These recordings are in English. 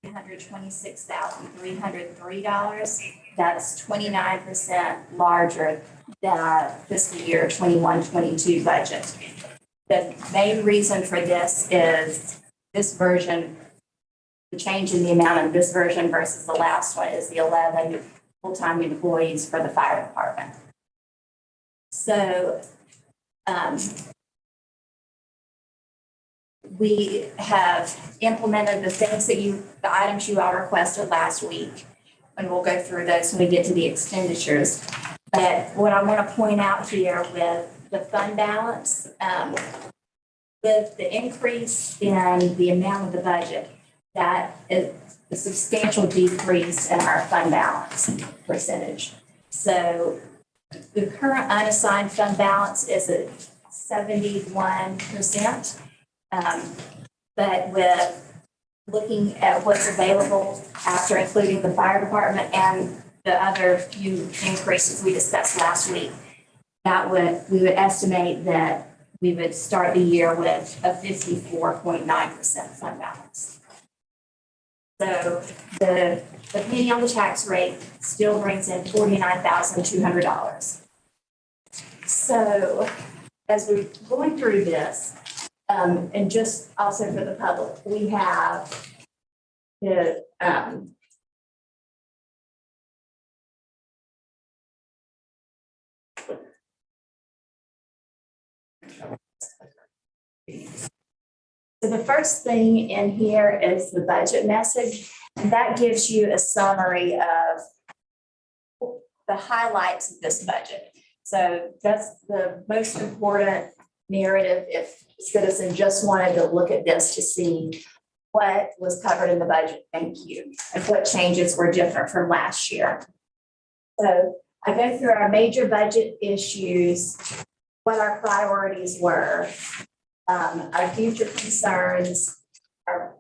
$326,303. That's 29% larger than our fiscal year 21-22 budget. The main reason for this is this version, the change in the amount of this version versus the last one is the 11 full-time employees for the fire department. So we have implemented the things that the items you all requested last week, and we'll go through those when we get to the expenditures. But what I want to point out here with the fund balance, with the increase in the amount of the budget, that is a substantial decrease in our fund balance percentage. So the current unassigned fund balance is at 71%. But with looking at what's available after including the fire department and the other few increases we discussed last week, we would estimate that we would start the year with a 54.9% fund balance. So the penny on the tax rate still brings in $49,200. So as we're going through this, and just also for the public, we have the so the first thing in here is the budget message, and that gives you a summary of the highlights of this budget. So that's the most important narrative if a citizen just wanted to look at this to see what was covered in the budget, thank you, and what changes were different from last year. So I go through our major budget issues, what our priorities were, our future concerns, the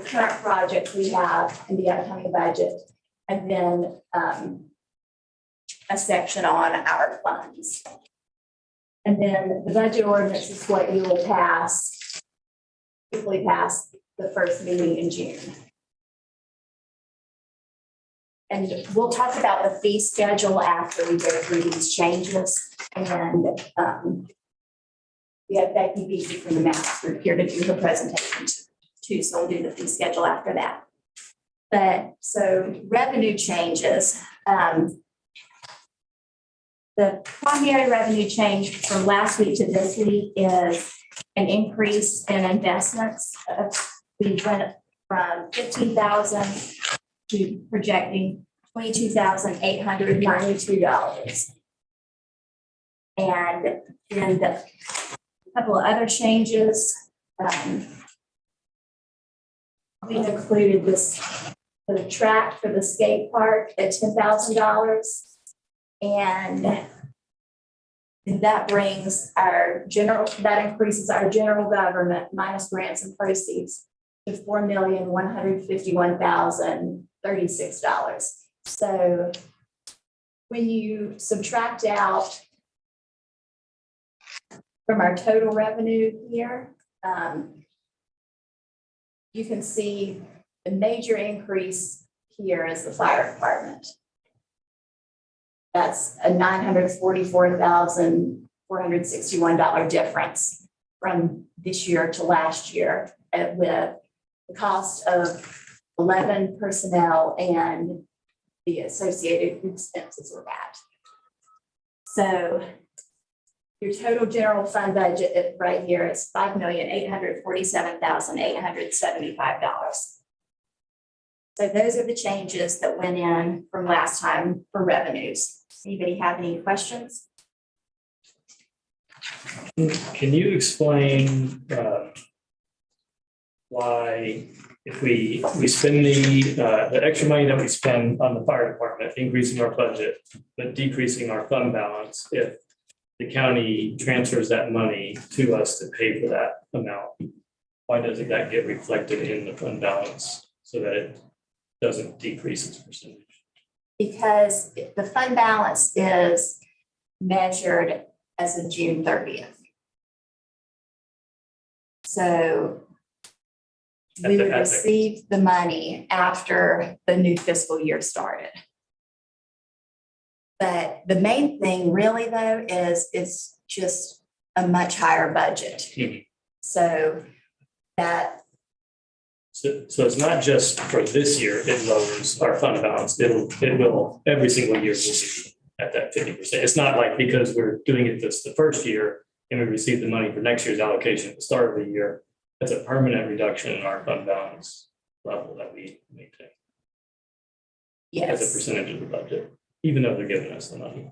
current projects we have in the upcoming budget, and then a section on our funds. And then the budget ordinance is what you will pass, hopefully pass the first meeting in June. And we'll talk about the fee schedule after we go through these changes. And we have Becky Beasley from the Math Group here to do her presentation too, so we'll do the fee schedule after that. But so revenue changes. The primary revenue change from last week to this week is an increase in investments. We went from $15,000 to projecting $22,892. And then a couple of other changes. We included the track for the skate park at $10,000. And that brings that increases our general government minus grants and proceeds to $4,151,036. So when you subtract out from our total revenue here, you can see the major increase here is the fire department. That's a $944,461 difference from this year to last year with the cost of 11 personnel and the associated expenses with that. So your total general fund budget right here is $5,847,875. So those are the changes that went in from last time for revenues. Anybody have any questions? Can you explain why, if we spend the extra money that we spend on the fire department, increasing our budget, but decreasing our fund balance, if the county transfers that money to us to pay for that amount, why doesn't that get reflected in the fund balance so that it doesn't decrease its percentage? Because the fund balance is measured as of June 30th. So We would receive the money after the new fiscal year started. But the main thing really though is it's just a much higher budget. Mhm. So that, So it's not just for this year, it lowers our fund balance. It will, every single year will be at that 50%. It's not like because we're doing it this the first year and we receive the money for next year's allocation at the start of the year. That's a permanent reduction in our fund balance level that we maintain as a yes, percentage of the budget, even though they're giving us the money.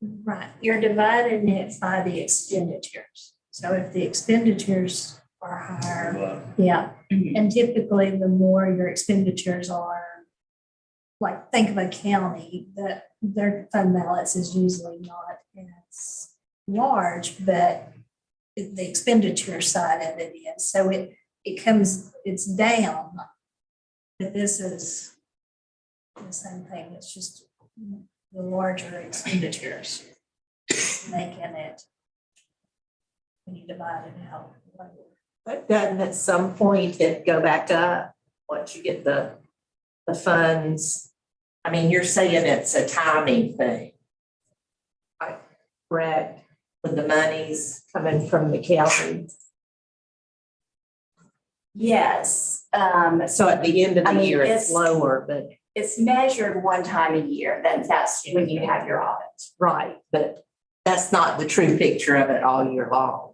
Right, you're dividing it by the expenditures. So if the expenditures are higher, But yeah, and typically the more your expenditures are, like, think of a county, that their fund balance is usually not as large, but the expenditure side of it is. So it's down. But this is the same thing, it's just the larger expenditures making it, when you divide it out. But doesn't at some point it go back up once you get the funds? I mean, you're saying it's a timing thing. Correct, with the monies coming from the county. yes. So at the end of I the mean, year, it's it's- lower, but It's measured one time a year, then that's when you have your audit. right, but that's not the true picture of it all year long.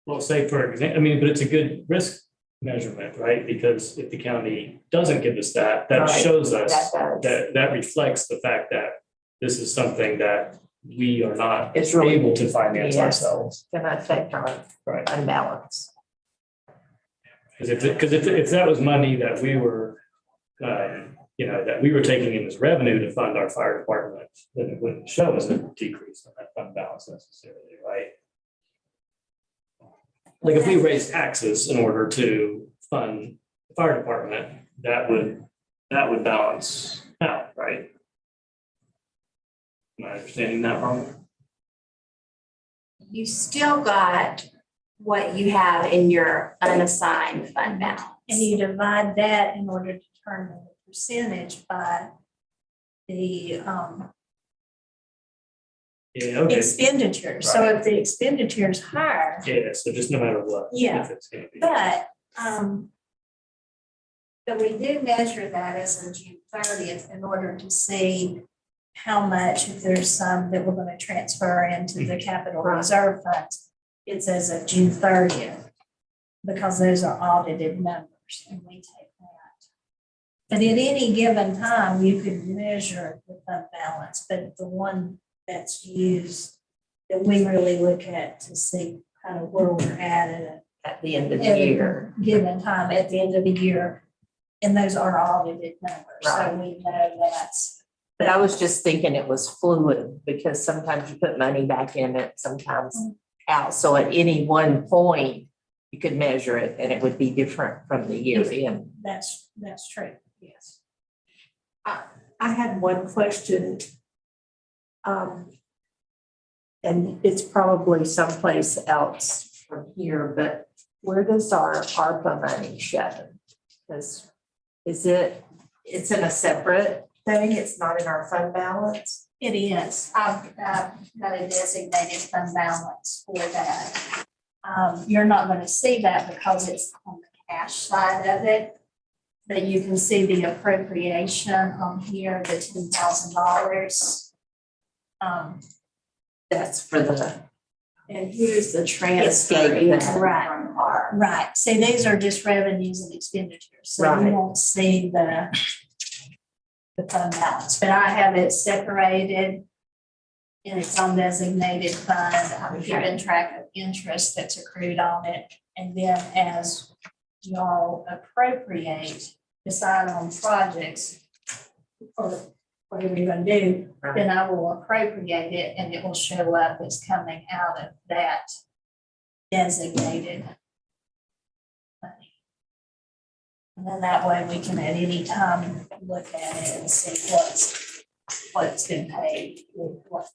Well, say for example, I mean, but it's a good risk measurement, right? Because if the county doesn't give us that, that Right. shows us That does. that reflects the fact that this is something that we are not It's really- able to finance Yes. ourselves. Can affect our Right. unbalance. Because if that was money that we were, that we were taking in as revenue to fund our fire department, then it wouldn't show us a decrease in that fund balance necessarily, right? Like if we raise taxes in order to fund the fire department, that would balance out, right? Am I understanding that wrong? You still got what you have in your unassigned fund balance. And you divide that in order to determine the percentage by the Yeah, okay, expenditures. So if the expenditure is higher, yeah, so just no matter what. Yeah. if it's gonna be. but we do measure that as of June 30th in order to see how much, if there's some that we're going to transfer into the capital reserve funds. It's as of June 30th, because those are audited numbers and we take that. But at any given time, you could measure the fund balance, but the one that's used that we really look at to see kind of where we're At the end of the at a year. given time at the end of the year. And those are audited numbers, so Right. we know that's. But I was just thinking it was fluid because sometimes you put money back in it, sometimes out. So at any one point, you could measure it and it would be different from the year in. That's true, yes. I had one question. And it's probably someplace else from here, but where does our ARPA money show? Because it's in a separate thing, it's not in our fund balance? It is. I've got a designated fund balance for that. You're not going to see that because it's on the cash side of it. But you can see the appropriation on here, the $10,000. That's for the, And here's the transfer. Escape that. Right. From our, Right, see, these are just revenues and expenditures, so you Right. won't see the fund balance, but I have it separated in its own designated fund. I'm keeping track of interest that's accrued on it, and then as y'all appropriate, decide on projects or whatever you're gonna do, then I will appropriate it and it will show up as coming out of that designated money. And then that way we can at any time look at it and see what's been paid, with what.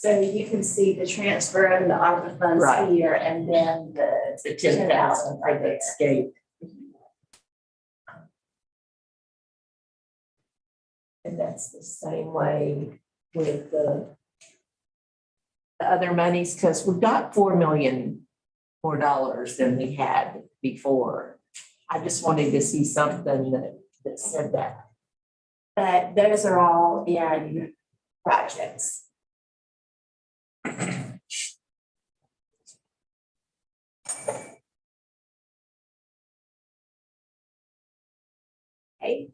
So you can see the transfer and the ARPA funds Right. here, and then the The 10,000 for the escape. And that's the same way with the other monies, because we got $4 million more dollars than we had before. I just wanted to see something that said that. But those are all in projects. Okay.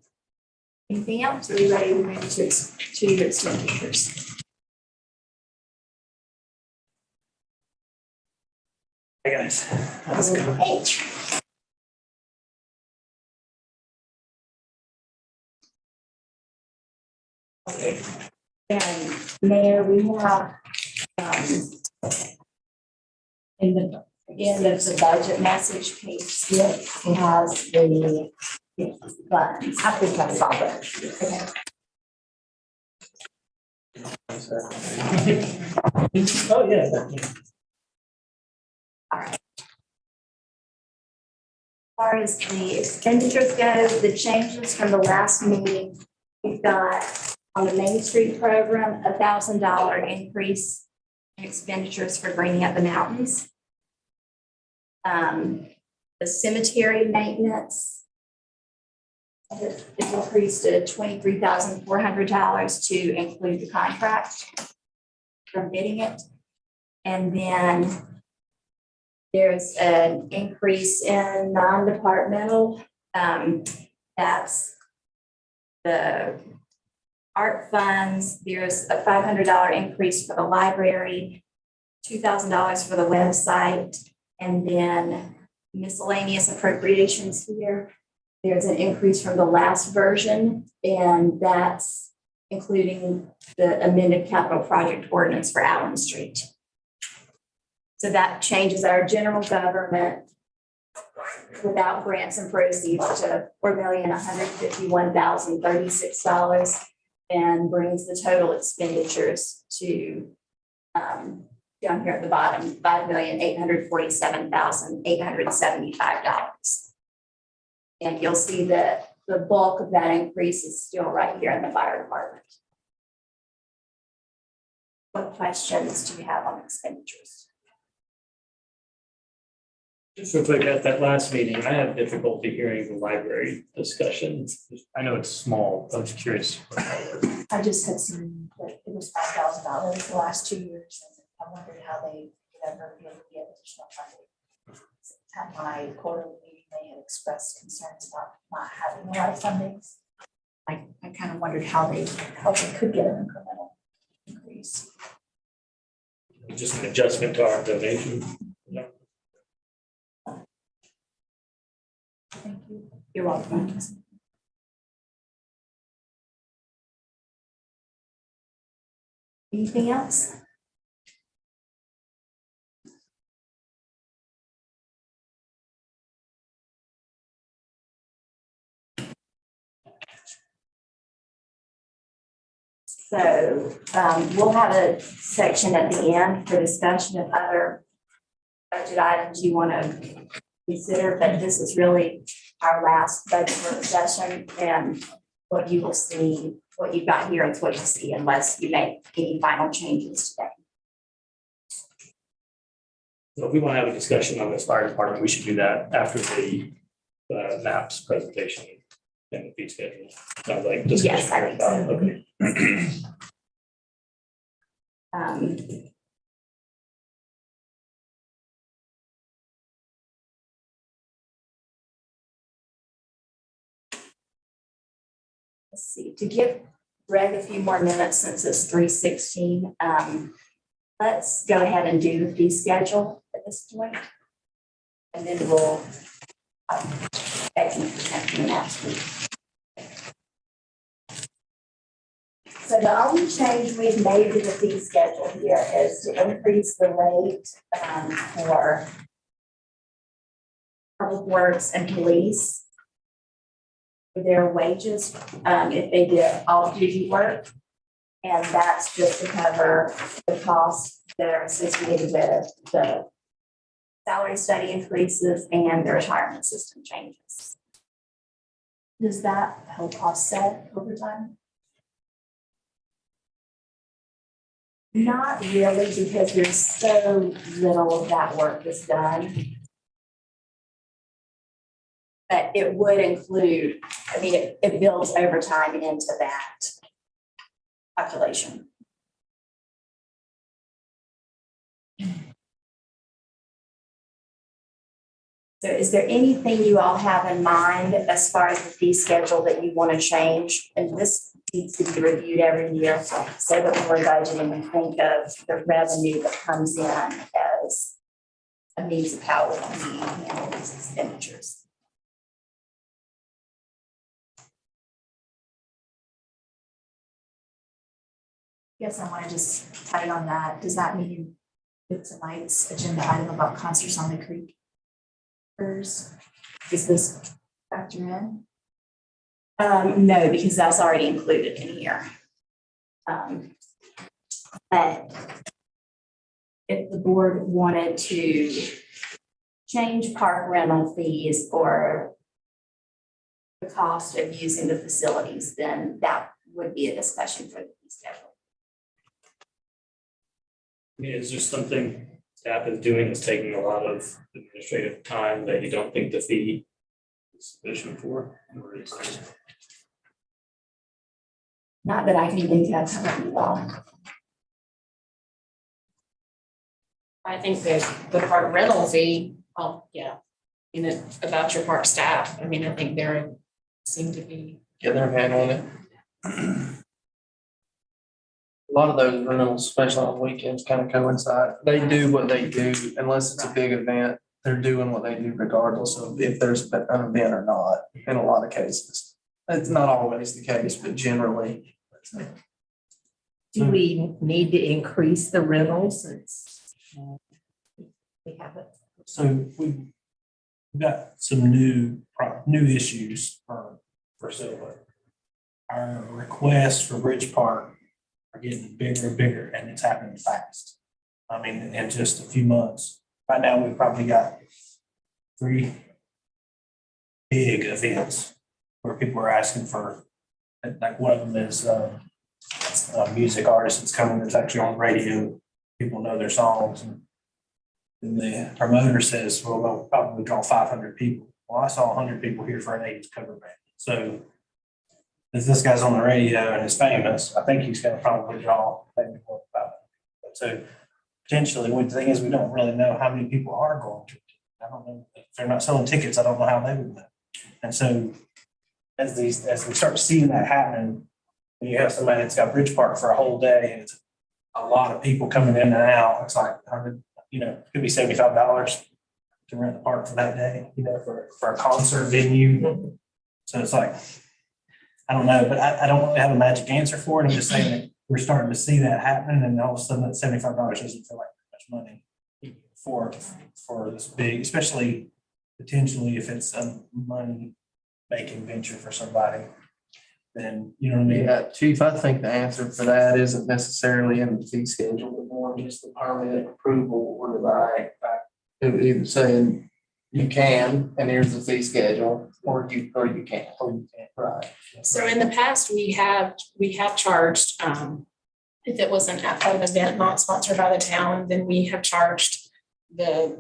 Anything else? Are we ready to move to your expenditures? Hey, guys. How's it going? Okay. Okay. And Mayor, we have, in the end of the budget message, page 6 has the funds. I think I saw that. Okay. Oh, yeah. All right. As far as the expenditures go, the changes from the last meeting, we've got on the Main Street program, $1,000 increase in expenditures for bringing up the mountains. The cemetery maintenance is increased to $23,400 to include the contract from bidding it. And then there's an increase in non-departmental. That's the art funds. There's a $500 increase for the library, $2,000 for the website, and then miscellaneous appropriations here. There's an increase from the last version, and that's including the amended capital project ordinance for Allen Street. So that changes our general government without grants and proceeds to $4,151,036 and brings the total expenditures to down here at the bottom, $5,847,875. And you'll see that the bulk of that increase is still right here in the fire department. What questions do you have on expenditures? Just real quick, at that last meeting, I had difficulty hearing the library discussion. I know it's small, I was curious. I just had seen that it was $5,000 the last 2 years, and I wondered how they could ever be able to get additional funding. At my quarterly meeting, they had expressed concerns about not having a lot of fundings. I kind of wondered how they could get an incremental increase. Just an adjustment to our donation. Thank you. You're welcome. Anything else? So we'll have a section at the end for discussion of other budget items you want to consider, but this is really our last budget work session, and what you will see, what you've got here is what you see unless you make any final changes today. So if we want to have a discussion on this fire department, we should do that after the maps presentation and the fee schedule. Sounds like discussion. Yes, I think so. Okay. Let's see, to give Greg a few more minutes since it's 3:16, let's go ahead and do the fee schedule at this point. And then we'll get you presenting next week. So the only change we've made to the fee schedule here is to increase the rate for public works and police for their wages if they did off-duty work. And that's just to cover the costs that are associated with the salary study increases and the retirement system changes. Does that help offset overtime? Not really, because there's so little of that work that's done. But it would include, I mean, it builds overtime into that calculation. So is there anything you all have in mind as far as the fee schedule that you want to change? And this needs to be reviewed every year so that when we're budgeting and think of the revenue that comes in as a means of how we handle these expenditures. Yes, I want to just tag on that. Does that mean it's tonight's agenda item about concerts on the creek? Does this factor in? No, because that's already included in here. But if the board wanted to change park rental fees or the cost of using the facilities, then that would be a discussion for the fee schedule. I mean, is there something staff is doing that's taking a lot of administrative time that you don't think the fee is sufficient for? Or is it- Not that I can think of currently, well. I think that the park rental fee, in it about your park staff, I mean, I think they're seem to be. Get their hand on it. A lot of those rentals, especially on weekends, kind of coincide. They do what they do unless it's a big event. They're doing what they do regardless of if there's an event or not, in a lot of cases. It's not always the case, but generally. Do we need to increase the rentals since we haven't? So we've got some new issues for SYLVA. Our requests for Bridge Park are getting bigger and bigger, and it's happening fast. I mean, in just a few months. Right now, we've probably got 3 big events where people are asking for, like one of them is a music artist that's coming that's actually on radio. People know their songs. And the promoter says, well, they'll probably draw 500 people. Well, I saw 100 people here for an 80s cover band. So if this guy's on the radio and is famous, I think he's going to probably draw maybe more than 500. So potentially, the thing is, we don't really know how many people are going to. I don't know if they're not selling tickets. I don't know how they would know. And so as we start seeing that happening, when you have somebody that's got Bridge Park for a whole day and it's a lot of people coming in and out, it's like 100, it could be $75 to rent the park for that day, for a concert venue. So it's like, I don't know, but I don't really have a magic answer for it. I'm just saying that we're starting to see that happen, and all of a sudden that $75 doesn't feel like much money for this big, especially potentially if it's a money-making venture for somebody. Then you know what I mean? Yeah, Chief, I think the answer for that isn't necessarily in the fee schedule, but more just the permit approval or the it would either saying you can, and here's the fee schedule, or you can't. Right. So in the past, we have charged, if it was an event not sponsored by the town, then we have charged the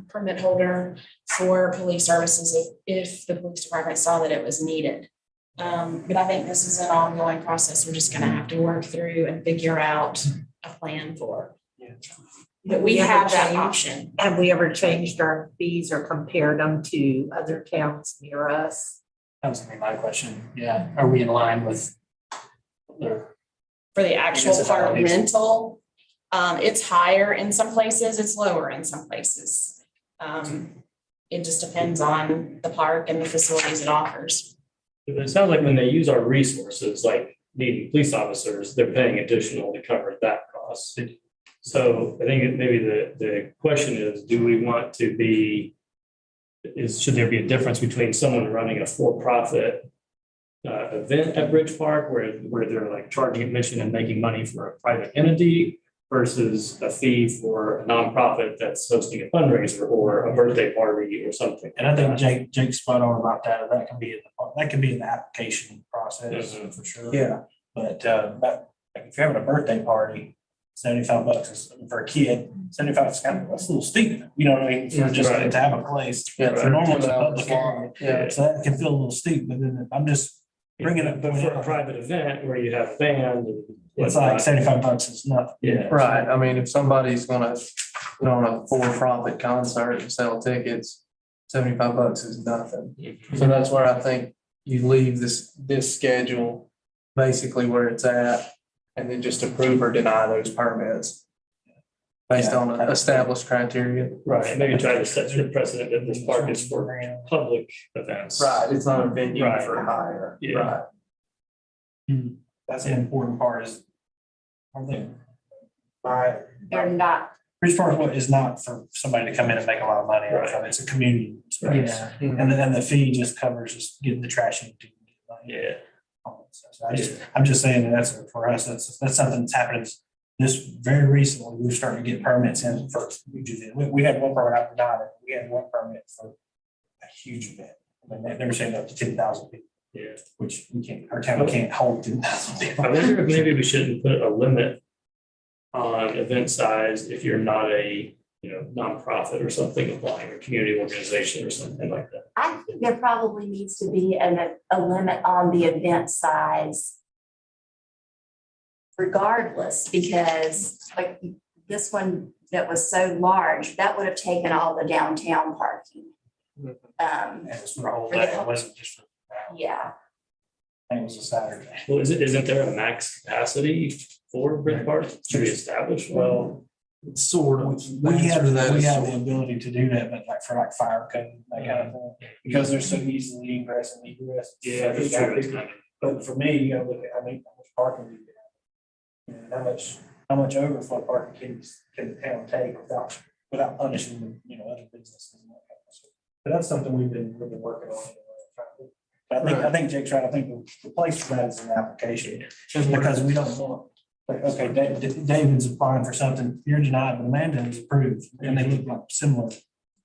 permit holder for police services if the police department saw that it was needed. But I think this is an ongoing process. We're just gonna have to work through and figure out a plan for. But we have that option. Have we ever changed our fees or compared them to other towns near us? That was gonna be my question. Yeah. Are we in line with the For the actual park rental, it's higher in some places, it's lower in some places. It just depends on the park and the facilities it offers. But it sounds like when they use our resources, like needing police officers, they're paying additional to cover that cost. So I think maybe the question is, do we want to should there be a difference between someone running a for-profit event at Bridge Park where they're like charging admission and making money for a private entity versus a fee for a nonprofit that's hosting a fundraiser or a birthday party or something. And I think Jake's spot on about that. That can be in the application process Mhm. for sure. Yeah. But like if you're having a birthday party, $75 is for a kid, 75 is kind of, that's a little steep, you know what I mean? For just Right. to have a place. Yeah, For normal, it's a 2 hours public long. area. Yeah. So that can feel a little steep, but then I'm just bringing it. But for a private event where you have a band and It's like whatnot, $75 is nothing. Yeah. Right, I mean, if somebody's gonna, put on a for-profit concert and sell tickets, $75 is nothing. So that's where I think you leave this schedule basically where it's at, and then just approve or deny those permits based on established criteria. Right, maybe try to set the precedent that this park is for public events. Right, it's not a venue Right. for hire. Yeah. Right. That's an important part is, I think, They're not, Bridge Park is not for somebody to come in and make a lot of money off of it. It's a community space. Mhm. And then the fee just covers just getting the trash empty. Yeah. So I'm just saying that that's, for us, that's something that's happened this very recently. We've started to get permits in for huge event. We had one permit, I denied it. We had one permit for a huge event. And they were saying up to 10,000 people, Yeah. which we can't, our town can't hold 10,000 people. I wonder if maybe we shouldn't put a limit on event size if you're not a, nonprofit or something applying, or community organization or something like that. I think there probably needs to be a limit on the event size regardless, because like this one that was so large, that would have taken all the downtown parking. And it's for a whole day. It wasn't just for, Yeah, it was a Saturday. Well, isn't there a max capacity for Bridge Park? Should we establish? Well, Sort of. We have Answer that the is sort of. ability to do that, but like for like fire code, that kind of thing, because they're so easily ingress and egress. yeah, that's true. It's kind of- But for me, you gotta look at, how much parking do you have? And how much overflow parking can the town take without punishing, other businesses and that kind of stuff. But that's something we've been working on. But I think Jake's right. I think the place for that is an application, because we don't want, like, okay, David's applying for something, you're denied, but Amanda is approved, and they look like similar.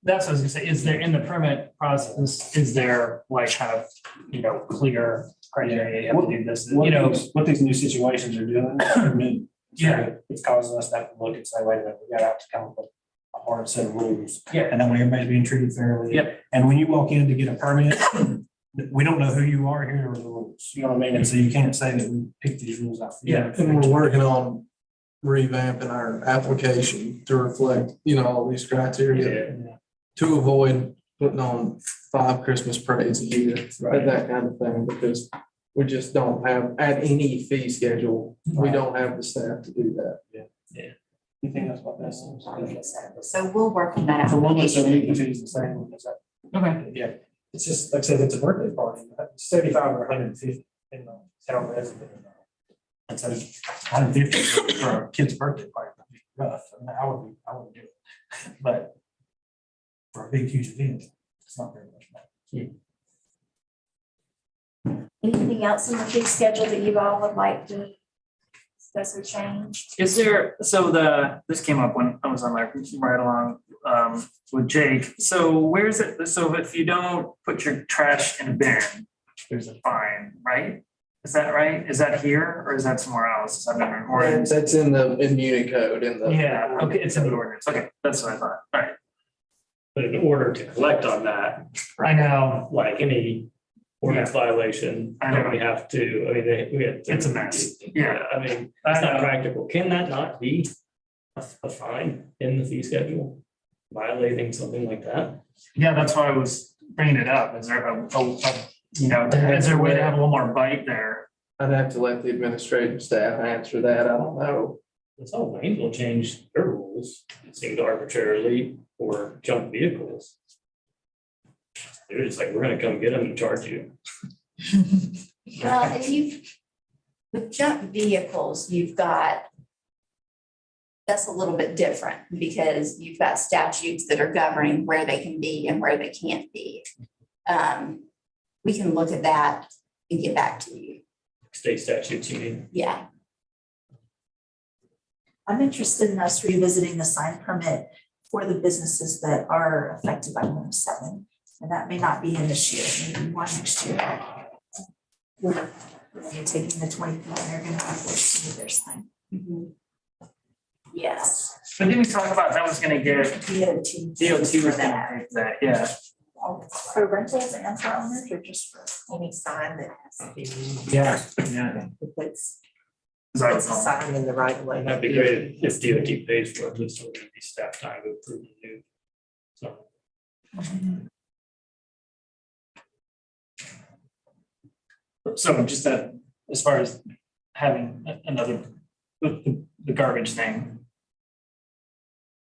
That's what I was gonna say, is there in the permit process, is there like kind of, clear criteria, you have to do this, What these new situations are doing, are new. So Yeah. It's causing us to have to look and say, wait a minute, we gotta have to come up with a hard set of rules. Yeah. And that way everybody's being treated fairly. Yep. And when you walk in to get a permit, we don't know who you are, here are the rules, you know what I mean? And so you can't say that we picked these rules out. For you. Yeah. And we're working on revamping our application to reflect, all these criteria Yeah. to avoid putting on 5 Christmas parades a year, Right. that kind of thing, because we just don't have, at any fee schedule, we Right. don't have the staff to do that. You think that's what that's? I think so we'll work on that For one, it's a application. legal fees the same as that. Okay. Yeah, it's just, like I said, it's a birthday party, 75 or 150 in the town resident. And so 150 for a kid's birthday party would be rough, and I wouldn't do it. But for a big, huge event, it's not very much money. Anything else in the fee schedule that you all would like to discuss or change? Is there, this came up when I was on my ride along with Jake, so where's it, so if you don't put your trash in a bin, there's a fine, right? Is that right? Is that here, or is that somewhere else? Is that in an ordinance? That's in Muni code, in the. Yeah, okay, it's in the ordinance, okay, that's what I thought, all right. But in order to collect on that, I know, like any ordinance violation, I know. we have to, we have. to- It's a mess. Yeah. I mean, I it's not know. practical. Can that not be a fine in the fee schedule? Violating something like that? Yeah, that's why I was bringing it up, is there is there a way to have a little more bite there? I'd have to let the administrative staff answer that, I don't know. It's all Wayne will change their rules, it seemed arbitrarily, for junk vehicles. They're just like, we're gonna come get them and charge you. Well, and with junk vehicles, that's a little bit different because you've got statutes that are governing where they can be and where they can't be. We can look at that and get back to you. State statutes, you mean? Yeah. I'm interested in us revisiting the sign permit for the businesses that are affected by 107. And that may not be in this year, maybe one next year. You're taking the 20, they're gonna be forced to move their sign. Yes. But didn't we talk about that was gonna get, DOT. DOT was gonna pay for that, yeah. For rentals and for owners, or just for any sign that has to be, Yeah. Yeah. If it's, Cause I it's a don't know. sign in the right way. That'd be great if DOT pays for it, at least it would be staff time to approve the new. So, So just that, as far as having another, the garbage thing.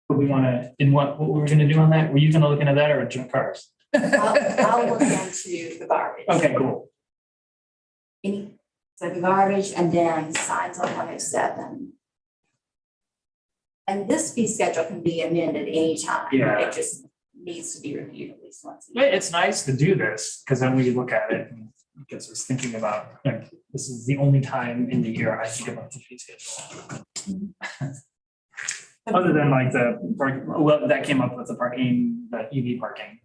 But we wanna, in what we were gonna do on that, were you gonna look into that or junk cars? I'll look into the garbage. Okay, cool. So the garbage and then signs on 107. And this fee schedule can be amended anytime. Yeah. It just needs to be reviewed at least once a year. It's nice to do this, because then we look at it and it gets us thinking about, like, this is the only time in the year I think about the fee schedule. Other than like well, that came up with the parking, the EV parking.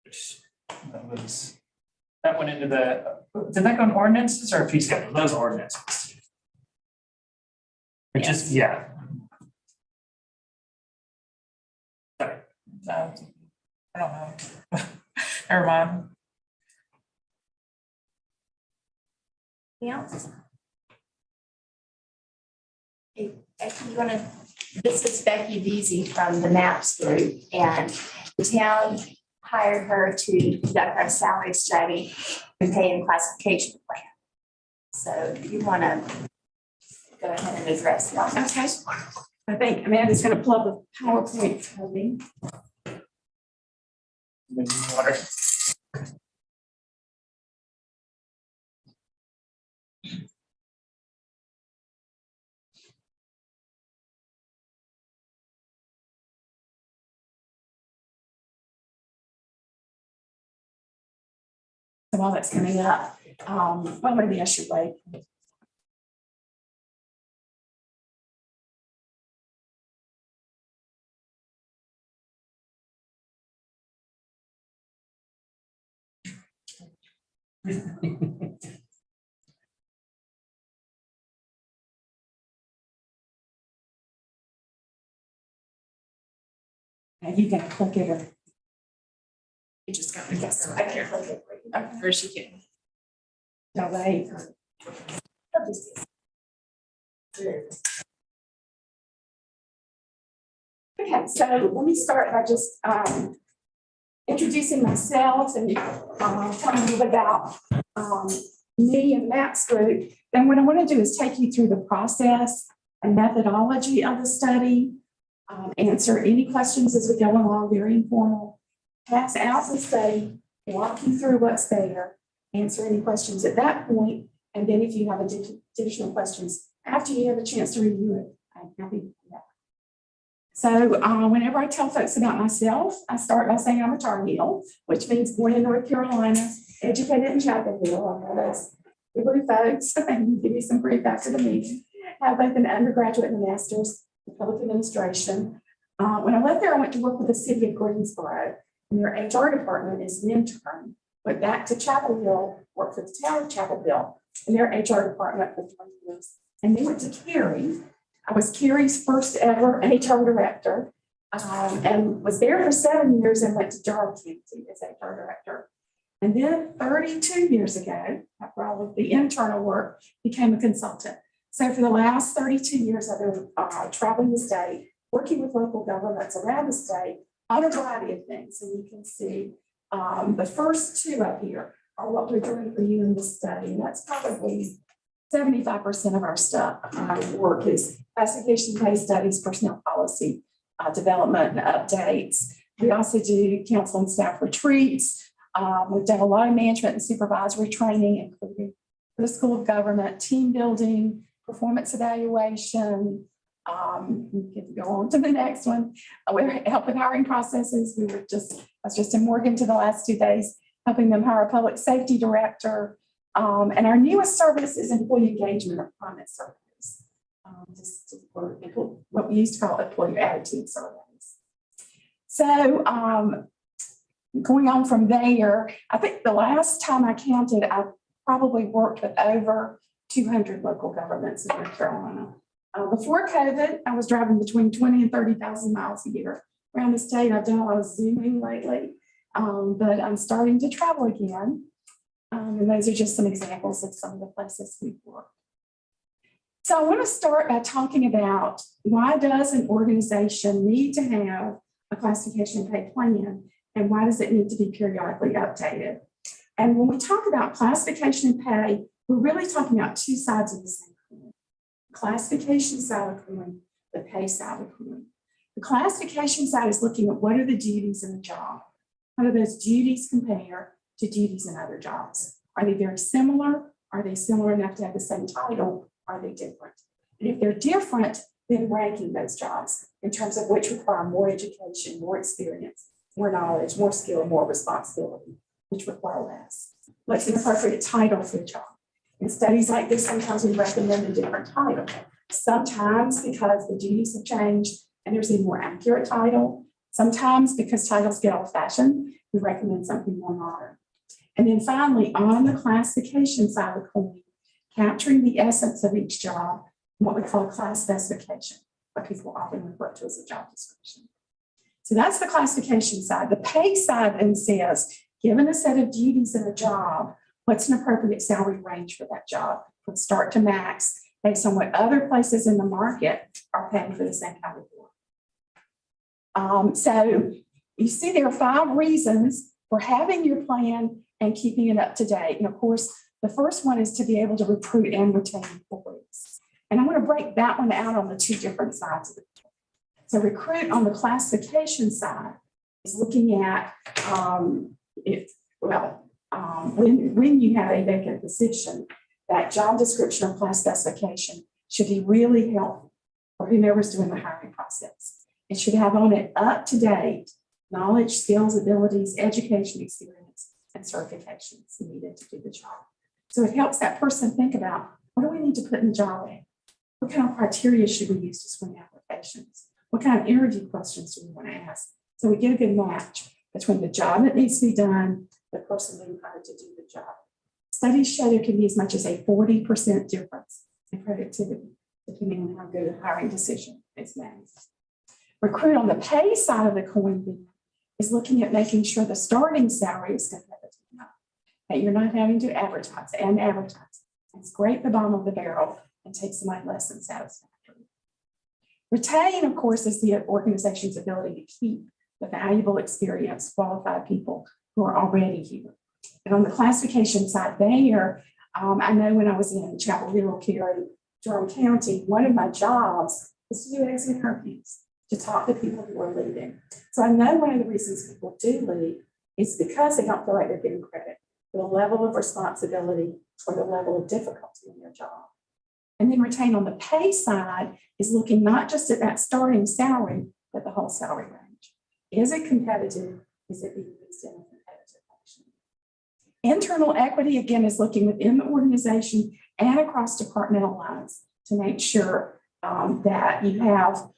Which that went into did that go in ordinances or fee schedule? That was ordinances. Which is, yeah. Sorry. I don't know. Never mind. Anything else? Hey, Becky, this is Becky Veazey from the MAPS group, and the town hired her to conduct our salary study and pay and classification plan. So you want to go ahead and address that. Okay. I think Amanda's going to pull up a PowerPoint for me. Water. So while that's coming up, well, maybe I should wait. Now you can click it or. You just got Yes, I can click it. Or she can. No, wait. Okay, so let me start by just introducing myself and telling you about me and Matt's group. Then what I want to do is take you through the process and methodology of the study, answer any questions as we go along, very informal, pass out the study, walk you through what's there, answer any questions at that point, and then if you have additional questions after you have a chance to review it, I'm happy to do that. So whenever I tell folks about myself, I start by saying I'm a Tar Heel, which means born in North Carolina, educated in Chapel Hill. I know those Hebrew folks, and give you some brief after the meeting. I have both an undergraduate and a master's in public administration. When I left there, I went to work with the city of Greensboro, and their HR department is an intern. Went back to Chapel Hill, worked for the town of Chapel Hill, and their HR department for 20 years. And they went to Cary. I was Cary's first ever HR director, and was there for 7 years and went to Jarrell County as HR director. And then 32 years ago, after all of the internal work, became a consultant. So for the last 32 years, I've been traveling the state, working with local governments around the state on a variety of things. And you can see the first two up here are what we're doing for you in this study. And that's probably 75% of our stuff. Work is classification case studies, personnel policy development and updates. We also do council and staff retreats. We've done a lot of management and supervisory training, including for the School of Government, team building, performance evaluation. We can go on to the next one. We're helping hiring processes. I was just in Morgan the last 2 days, helping them hire a public safety director. And our newest service is employee engagement or climate surveys. Or what we used to call employee attitude surveys. So going on from there, I think the last time I counted, I probably worked with over 200 local governments in North Carolina. Before COVID, I was driving between 20 and 30,000 miles a year around the state. I've done a lot of Zooming lately, but I'm starting to travel again. And those are just some examples of some of the places we've worked. So I want to start by talking about why does an organization need to have a classification and pay plan, and why does it need to be periodically updated? And when we talk about classification and pay, we're really talking about two sides of the same coin. Classification side of the coin, the pay side of the coin. The classification side is looking at what are the duties in the job. How do those duties compare to duties in other jobs? Are they very similar? Are they similar enough to have the same title? Are they different? And if they're different, then ranking those jobs in terms of which require more education, more experience, more knowledge, more skill, more responsibility, which require less. What's an appropriate title for the job? In studies like this, sometimes we recommend a different title. Sometimes because the duties have changed and there's a more accurate title. Sometimes because titles get old-fashioned, we recommend something more modern. And then finally, on the classification side of the coin, capturing the essence of each job, what we call class specification, what people often refer to as a job description. So that's the classification side. The pay side then says, given a set of duties in a job, what's an appropriate salary range for that job from start to max based on what other places in the market are paying for the same kind of work. So you see there are 5 reasons for having your plan and keeping it up to date. And of course, the first one is to be able to recruit and retain employees. And I want to break that one out on the 2 different sides of it. So recruit on the classification side is looking at when you have a vacant position, that job description or class specification should be really helpful for whomever's doing the hiring process. It should have on it up-to-date knowledge, skills, abilities, education, experience, and certifications needed to do the job. So it helps that person think about, what do we need to put in the job ad? What kind of criteria should we use to screen applications? What kind of interview questions do we want to ask? So we get a good match between the job that needs to be done, the person being hired to do the job. Studies show there can be as much as a 40% difference in productivity, depending on how good a hiring decision is made. Recruit on the pay side of the coin is looking at making sure the starting salary is competitive enough, that you're not having to advertise. It's scrape the bottom of the barrel and take somebody less than satisfactory. Retain, of course, is the organization's ability to keep the valuable, experienced, qualified people who are already here. And on the classification side there, I know when I was in Chapel Hill Care in Durham County, one of my jobs was to do exit interviews, to talk to people who are leaving. So I know one of the reasons people do leave is because they don't feel like they're getting credit for the level of responsibility or the level of difficulty in their job. And then retain on the pay side is looking not just at that starting salary, but the whole salary range. Is it competitive? Is it being used in a competitive fashion? Internal equity, again, is looking within the organization and across departmental lines to make sure that you have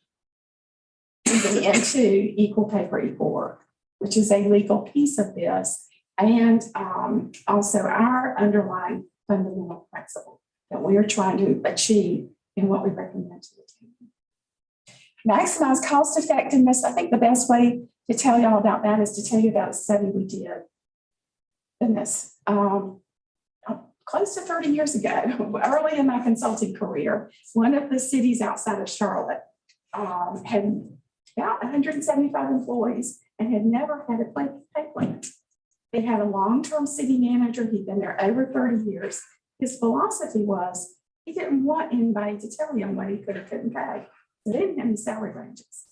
moving into equal pay for equal work, which is a legal piece of this, and also our underlying fundamental principle that we are trying to achieve in what we recommend to the team. Maximize cost effectiveness. I think the best way to tell y'all about that is to tell you about a study we did. Goodness, close to 30 years ago, early in my consulting career, one of the cities outside of Charlotte had about 175 employees and had never had a pay plan. They had a long-term city manager. He'd been there over 30 years. His philosophy was he didn't want anybody to tell him what he could or couldn't pay. They didn't have any salary ranges.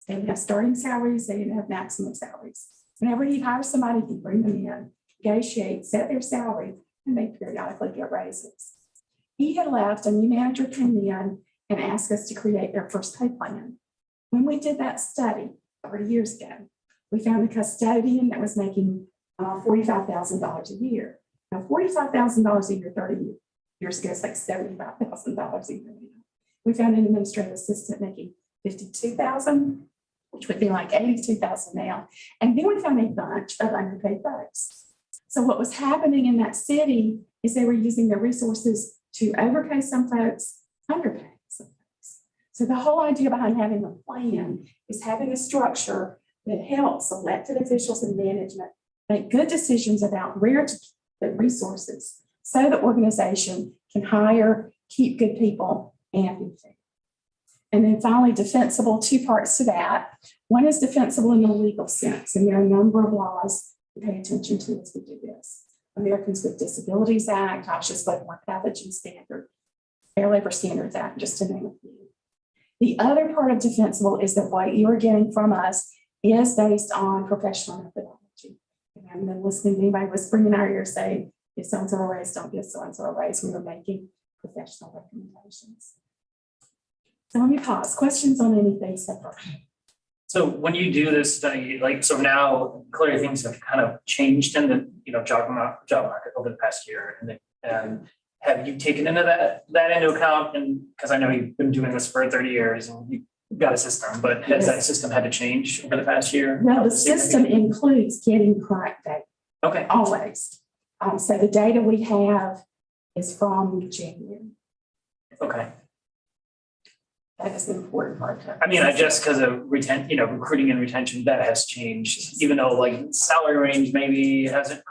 They didn't have starting salaries. They didn't have maximum salaries. Whenever he'd hire somebody, he'd bring them in, negotiate, set their salary, and they periodically get raises. He had left, a new manager came in and asked us to create their first pay plan. When we did that study 30 years ago, we found a custodian that was making $45,000 a year. Now, $45,000 a year, 30 years ago, it's like $75,000 a year. now. We found an administrative assistant making $52,000, which would be like $82,000 now. And then we found a bunch of underpaid folks. So what was happening in that city is they were using their resources to overpay some folks, underpay some folks. So the whole idea behind having a plan is having a structure that helps elected officials and management make good decisions about where to put resources so the organization can hire, keep good people, and be fair. And then finally, defensible, two parts to that. One is defensible in the legal sense, and there are a number of laws to pay attention to as we do this. Americans with Disabilities Act, OSHA's Labor Market Pathogen Standard, Fair Labor Standards Act, just to name a few. The other part of defensible is that what you're getting from us is based on professional methodology. And I've been listening to anybody whispering in our ear saying, if so-and-so a raise, don't give so-and-so a raise. We are making professional recommendations. So let me pause. Questions on anything so far? So when you do this study, like, so now clearly things have kind of changed in the, job market over the past year. And have you taken into that into account? And because I know you've been doing this for 30 years and you've got a system, but has that system had to change over the past year? Well, the system includes getting current data. Okay. Always. So the data we have is from January. Okay. That is the important part. I mean, I just because of recruiting and retention, that has changed, even though like salary range maybe hasn't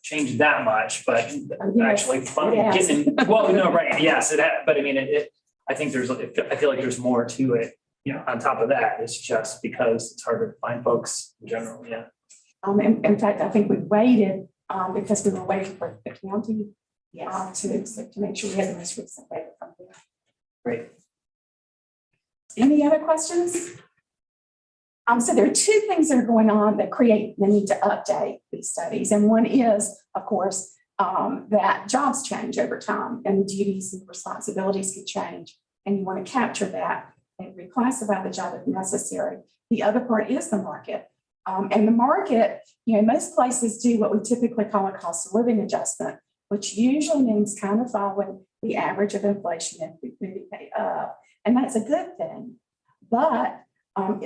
changed that much, but actually getting, well, no, right. Yes, it has, but I mean, I think I feel like there's more to it, on top of that. It's just because it's harder to find folks in general. Yeah. In fact, I think we waited because we were waiting for the county to make sure we had the most recent data from there. Great. Any other questions? So there are two things that are going on that create the need to update these studies. And one is, of course, that jobs change over time and the duties and responsibilities could change. And you want to capture that and reclassify the job if necessary. The other part is the market. And the market, most places do what we typically call a cost of living adjustment, which usually means kind of following the average of inflation and moving pay up. And that's a good thing. But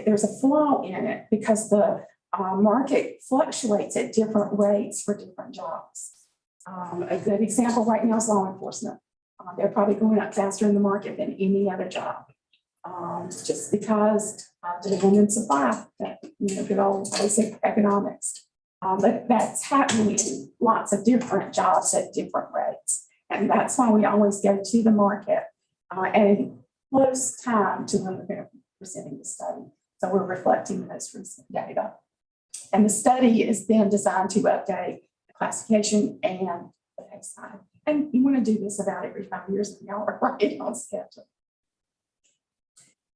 there's a flaw in it because the market fluctuates at different rates for different jobs. A good example right now is law enforcement. They're probably going up faster in the market than any other job. Just because demand and supply, good old basic economics. But that's happening in lots of different jobs at different rates. And that's why we always go to the market and close time to when we're going to be presenting the study. So we're reflecting the most recent data. And the study is then designed to update the classification and the pay side. And you want to do this about every 5 years and y'all are right on schedule.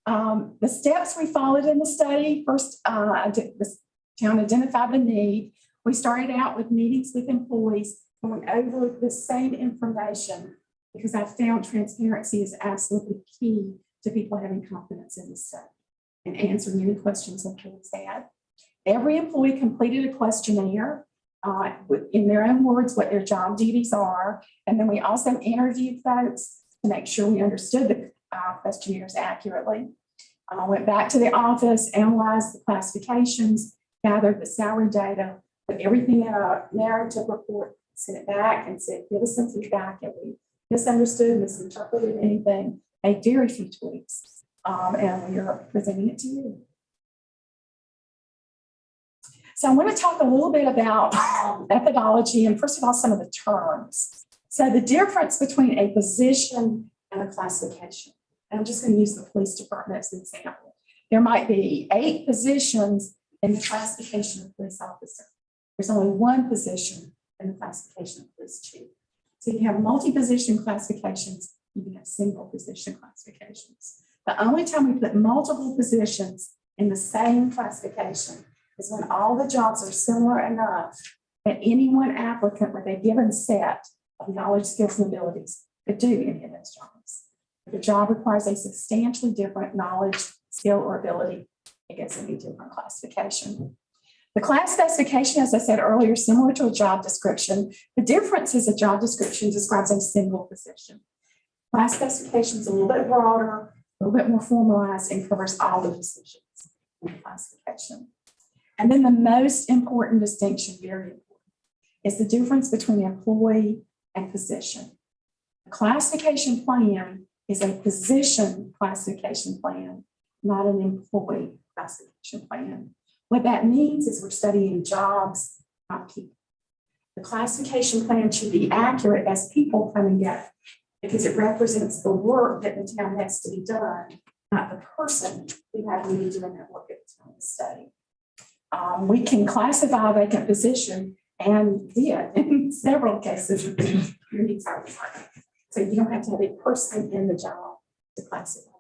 The steps we followed in the study, first, the town identified the need. We started out with meetings with employees going over the same information because I found transparency is absolutely key to people having confidence in the study and answering any questions employees had. Every employee completed a questionnaire in their own words what their job duties are. And then we also interviewed folks to make sure we understood the questionnaires accurately. Went back to the office, analyzed the classifications, gathered the salary data, put everything in a narrative report, sent it back and said, give us some feedback. If we misunderstood, misinterpreted anything, made very few tweaks, and we are presenting it to you. So I want to talk a little bit about methodology and first of all, some of the terms. So the difference between a position and a classification. And I'm just going to use the police department as an example. There might be 8 positions in the classification of police officer. There's only 1 position in the classification of police chief. So you have multi-position classifications, you can have single position classifications. The only time we put multiple positions in the same classification is when all the jobs are similar enough that any one applicant with a given set of knowledge, skills, and abilities could do any of those jobs. If the job requires a substantially different knowledge, skill, or ability, it gets a different classification. The class specification, as I said earlier, is similar to a job description. The difference is a job description describes a single position. Class specification is a little bit broader, a little bit more formalized, and covers all the positions in the classification. And then the most important distinction, very important, is the difference between employee and position. The classification plan is a position classification plan, not an employee classification plan. What that means is we're studying jobs, not people. The classification plan should be accurate as people come and go, because it represents the work that the town has to be done, not the person who had to be doing that work at the time of the study. We can classify a vacant position and did in several cases. So you don't have to have a person in the job to classify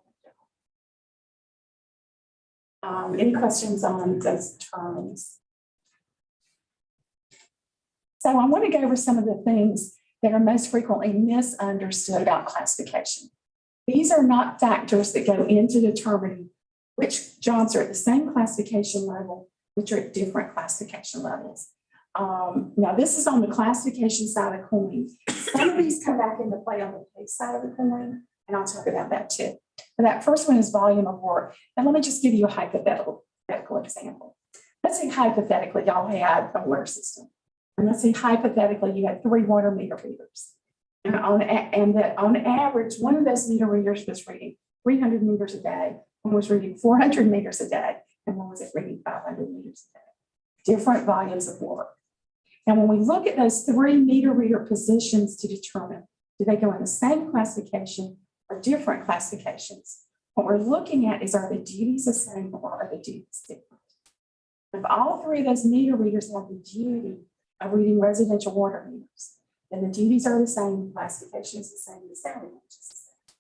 the job. Any questions on those terms? So I want to go over some of the things that are most frequently misunderstood about classification. These are not factors that go into determining which jobs are at the same classification level, which are at different classification levels. Now, this is on the classification side of the coin. Some of these come back into play on the pay side of the coin, and I'll talk about that too. But that first one is volume of work. And let me just give you a hypothetical example. Let's say hypothetically, y'all had a water system. And let's say hypothetically, you had 3 water meter readers. And that on average, one of those meter readers was reading 300 meters a day, one was reading 400 meters a day, and one was reading 500 meters a day. Different volumes of work. And when we look at those 3 meter reader positions to determine, do they go in the same classification or different classifications? What we're looking at is, are the duties the same or are the duties different? If all 3 of those meter readers have the duty of reading residential water meters, then the duties are the same, classification is the same, the salary range is the same.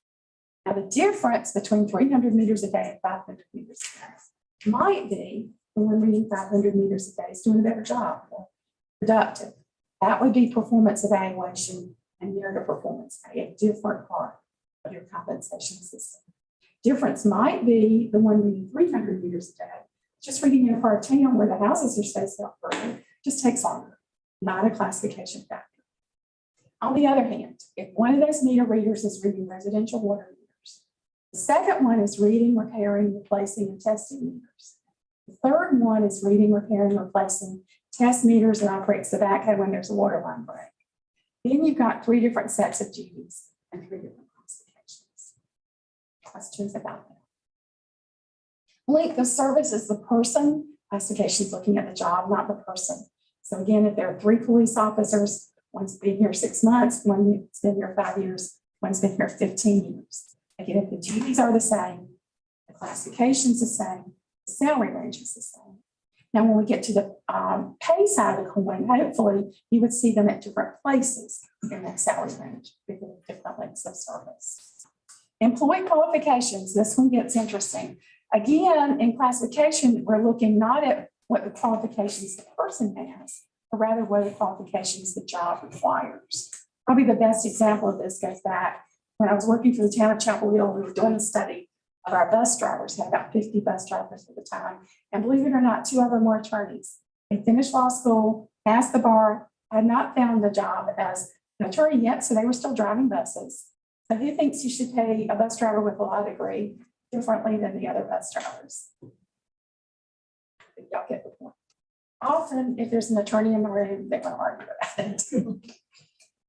Now, the difference between 300 meters a day and 500 meters a day might be when we're reading 500 meters a day is doing a better job, more productive. That would be performance evaluation and narrative performance pay, a different part of your compensation system. Difference might be the one reading 300 meters a day, just reading in a part of town where the houses are spaced out further, just takes longer, not a classification factor. On the other hand, if one of those meter readers is reading residential water meters, the second one is reading, repairing, replacing, and testing meters. The third one is reading, repairing, replacing, test meters, and operates the backhoe when there's a water line break. Then you've got 3 different sets of duties and 3 different classifications. Questions about that? Length of service is the person. Classification is looking at the job, not the person. So again, if there are 3 police officers, one's been here 6 months, one's been here 5 years, one's been here 15 years. Again, if the duties are the same, the classification's the same, the salary range is the same. Now, when we get to the pay side of the coin, hopefully you would see them at different places in that salary range because of different lengths of service. Employee qualifications, this one gets interesting. Again, in classification, we're looking not at what the qualifications the person has, but rather what the qualifications the job requires. Probably the best example of this goes back when I was working for the town of Chapel Hill. We were doing a study of our bus drivers, had about 50 bus drivers at the time. And believe it or not, 2 of them were attorneys. They finished law school, passed the bar, had not found a job as an attorney yet, so they were still driving buses. So who thinks you should pay a bus driver with a law degree differently than the other bus drivers? Y'all get the point. Often, if there's an attorney in the room, they're going to argue about it.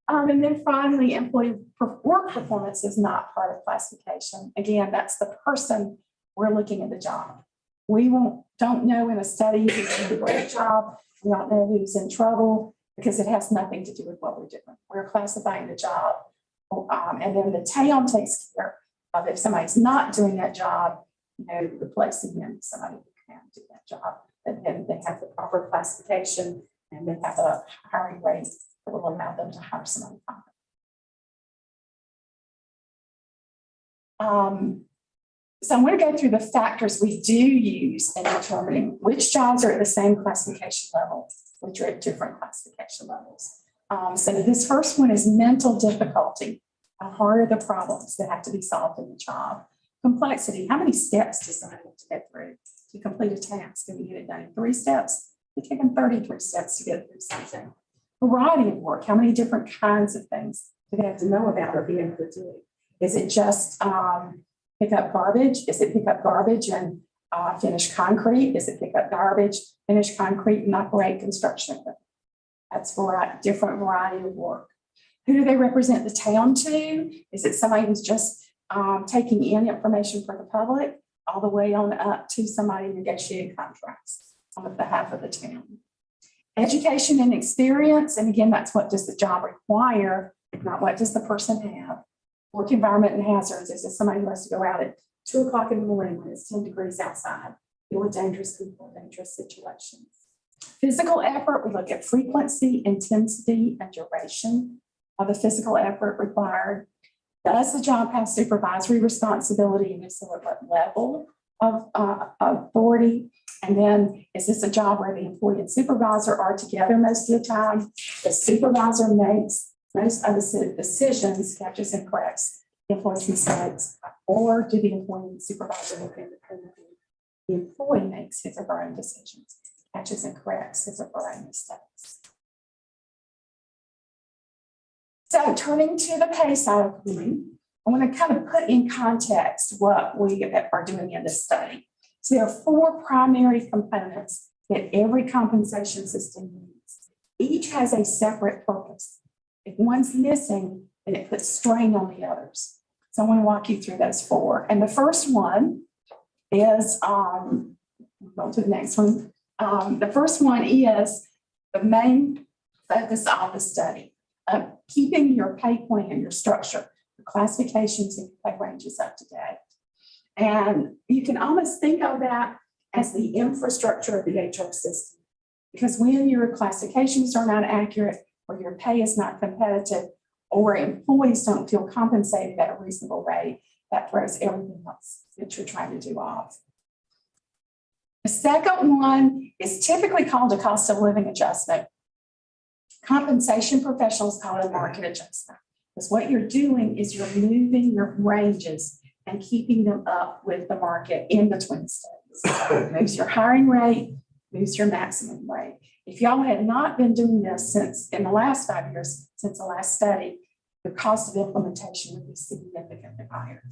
And then finally, employee work performance is not part of classification. Again, that's the person we're looking at the job. We don't know in a study who's doing a great job. We don't know who's in trouble because it has nothing to do with what we're doing. We're classifying the job. And then the town takes care of if somebody's not doing that job, replacing them with somebody who can do that job. And then they have the proper classification and they have a hiring rate that will allow them to hire somebody. So I'm going to go through the factors we do use in determining which jobs are at the same classification level, which are at different classification levels. So this first one is mental difficulty. How hard are the problems that have to be solved in the job? Complexity. How many steps does somebody have to get through to complete a task? Can we get it done in 3 steps, It took them 33 steps to get through something. Variety of work, how many different kinds of things do they have to know about or be able to do? Is it just pick up garbage? Is it pick up garbage and finish concrete? Is it pick up garbage, finish concrete, and operate construction equipment? That's different variety of work. Who do they represent the town to? Is it somebody who's just taking in information for the public, all the way on up to somebody negotiating contracts on behalf of the town? Education and experience, and again, that's what does the job require, not what does the person have. Work environment and hazards, is it somebody who has to go out at 2 o'clock in the morning when it's 10 degrees outside, deal with dangerous people, dangerous situations. Physical effort, we look at frequency, intensity, and duration of the physical effort required. Does the job have supervisory responsibility, and if so, at what level of authority? And then, is this a job where the employee and supervisor are together most of the time? The supervisor makes most of the decisions, catches and corrects the employee's mistakes, or do the employee and supervisor work independently? The employee makes his or her own decisions, catches and corrects his or her own mistakes. So turning to the pay side of the coin, I want to kind of put in context what we are doing in this study. So there are 4 primary components that every compensation system needs. Each has a separate purpose. If one's missing, then it puts strain on the others. So I want to walk you through those 4. And the first one is, go to the next one. The first one is the main focus of the study, keeping your pay plan, your structure, your classifications and pay ranges up to date. And you can almost think of that as the infrastructure of the HR system. Because when your classifications are not accurate, or your pay is not competitive, or employees don't feel compensated at a reasonable rate, that throws everything else that you're trying to do off. The second one is typically called a cost of living adjustment. Compensation professionals call it a market adjustment. Because what you're doing is you're moving your ranges and keeping them up with the market in between studies. Moves your hiring rate, moves your maximum rate. If y'all had not been doing this since in the last 5 years, since the last study, the cost of implementation would be significantly higher.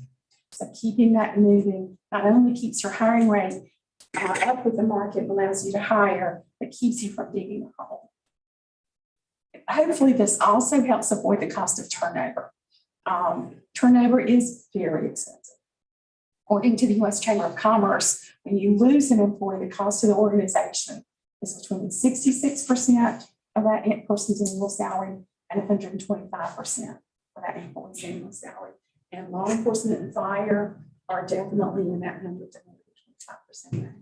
So keeping that moving not only keeps your hiring rate up with the market, allows you to hire, but keeps you from digging a hole. Hopefully this also helps avoid the cost of turnover. Turnover is very expensive. According to the U.S. Chamber of Commerce, when you lose an employee, the cost of the organization is between 66% of that person's annual salary and 125% of that employee's annual salary. And law enforcement and fire are definitely in that 100 to 125% range.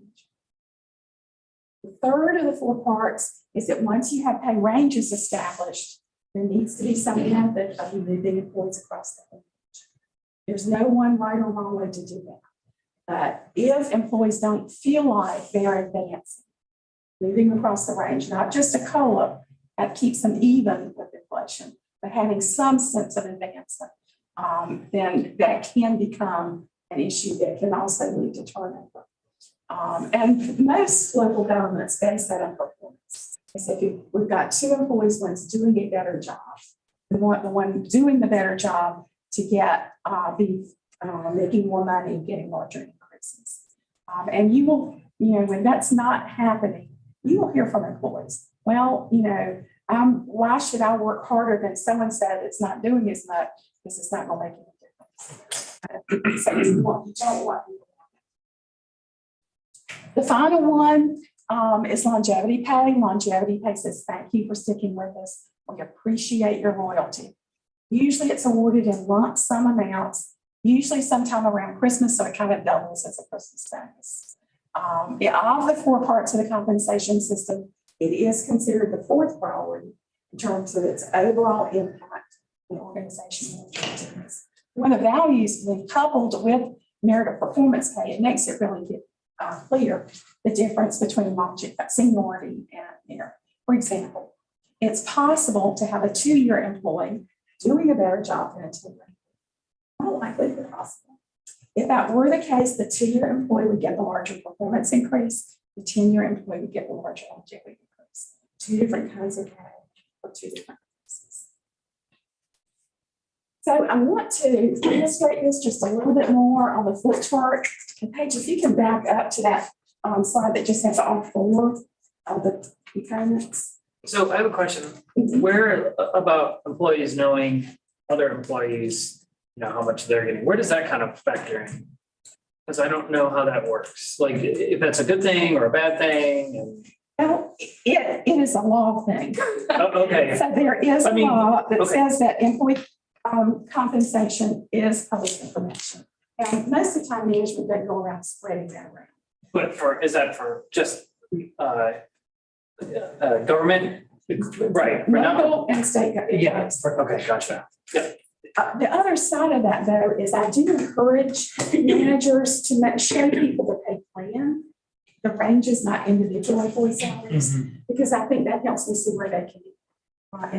The third of the 4 parts is that once you have pay ranges established, there needs to be some method of moving employees across the range. There's no one right or wrong way to do that. But if employees don't feel like they're advancing, moving across the range, not just a COLA that keeps them even with inflation, but having some sense of advancement, then that can become an issue that can also lead to turnover. And most local governments base that on performance. So if we've got 2 employees, one's doing a better job, we want the one doing the better job to get making more money and getting larger increases. And you will, when that's not happening, you will hear from employees. Well, why should I work harder than someone said it's not doing as much because it's not going to make any difference. So you don't want people. The final one is longevity pay. Longevity pay says, thank you for sticking with us. We appreciate your loyalty. Usually it's awarded in lump sum amounts, usually sometime around Christmas, so it kind of doubles as a Christmas bonus. Of the 4 parts of the compensation system, it is considered the 4th priority in terms of its overall impact on organizational activities. When the values when coupled with merit of performance pay, it makes it really clear the difference between seniority and merit. For example, it's possible to have a 2-year employee doing a better job than a 10-year. More likely than possible. If that were the case, the 2-year employee would get the larger performance increase the tenure employee would get a larger longevity increase. Two different kinds of pay for two different purposes. So I want to illustrate this just a little bit more on the flip chart. And Paige, if you can back up to that slide that just has all four of the components. So I have a question. Where about employees knowing other employees, how much they're getting? Where does that kind of factor in? Because I don't know how that works. Like if that's a good thing or a bad thing. And... Well, it is a law thing. Okay. So there is a I mean, law that okay. says that employee compensation is public information. And most of the time, management doesn't go around spreading that around. But is that for just government? Right. For now? Local and state government. Yeah. Okay, gotcha. Yeah. The other side of that, though, is I do encourage managers to show people the pay plan. The ranges, not individual employee salaries, because I think that helps them see where they can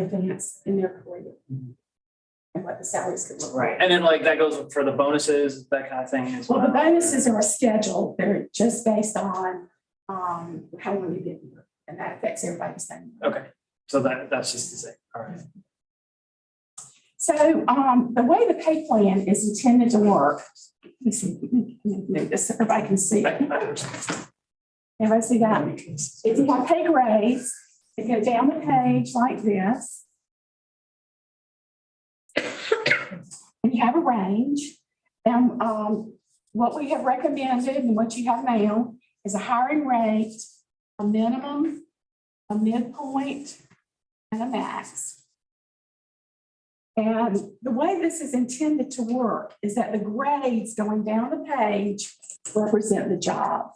advance in their career and what the salaries could look like. Right. And then like that goes for the bonuses, that kind of thing as well. Well, the bonuses are scheduled. They're just based on how long you've been here, and that affects everybody the same. Okay. So that's just the same. All right. So the way the pay plan is intended to work, let's see, move this so everybody can see it. Everybody see that? If you have pay grades, you go down the page like this. And you have a range. And what we have recommended and what you have now is a hiring rate, a minimum, a midpoint, and a max. And the way this is intended to work is that the grades going down the page represent the job.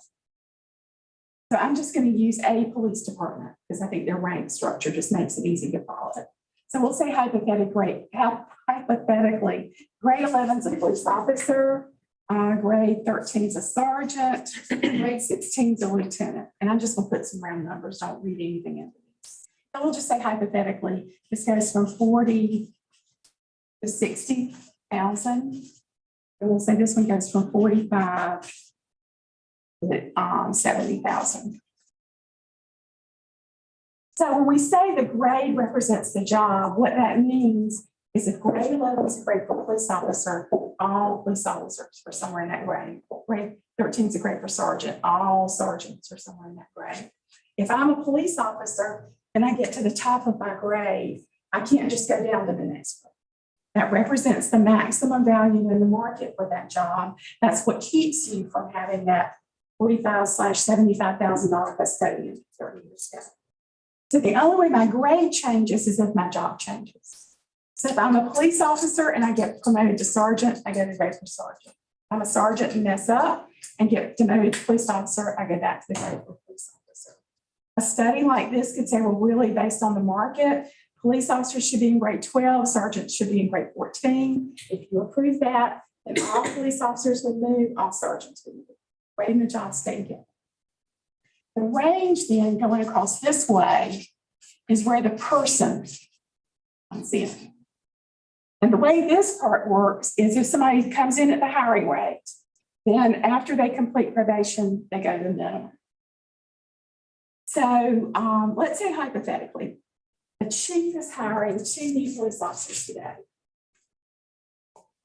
So I'm just going to use a police department because I think their rank structure just makes it easy to follow it. So we'll say hypothetically, grade 11 is a police officer, grade 13 is a sergeant, grade 16 is a lieutenant. And I'm just going to put some round numbers, don't read anything into this. So we'll just say hypothetically, this goes from 40 to 60,000. And we'll say this one goes from 45 to 70,000. So when we say the grade represents the job, what that means is if grade 11 is a grade for police officer, all police officers are somewhere in that grade. Grade 13 is a grade for sergeant, all sergeants are somewhere in that grade. If I'm a police officer and I get to the top of my grade, I can't just go down to the next grade. That represents the maximum value in the market for that job. That's what keeps you from having that $45,000/$75,000 custodian 30 years ago. So the only way my grade changes is if my job changes. So if I'm a police officer and I get promoted to sergeant, I go to grade for sergeant. If I'm a sergeant and mess up and get demoted to police officer, I go back to the grade for police officer. A study like this could say, well, really based on the market, police officers should be in grade 12, sergeants should be in grade 14. If you approve that, then all police officers would move, all sergeants would move. Grading the job stay together. The range then going across this way is where the person comes in. And the way this part works is if somebody comes in at the hiring rate, then after they complete probation, they go to the minimum. So let's say hypothetically, the chief is hiring 2 new police officers today.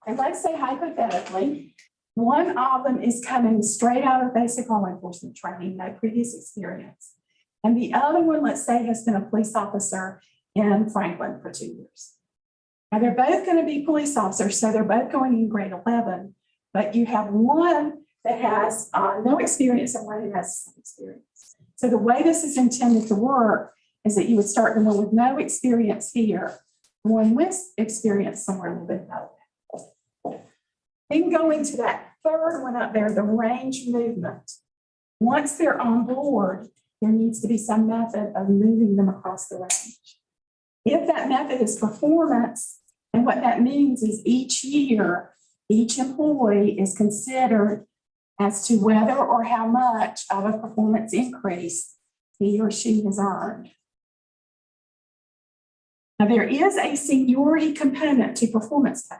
And let's say hypothetically, one of them is coming straight out of basic law enforcement training, no previous experience. And the other one, let's say, has been a police officer in Franklin for 2 years. Now, they're both going to be police officers, so they're both going in grade 11, but you have one that has no experience and one who has some experience. So the way this is intended to work is that you would start the one with no experience here, one with experience somewhere a little bit below. Then going to that third one up there, the range movement. Once they're on board, there needs to be some method of moving them across the range. If that method is performance, and what that means is each year, each employee is considered as to whether or how much of a performance increase he or she has earned. Now, there is a seniority component to performance pay,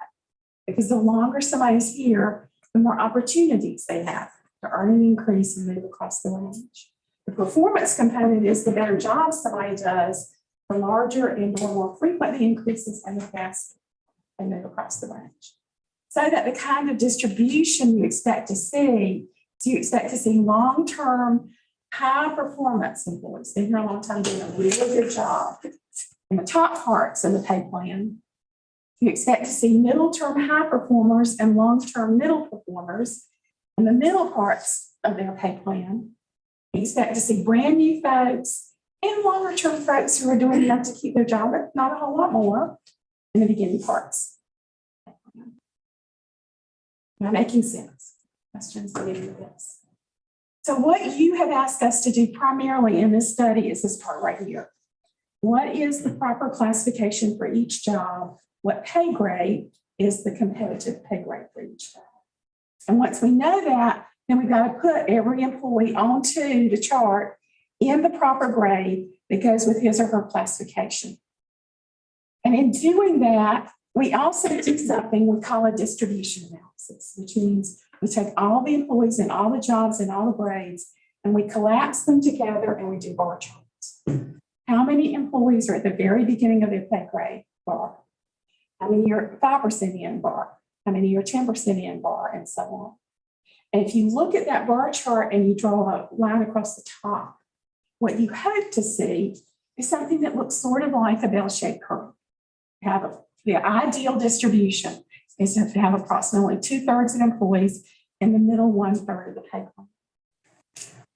because the longer somebody's here, the more opportunities they have to earn an increase and move across the range. The performance component is the better job somebody does, the larger and more frequent the increases and the faster they move across the range. So that the kind of distribution you expect to see, so you expect to see long-term, high-performance employees, been here a long time, doing a really good job in the top parts of the pay plan. You expect to see middle-term high performers and long-term middle performers in the middle parts of their pay plan. You expect to see brand new folks and longer-term folks who are doing enough to keep their job, but not a whole lot more in the beginning parts. Am I making sense? Questions related to this? So what you have asked us to do primarily in this study is this part right here. What is the proper classification for each job? What pay grade is the competitive pay grade for each job? And once we know that, then we've got to put every employee onto the chart in the proper grade that goes with his or her classification. And in doing that, we also do something we call a distribution analysis, which means we take all the employees and all the jobs and all the grades, and we collapse them together and we do bar charts. How many employees are at the very beginning of their pay grade bar? How many are 5% in bar? How many are 10% in bar, and so on. And if you look at that bar chart and you draw a line across the top, what you hope to see is something that looks sort of like a bell-shaped curve. The ideal distribution is to have approximately 2/3 of employees in the middle 1/3 of the pay plan.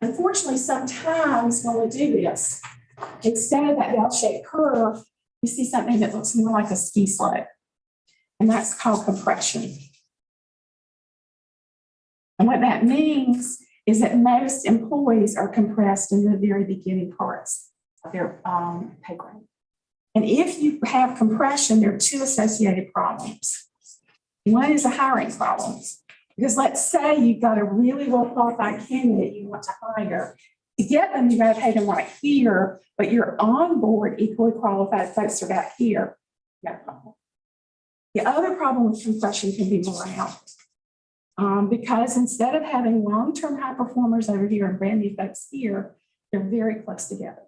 Unfortunately, sometimes when we do this, instead of that bell-shaped curve, you see something that looks more like a ski slope, and that's called compression. And what that means is that most employees are compressed in the very beginning parts of their pay grade. And if you have compression, there are two associated problems. One is a hiring problem, because let's say you've got a really well-qualified candidate you want to hire. To get them, you got to pay them right here, but your on-board equally qualified folks are back here. No problem. The other problem with compression can be morale. Because instead of having long-term high performers over here and brand new folks here, they're very close together.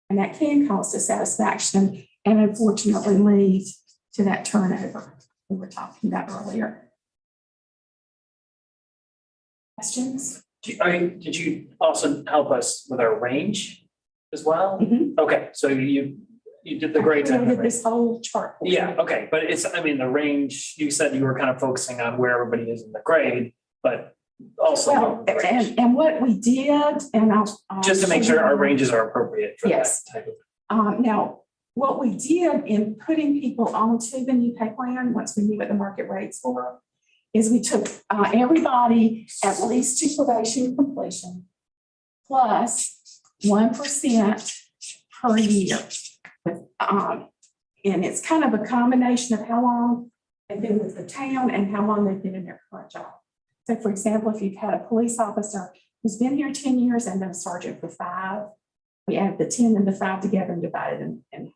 And that can cause dissatisfaction and unfortunately lead to that turnover we were talking about earlier. Questions? Did you also help us with our range as well? Mhm. Okay, so you did the grades. I created this whole chart. for you. Yeah, okay, but the range, you said you were kind of focusing on where everybody is in the grade, but also. Well, the range. and what we did, and I'll. Just to make sure our ranges are appropriate for that Yes. type of. Now, what we did in putting people onto the new pay plan, once we knew what the market rates were, is we took everybody at least to probation completion plus 1% per year. And it's kind of a combination of how long they've been with the town and how long they've been in their current job. So for example, if you've had a police officer who's been here 10 years and been a sergeant for 5, we added the 10 and the 5 together and divided them. And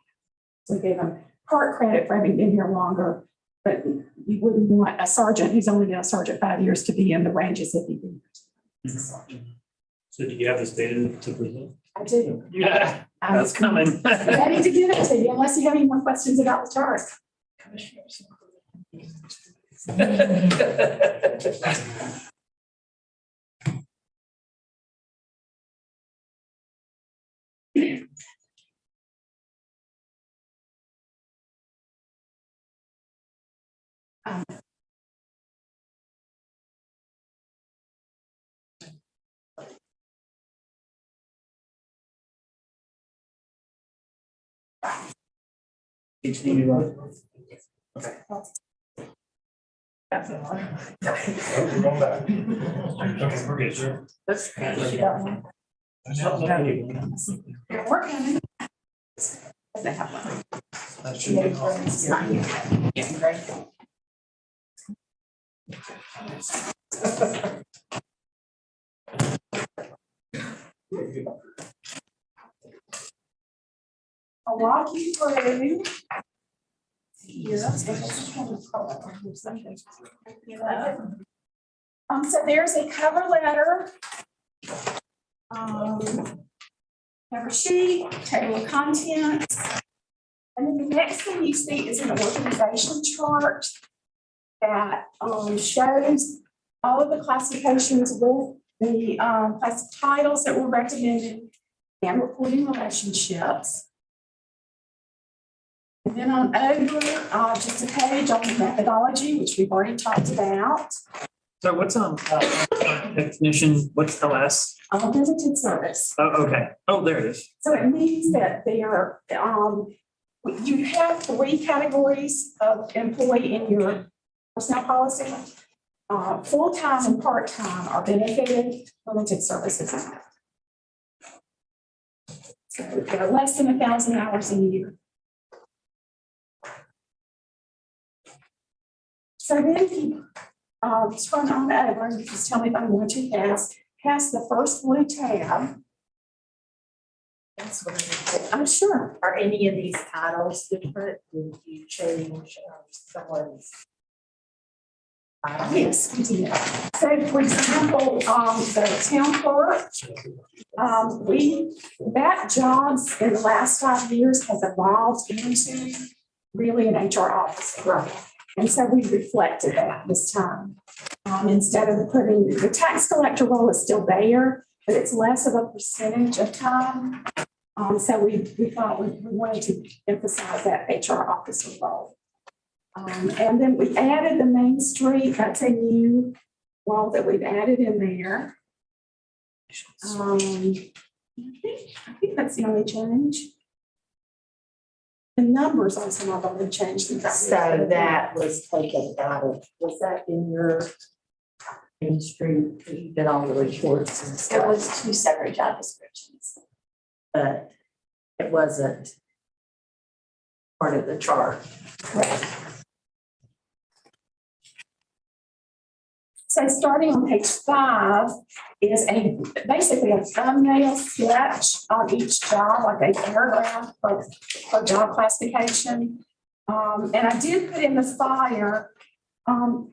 so we gave them part credit for having been here longer, but you wouldn't want a sergeant who's only been a sergeant 5 years to be in the ranges if he'd been here. So do you have this data to present? I do. Yeah, that's coming. Ready to give it to you unless you have any more questions about the chart. Okay, sure. They're working. They have one. That should be all. It's not here. I'll walk you through. So there's a cover letter. cover sheet, table of contents. And then the next thing you see is an organization chart that shows all of the classifications with the class titles that were recommended and reporting relationships. And then on over, just a page on the methodology, which we've already talked about. So what's definition, what's LS? Visited service. Oh, okay. Oh, there it is. So it means that there, you have 3 categories of employee in your personnel policy. Full-time and part-time are benefited, limited services. So they're less than 1,000 hours a year. So then if you turn on over and just tell me if I'm going too fast, past the first blue tab. That's what I'm. I'm sure. Are any of these titles different? Did you change someone's? Yes, we did. So for example, the town clerk, that jobs in the last 5 years has evolved into really an HR officer. And so we reflected that this time. Instead of putting, the tax collector role is still there, but it's less of a percentage of time. So we thought we wanted to emphasize that HR officer role. And then we added the Main Street, that's a new role that we've added in there. I think that's the only change. The numbers on some of them have changed. So that was taken out of, was that in your industry? You did all the reports and It stuff, was 2 separate job descriptions. but it wasn't part of the chart. Correct. So starting on page 5 is basically a thumbnail sketch on each job, like a paragraph per job classification. And I did put in the fire. Turn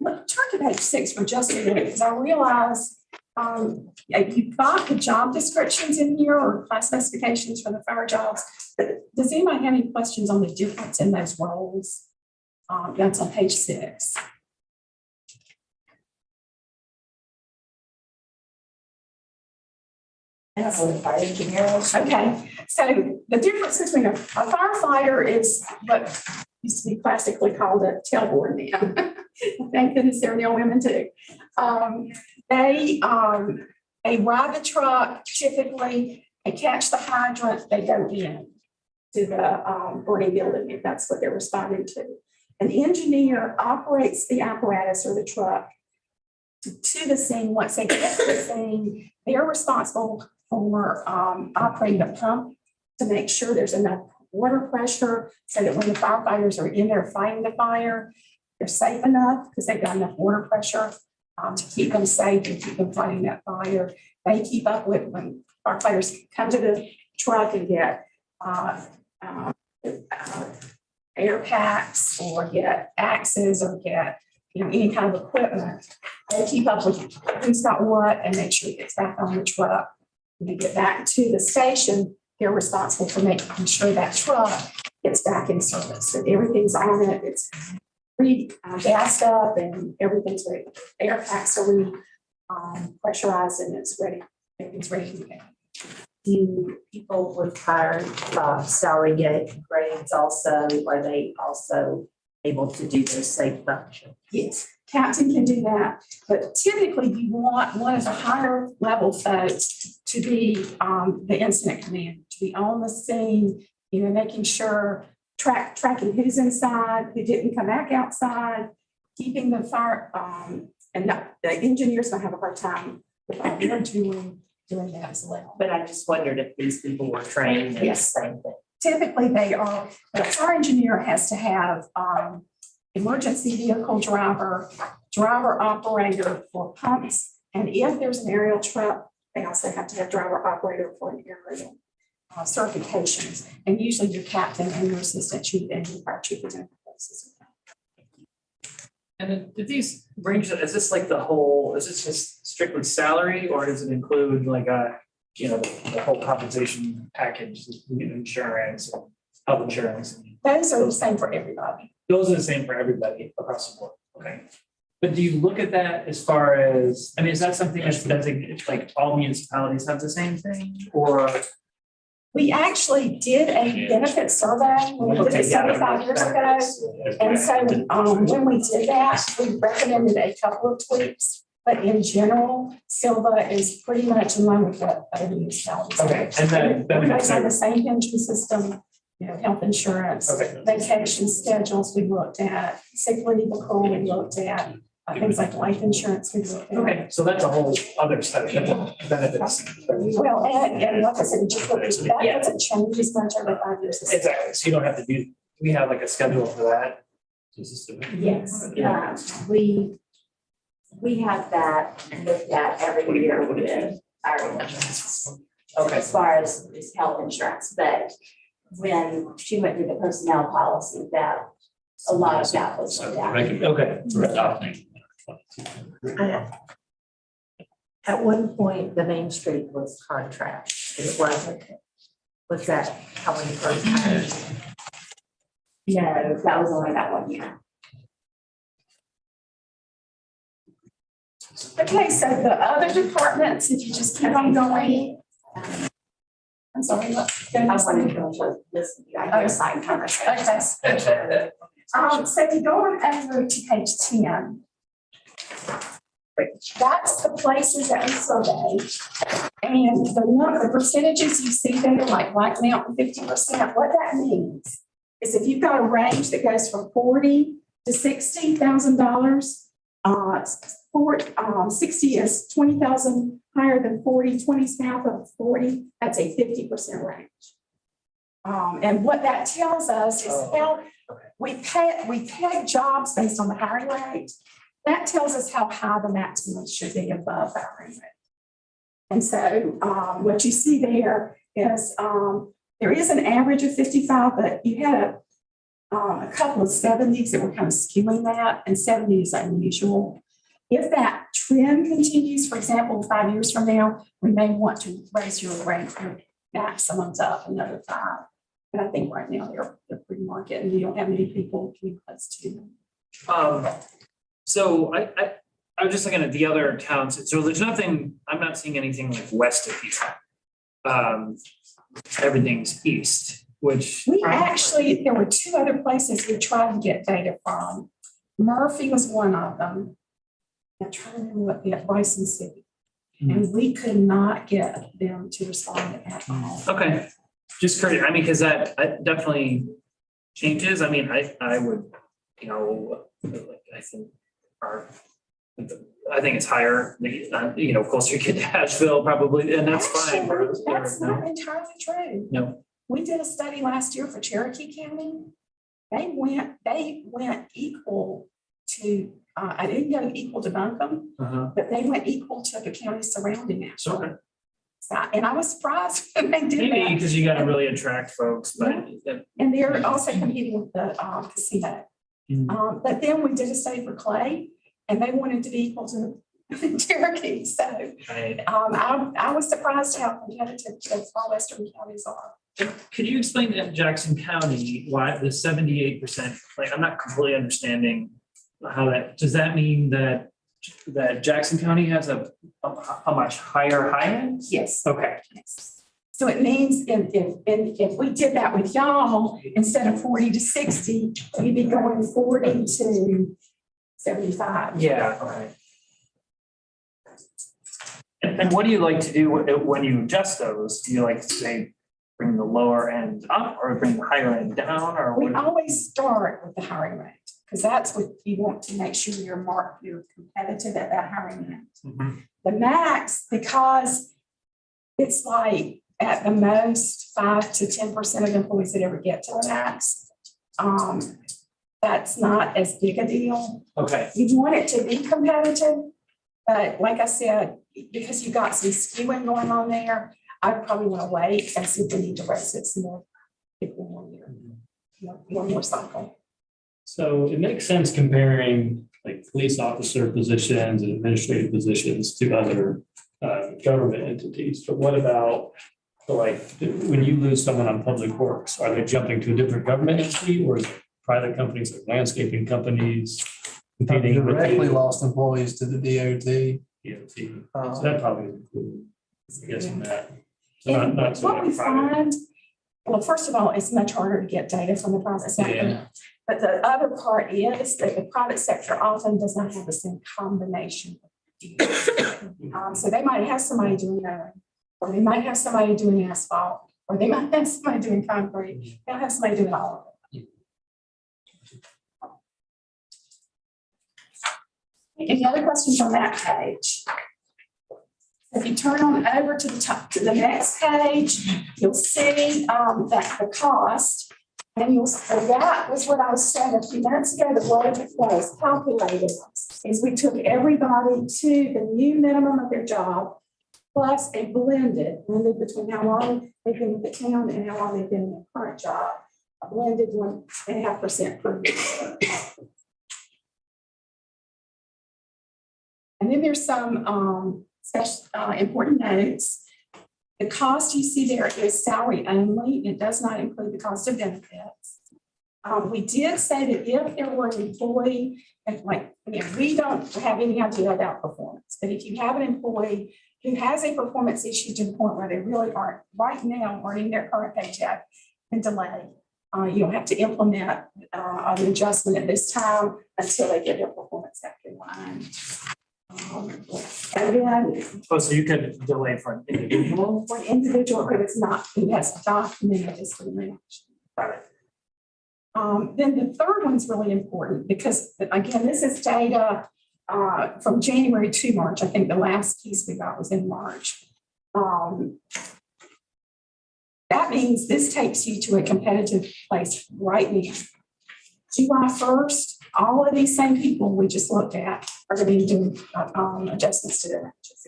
to page 6 for just a minute, because I realized you've got the job descriptions in here or class specifications for the fire jobs. But does anybody have any questions on the difference in those roles? That's on page 6. Fire engineers. Okay, so the difference between a firefighter is what used to be classically called a tailboard man. Thank goodness they're the women too. They ride the truck typically, they catch the hydrant, they go in to the burning building if that's what they're responding to. An engineer operates the apparatus or the truck to the scene. Once they get to the scene, they're responsible for operating the pump to make sure there's enough water pressure so that when the firefighters are in there fighting the fire, they're safe enough because they've got enough water pressure to keep them safe and keep them fighting that fire. They keep up with when firefighters come to the truck and get air packs or get axes or get any kind of equipment. They keep up with who's got what and make sure it gets back on the truck. When they get back to the station, they're responsible for making sure that truck gets back in service, that everything's on it, it's gassed up and everything's ready. Air packs are pressurized and it's ready. Everything's ready to go. Do people with higher salary grades also, are they also able to do those same functions? Yes, captain can do that, but typically you want one of the higher level folks to be the incident commander, to be on the scene, making sure, tracking who's inside, who didn't come back outside, keeping the fire, and the engineers gonna have a hard time with all they're doing that as well. But I just wondered if these people were trained in the Yes. same thing. Typically they are, but a fire engineer has to have emergency vehicle driver operator for pumps. And if there's an aerial truck, they also have to have driver operator for an aerial certifications. And usually your captain and your assistant chief and your fire chief is in places. And then did these range, is this like the whole, is this just strictly salary or does it include like a you know, the whole compensation package, insurance, health insurance. Those are the same for everybody. Those are the same for everybody across the board, okay? But do you look at that as far as, I mean, is that something that's designated, like all municipalities have the same thing, or? We actually did a benefit survey, we did Okay, it yeah. 75 years ago. And so, when we did that, we recommended a couple of tweaks, but in general, SYLVA is pretty much in line with what other municipalities. Okay, and then Everybody's on the same pension system, you know, health insurance, Okay. vacation schedules we looked at, sick leave accrual we looked at, things like life insurance we looked at. Okay, so that's a whole other study, benefits. Well, and like I said, we just looked at that, Yeah. doesn't change as much every 5 years. Exactly, so you don't have to do, we have like a schedule for that. Yes, we have that looked at every year with our insurance. Okay. As far as health insurance, but when she went through the personnel policy, that a lot of that was looked at. Okay. At one point, the Main Street was contract. It wasn't. Was that how we first hired? No, that was only that 1 year. Okay, so the other departments, if you just keep on going. I'm sorry, what's I going wanted on? to listen, I hear side conversations. Okay. So if you go on over to page 10. That's the places that we surveyed. And the percentages you see there, like Black Mountain 50%, what that means is if you've got a range that goes from $40,000 to $60,000, 60 is 20,000 higher than 40, 20 is half of 40, that's a 50% range. And what that tells us is how we peg jobs based on the hiring rate. That tells us how high the maximum should be above the hiring rate. And so what you see there is there is an average of 55, but you had a couple of 70s that were kind of skewing that, and 70 is unusual. If that trend continues, for example, 5 years from now, we may want to raise your rank, your maximums up another 5. But I think right now they're pretty market, and you don't have many people coming close to them. So I was just looking at the other towns, so there's nothing, I'm not seeing anything like west of here. Everything's east, which. We actually, there were 2 other places we tried to get data from. Murphy was one of them. I'm trying to remember what the Bryson City. And we could not get them to respond at all. Okay, just curious, I mean, because that definitely changes, I mean, I would, you know, I think I think it's higher, you know, closer you get to Asheville probably, and that's fine. Actually, that's not entirely true. No, We did a study last year for Cherokee County. They went equal to, I didn't go equal to Buncombe, but they went equal to the county surrounding it. so And I was surprised when they did maybe that. because you gotta really attract folks, but. And they're also competing with the casino. But then we did a study for Clay, and they wanted to be equal to Cherokee. So Right. I was surprised how competitive the far western counties are. Could you explain to Jackson County why the 78%, like, I'm not completely understanding how that, does that mean that Jackson County has a much higher high end? Yes. Okay. So it means if we did that with y'all, instead of 40 to 60, we'd be going 40 to 75. Yeah, okay. And what do you like to do when you adjust those? Do you like to say, bring the lower end up or bring the higher end down, or? We what? always start with the hiring rate, because that's what you want to make sure you're competitive at that hiring rate. Mhm. The max, because it's like at the most 5 to 10% of employees that ever get to the max. That's not as big a deal. Okay, You want it to be competitive, but like I said, because you got some skewing going on there, I probably want to wait and see if we need to raise it some more. One year, one more cycle. So it makes sense comparing like police officer positions and administrative positions to other government entities, but what about, like, when you lose someone on public works, are they jumping to a different government entity, or is it private companies like landscaping companies competing with Directly the lost employees to the DOT. DOT? So that probably is included, I guess, in that. So And not so what we much private. find, well, first of all, it's much harder to get data from the private sector. Yeah. But the other part is that the private sector often does not have the same combination. So they might have somebody doing that, or they might have somebody doing asphalt, or they might have somebody doing concrete. They'll have somebody doing all of it. Any other questions on that page? If you turn on over to the top, to the next page, you'll see that the cost, and that was what I was saying a few minutes ago, the way it was calculated is we took everybody to the new minimum of their job, plus a blended between how long they've been with the town and how long they've been in their current job, a blended 1.5% per year. And then there's some special important notes. The cost you see there is salary only. It does not include the cost of benefits. We did say that if there were an employee, and we don't have any idea about performance, but if you have an employee who has a performance issue to the point where they really aren't right now earning their current paycheck and delay, you'll have to implement an adjustment at this time until they get their performance back in line. And then Oh, so you could delay for an individual? for an individual who is not, who has documented discrimination. Then the third one's really important because, again, this is data from January to March. I think the last piece we got was in March. That means this takes you to a competitive place right now. July 1st, all of these same people we just looked at are going to be doing adjustments to their wages.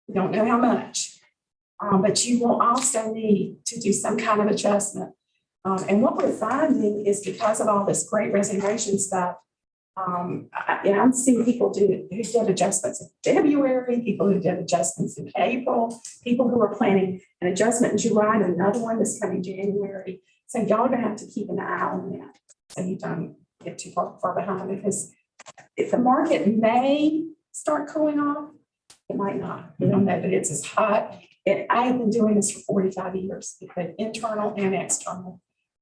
We don't know how much, but you will also need to do some kind of adjustment. And what we're finding is because of all this great resignation stuff, and I'm seeing people who did adjustments in February, people who did adjustments in April, people who are planning an adjustment in July and another one this coming January. So y'all are going to have to keep an eye on that so you don't get too far behind, because if the market may start cooling off, it might not. We don't know that it's as hot. I have been doing this for 45 years, but internal and external.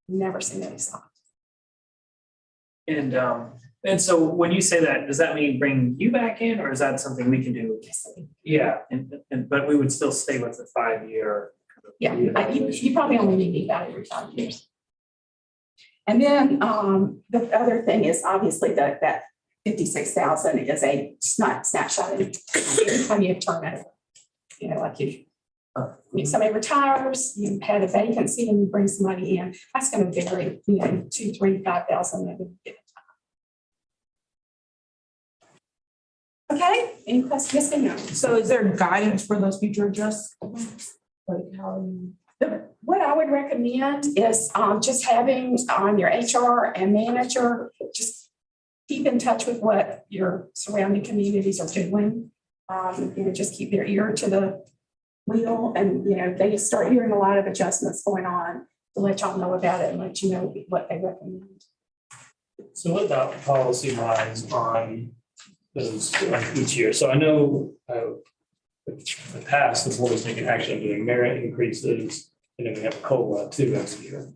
Never seen any signs. And so when you say that, does that mean bring you back in, or is that something we can do? Yeah, but we would still stay with the 5-year. Yeah, you probably only need me about every 5 years. And then the other thing is obviously that 56,000 is a snapshot. Every time you have turnover, like if somebody retires, you had a vacancy and you bring somebody in, that's going to vary, 2, 3, 5,000 at a given time. Okay, any questions? Yes, ma'am. So is there guidance for those future adjustments? Like how What I would recommend is just having your HR and manager just keep in touch with what your surrounding communities are doing. Just keep their ear to the wheel, and they start hearing a lot of adjustments going on to let y'all know about it and let you know what they recommend. So what about policy wise on those each year? So I know in the past, the board has taken action doing merit increases, and then we have a COLA too every year.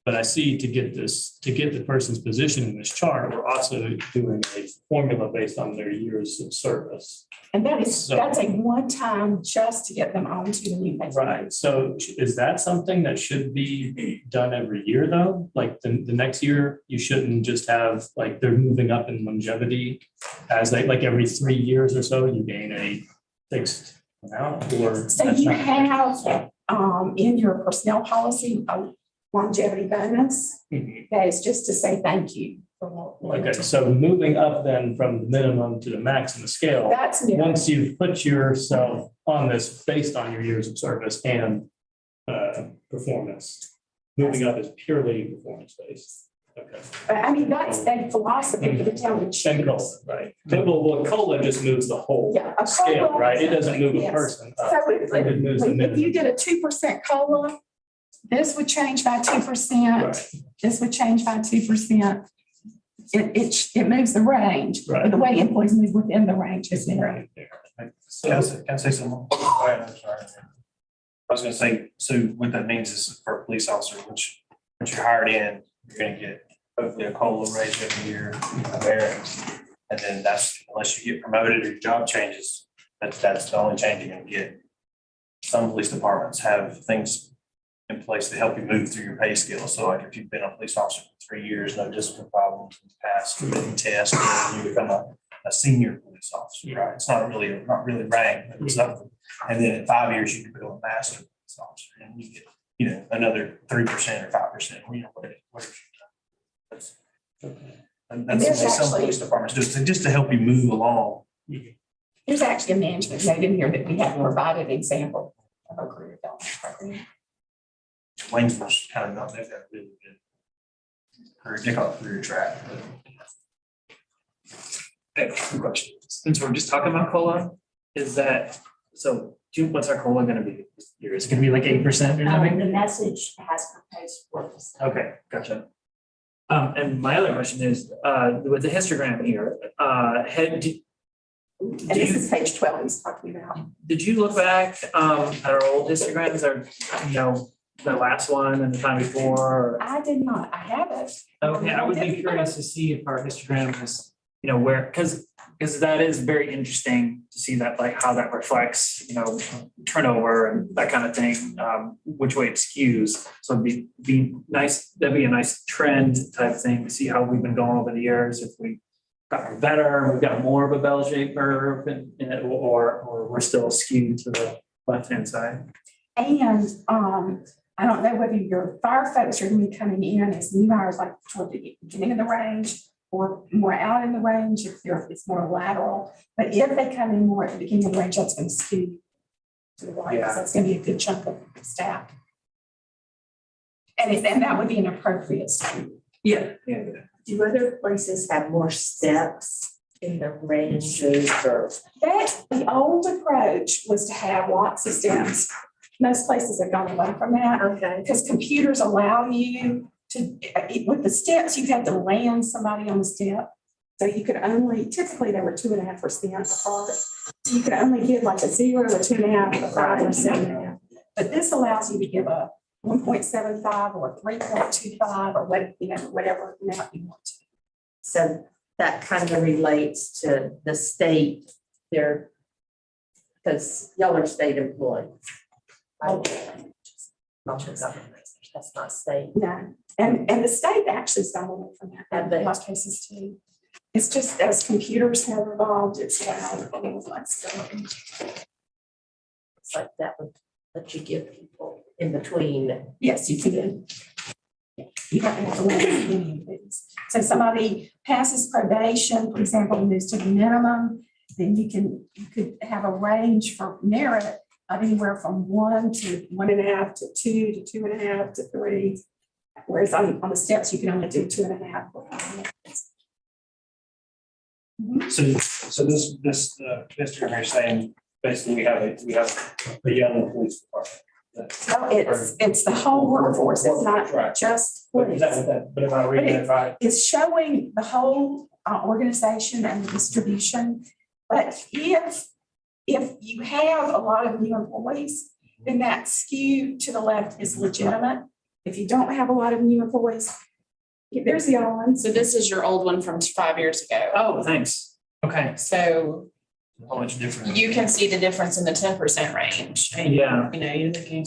But I see to get the person's position in this chart, we're also doing a formula based on their years of service. And that's a one-time just to get them onto the new pay. Right. So is that something that should be done every year though? Like the next year, you shouldn't just have like they're moving up in longevity as like every 3 years or so, you gain a fixed amount, or? So you have in your personnel policy a longevity bonus. That is just to say thank you. Okay, so moving up then from the minimum to the max in the scale. That's new. Once you've put yourself on this based on your years of service and performance, moving up is purely performance based. Okay. I mean, that's a philosophy for the town of And Chiefs. COLA, right? Well, COLA just moves the whole Yeah. a scale, COLA- right? It doesn't move a Yes. person up. So if It moves the if you minimum. did a 2% COLA, this would change by 2%. Right. This would change by 2%. It moves the range, but Right. the way employees move within the range is there. Right there. Can I say something? Go ahead, I'm sorry. I was gonna say, so what that means is for a police officer, once you're hired in, you're gonna get hopefully a COLA raise every year, a variance. And then that's, unless you get promoted or your job changes, that's the only change you're gonna get. Some police departments have things in place to help you move through your pay scale. So like if you've been a police officer for 3 years, no discipline problems, you pass the written test, and you become a senior police officer, right? It's not really ranked, but it's not. And then in 5 years, you can become a master police officer and you get, another 3% or 5%, whatever. That's the there's way some actually- police departments do it, just to help you move along. There's actually a management note in here that we have provided an example of a career development program. Waynesville's kind of not, they've got a really good career, they call it career track. Hey, quick question. Since we're just talking about COLA, is that, so what's our COLA gonna be this year? Is it gonna be like 8% or something? The message has proposed 4%. Okay, gotcha. And my other question is, with the histogram here, And this is page 12 he's talking about. did you look back, at our old histograms or, the last one and the time before? or- I did not, I haven't. Okay, I would be curious to see if our histogram is, where, because that is very interesting to see that, like, how that reflects, turnover and that kind of thing, which way it skews. So it'd be nice, that'd be a nice trend type thing to see how we've been going over the years, if we got better, we've got more of a bell-shaped curve or we're still skewed to the left-hand side. And I don't know whether your fire folks are going to be coming in as new hires, like toward the beginning of the range or more out in the range, if it's more lateral. But if they come in more at the beginning of the range, that's going to skew to the right, because that's going to be a good chunk of staff. And that would be an appropriate skew. Yeah. Do other places have more steps in the ranges or? The old approach was to have lots of steps. Most places have gone away from that. Okay. Because computers allow you to, with the steps, you had to land somebody on the step. So you could only, typically they were 2.5% apart. So you could only give like a 0, a 2.5, a 5, or a 7.5. But this allows you to give a 1.75 or 3.25 or whatever amount you want to. So that kind of relates to the state there, because y'all are state employees. Right? Local government, that's not state. No, and the state actually is going away from that Have they? in most cases too. It's just as computers have evolved, it's allowed a little flexibility. It's like that would let you give people in between. Yes, you can. You don't have to limit any of these. So somebody passes probation, for example, and moves to the minimum, then you could have a range for merit of anywhere from 1 to 1.5 to 2 to 2.5 to 3. Whereas on the steps, you can only do 2.5. So this history here saying, basically, we have a young police department. No, it's the whole workforce. It's not just But police. but am I reading it right? It's showing the whole organization and the distribution. But if you have a lot of new employees, then that skew to the left is legitimate. If you don't have a lot of new employees, there's the other one. So this is your old one from 5 years ago. Oh, thanks. Okay. So How much different? you can see the difference in the 10% range. And, Yeah. you're looking.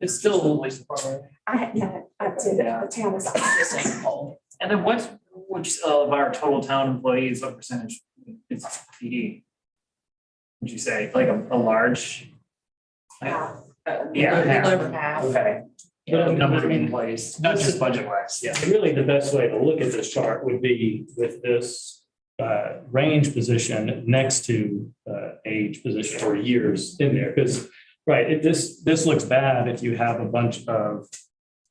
It's still, Police department. I did, the town is. and then which of our total town employees, what percentage is PD? Would you say, like a large? Yeah. Half. Okay. Number of employees, not just budget wise. Yeah, and really the best way to look at this chart would be with this range position next to age position or years in there, because, right, this looks bad if you have a bunch of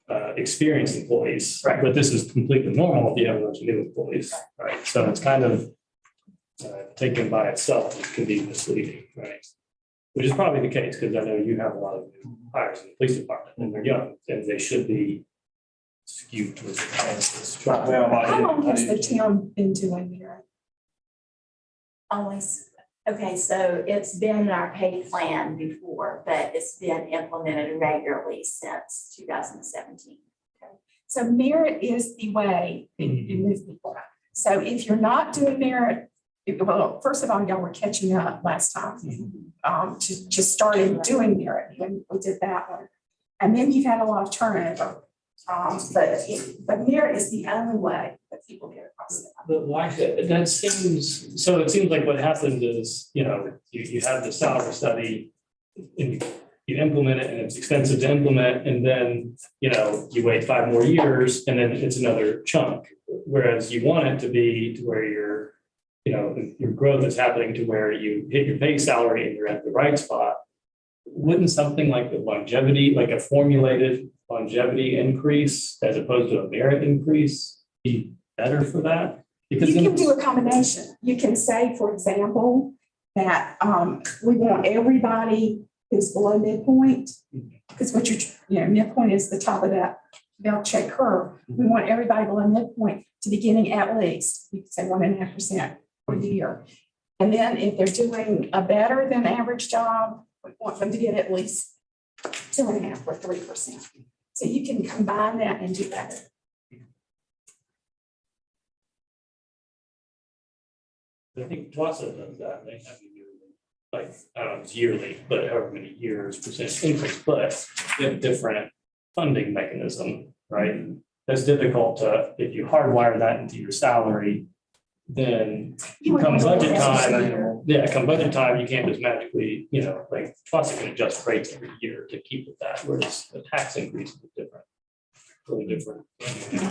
experienced employees. Right. But this is completely normal if you have a bunch of new employees, right? So it's kind of taken by itself, it can be misleading, right? Which is probably the case, because I know you have a lot of new hires in the police department, and they're young, and they should be skewed towards the highest. How long has the town been doing merit? Always, okay, so it's been in our pay plan before, but it's been implemented regularly since 2017. So merit is the way that you move people. So if you're not doing merit, well, first of all, y'all were catching up last time. Just started doing merit, and we did that one. And then you've had a lot of turnover. But merit is the only way that people get across it. But why, that seems, so it seems like what happened is, you have the salary study, and you implement it, and it's expensive to implement, and then, you wait 5 more years, and then it's another chunk. Whereas you want it to be to where your growth is happening to where you hit your base salary and you're at the right spot. Wouldn't something like the longevity, like a formulated longevity increase as opposed to a merit increase be better for that? Because You then can do a combination. You can say, for example, that we want everybody who's below midpoint, because what midpoint is the top of that bell check curve. We want everybody below midpoint to be getting at least, you could say 1.5% per year. And then if they're doing a better than average job, we want them to get at least 2.5 or 3%. So you can combine that and do better. I think TWASA does that, they have you like, I don't know, it's yearly, but however many years percent increase, but you have a different funding mechanism, right? That's difficult to, if you hardwire that into your salary, then come budget time, come budget time, you can't just magically, like TWASA can adjust rates every year to keep with that, whereas the tax increase is different. Really different.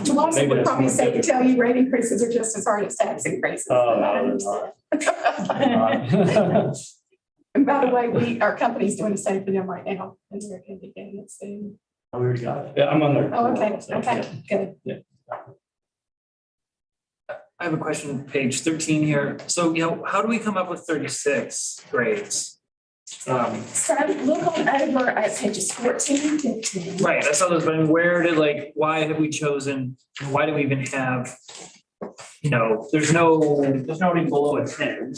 Lawson Maybe would that's probably more say to difficult. tell you rate increases are just as hard as tax increases. And by the way, our company's doing the same for them right now, and we're going to be getting it soon. I already got it. Yeah, I'm on there. Oh, okay, good. Yeah. I have a question, page 13 here. So, how do we come up with 36 grades? So look on over at pages 14, 15. Right, I saw those, but why have we chosen, why do we even have, there's nobody below a 10.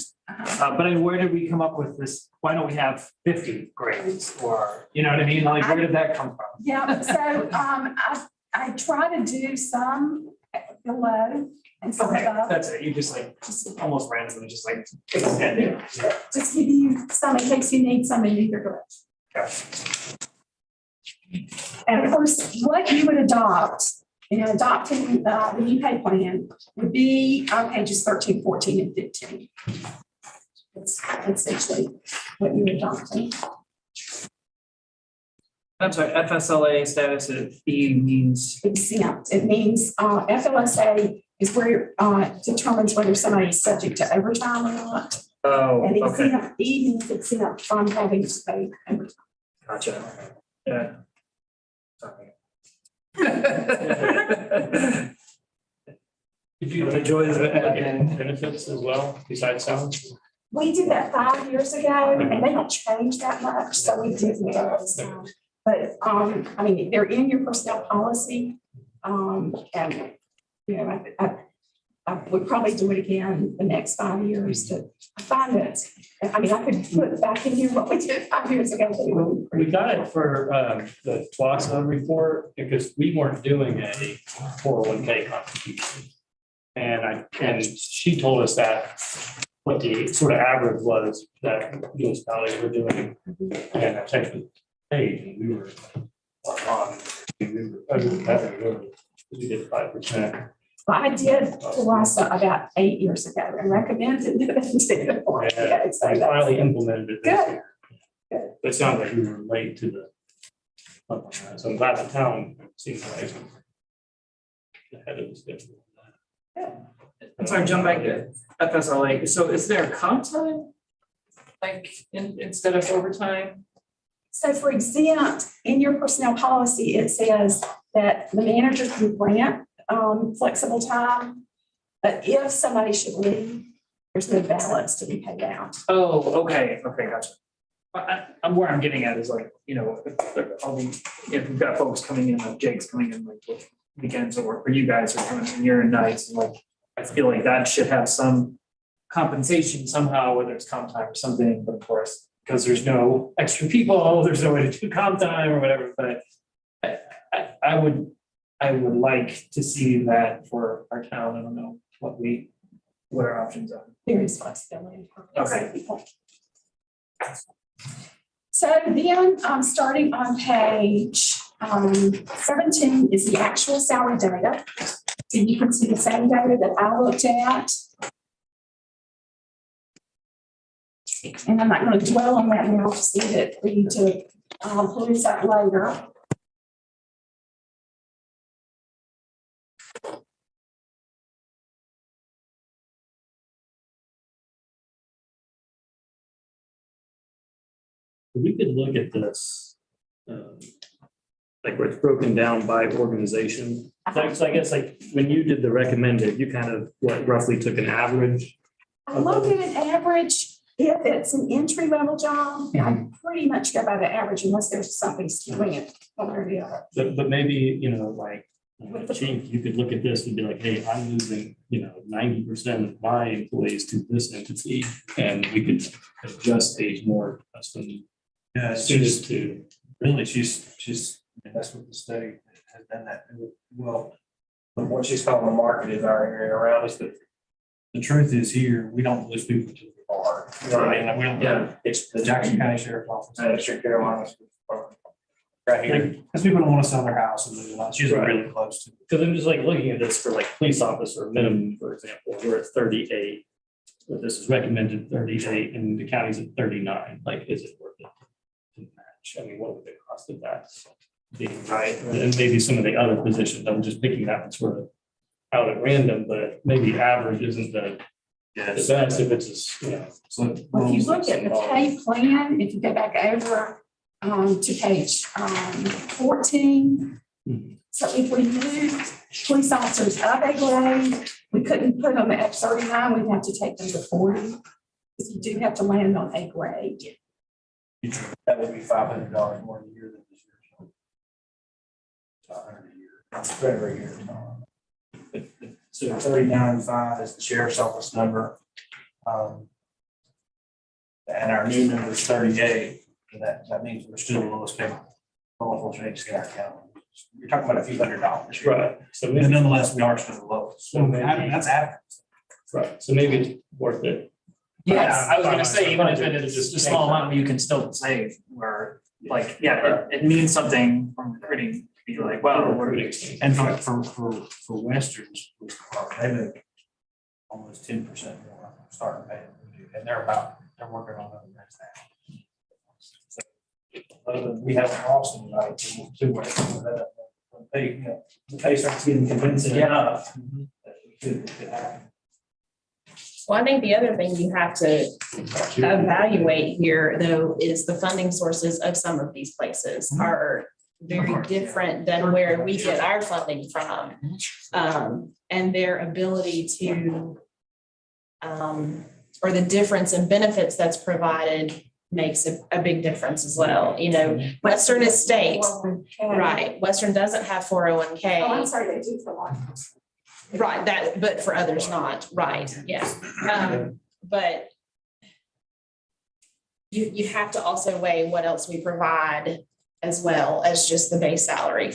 But where did we come up with this? Why don't we have 50 grades or, you know what I mean? Like, where did that come from? Yeah, so I try to do some below and some Okay, above. that's it. You just almost randomly, extending. Just give you some in case you need some in either direction. Okay. And of course, what you would adopt, adopting the new pay plan would be on pages 13, 14, and 15. That's essentially what you're adopting. I'm sorry, FSLA status at E means, Exempt. It means FLSA is where it determines whether somebody is subject to overtime or not. And okay, exempt, E means exempt from having to pay overtime. gotcha. Yeah. Sorry. Did you The joys of admin. benefits as well, besides salary? We did that 5 years ago and they don't change that much, so we didn't do it this time. But, they're in your personnel policy. And, I would probably do it again the next 5 years to find it. I could put back in here what we did 5 years ago. But it would be We got it for the TWASA report because we weren't doing a 401k contribution. And she told us that what the sort of average was that municipalities were doing. And I checked the page and we were on, we did 5%. Well, I did TWASA about 8 years ago and recommended it. Yeah, So I that's finally implemented it this good. year. Good. But it sounds like we were late to the, so I'm glad the town seems like ahead of the schedule. I'm sorry, jump back to FSLA. So is there comp time? Instead of overtime? So for exempt, in your personnel policy, it says that the manager can grant flexible time. But if somebody should leave, there's no balance to be paid out. Oh, okay, gotcha. I'm where I'm getting at is like, you know, if we've got folks coming in, like Jake's coming in like weekends or you guys are coming in here and nights, and like, I feel like that should have some compensation somehow, whether it's comp time or something, but of course, because there's no extra people, there's no way to do comp time or whatever, but I would like to see that for our town. I don't know what our options are. There is flexibility. Okay. So then, starting on page 17 is the actual salary data. So you can see the same data that I looked at. And I'm not going to dwell on that now, just leave it for you to peruse that later. We could look at this, like where it's broken down by organization. So I guess like when you did the recommended, you kind of roughly took an average. I look at an average. If it's an entry level job, I pretty much go by the average unless there's something skewing it one or the other. But maybe, you know, like, chief, you could look at this and be like, hey, I'm losing, 90% of my employees to this entity, and we could adjust age more custom. Yeah, it's suited just, to. really, she's, that's what the study has done that, well, but what she's calling the market is our area around us, but the truth is here, we don't lose people to the bar. You know what I mean? We don't, Yeah. it's the Jackson County Sheriff's Office, District Carolina. Right here, because people don't want to sell their house and move on, it's usually really close to. Because I'm just like looking at this for like police officer minimum, for example, we're at 38. But this is recommended 38 and the county's at 39. Like, is it worth it to match? I mean, what would the cost of that be, right? And maybe some of the other positions, I'm just picking that sort of out at random, but maybe average isn't the best if it's just, So. Well, if you look at the pay plan, if you go back over to page 14. So if we moved police officers up a grade, we couldn't put them at 39, we'd have to take them to 40. Because you do have to land on a grade. That would be $500 more a year than this year. $500 a year, every year. So 39.5 is the sheriff's office number. And our new number is 38. So that means we're still the lowest paid law enforcement agency in our county. You're talking about a few $100 here. right. So But maybe, nonetheless, we are still the lowest. So that's average. right. So maybe it's worth it. Yeah, I was gonna say, even if it is just a small amount, you can still save, where, like, yeah, it means something from recruiting, to be like, well, we're. And for Westerns, they make almost 10% more starting pay. And they're working on other things now. We have an Austin, like, two ways. The pay starts getting convincing enough. That it could happen. Well, I think the other thing you have to evaluate here, though, is the funding sources of some of these places are very different than where we get our funding from. And their ability to, or the difference in benefits that's provided makes a big difference as well. Western is state, right? Western doesn't have 401k. Oh, I'm sorry, they do for one. Right, but for others not, right, yeah. But you have to also weigh what else we provide as well as just the base salary.